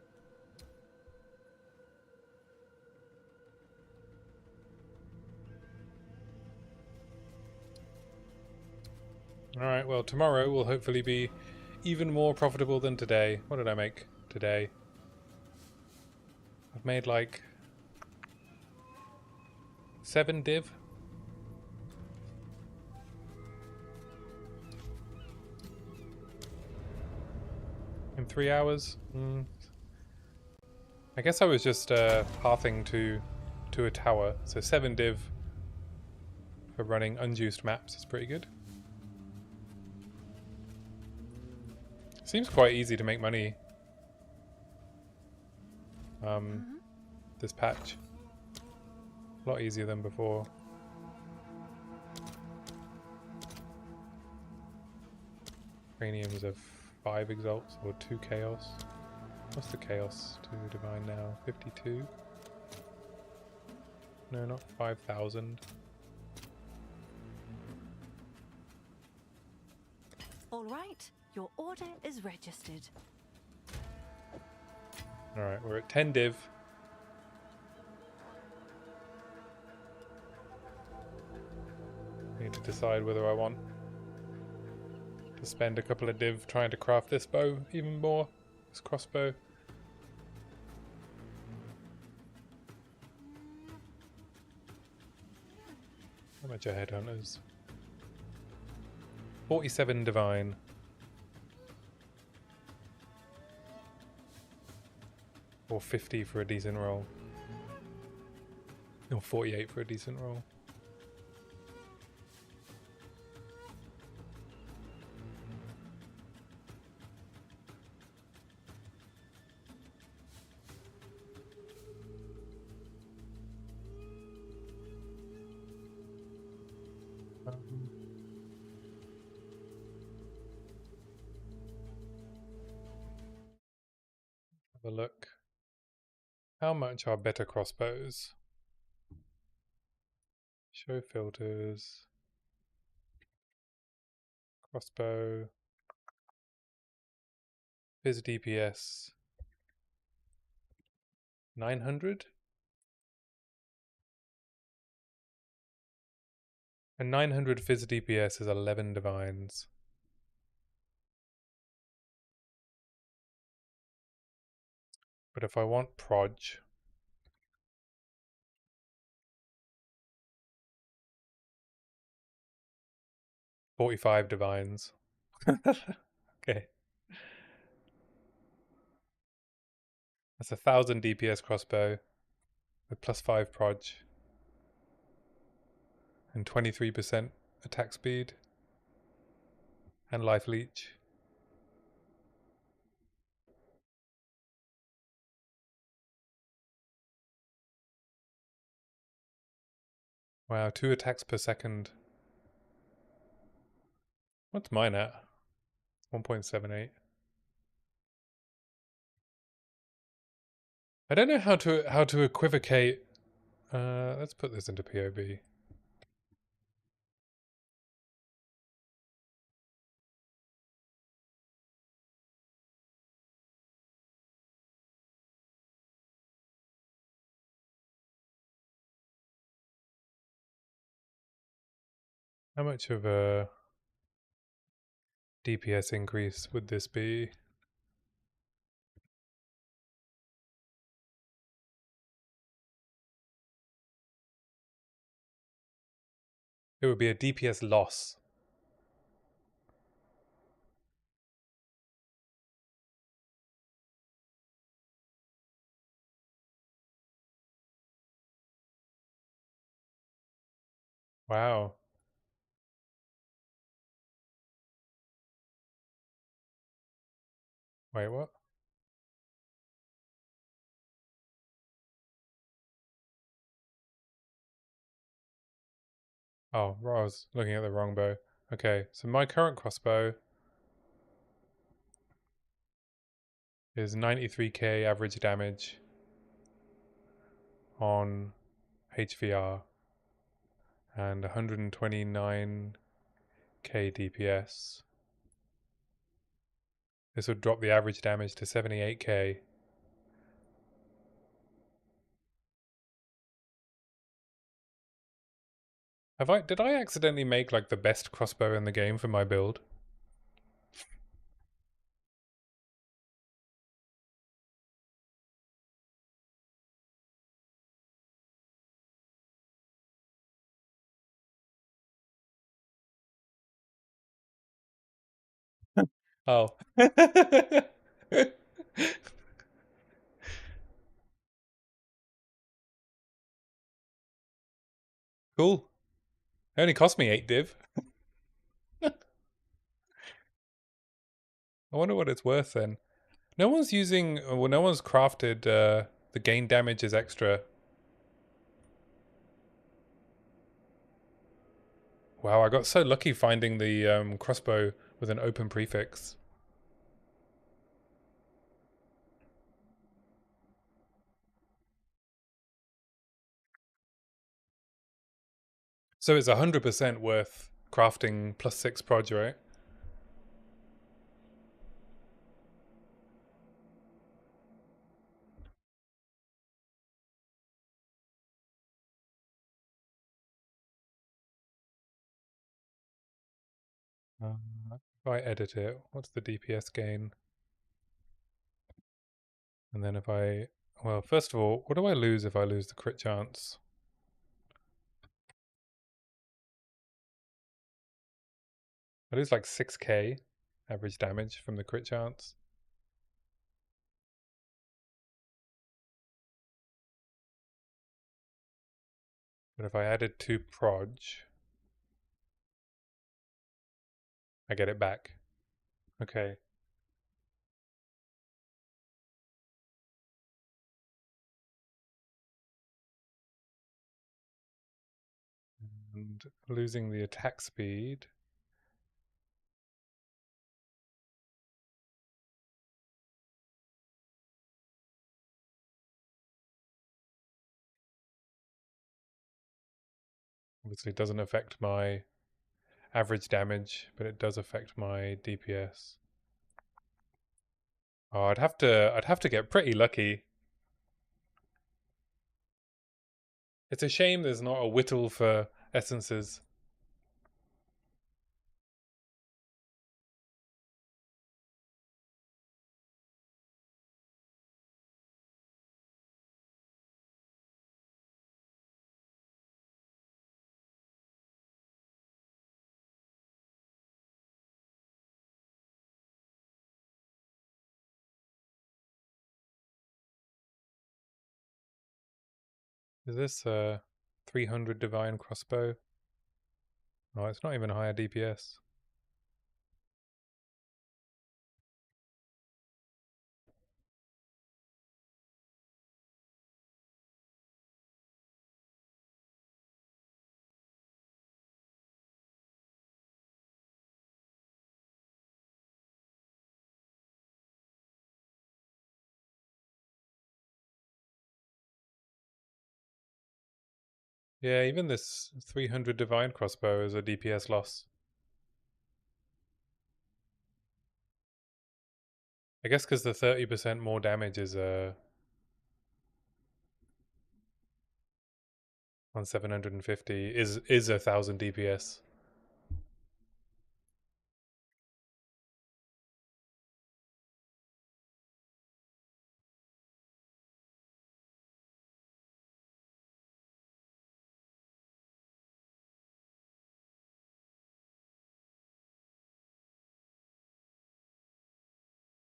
Alright, well tomorrow will hopefully be even more profitable than today. What did I make today? I've made like 7 div. In 3 hours? I guess I was just pathing to a tower, so 7 div for running unjuiced maps is pretty good. Seems quite easy to make money. This patch. A lot easier than before. Craniums of 5 exalts or 2 chaos. What's the chaos to divine now? 52? No, not 5,000. All right, your order is registered. Alright, we're at 10 div. Need to decide whether I want to spend a couple of div trying to craft this bow even more. This crossbow. How much are headhunters? 47 divine. Or 50 for a decent roll. Or 48 for a decent roll. Have a look. How much are better crossbows? Show filters. Crossbow. Fizz DPS. 900? And 900 Fizz DPS is 11 divines. But if I want Proj, $45 divines. Okay. That's 1,000 DPS crossbow with +5 Proj and 23% attack speed and life leech. Wow, 2 attacks per second. What's mine at? 1.78. I don't know how to equivocate. Let's put this into POB. How much of a DPS increase would this be? It would be a DPS loss. Wow. Wait, what? Oh, I was looking at the wrong bow. Okay, so my current crossbow is 93k average damage on HVR and 129k DPS. This would drop the average damage to 78k. Did I accidentally make like the best crossbow in the game for my build? Oh. Cool. It only cost me 8 div. I wonder what it's worth then. No one's using, well, no one's crafted the gain damage is extra. Wow, I got so lucky finding the crossbow with an open prefix. So it's 100% worth crafting +6 proj, right? If I edit it, what's the DPS gain? And then if I, well, first of all, what do I lose if I lose the crit chance? I lose like 6k average damage from the crit chance. But if I added 2 proj, I get it back. Okay. And losing the attack speed. Obviously it doesn't affect my average damage, but it does affect my DPS. Oh, I'd have to get pretty lucky. It's a shame there's not a whittle for essences. Is this a 300 divine crossbow? Oh, it's not even higher DPS. Yeah, even this 300 divine crossbow is a DPS loss. I guess because the 30% more damage is on 750 is 1,000 DPS.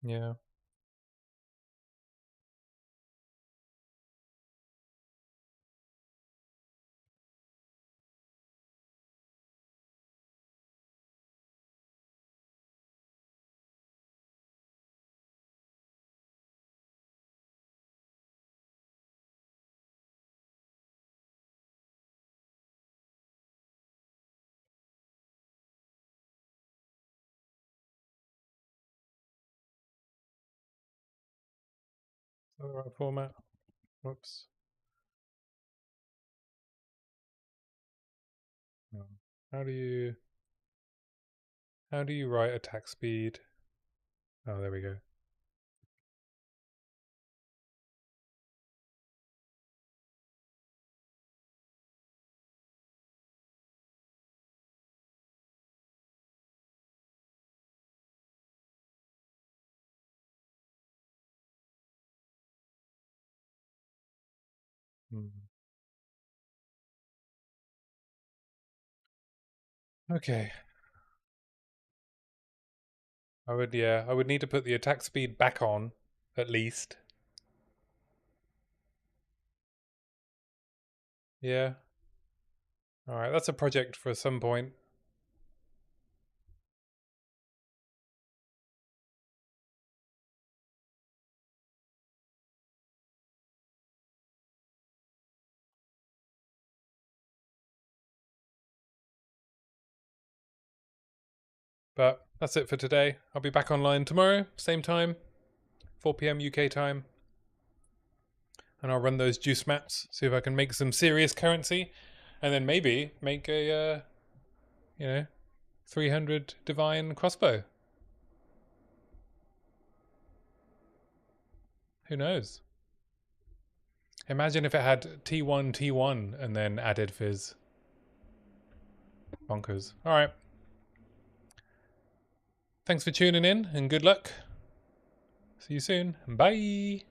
Yeah. Is that the right format? Whoops. Oh, how do you write attack speed? Oh, there we go. Okay. I would need to put the attack speed back on, at least. Yeah. Alright, that's a project for some point. But that's it for today. I'll be back online tomorrow, same time, 4 p.m. UK time. And I'll run those juice maps, see if I can make some serious currency, and then maybe make a, 300 divine crossbow. Who knows? Imagine if it had T1, T1, and then added fizz. Bonkers. Alright. Thanks for tuning in, and good luck. See you soon. Bye!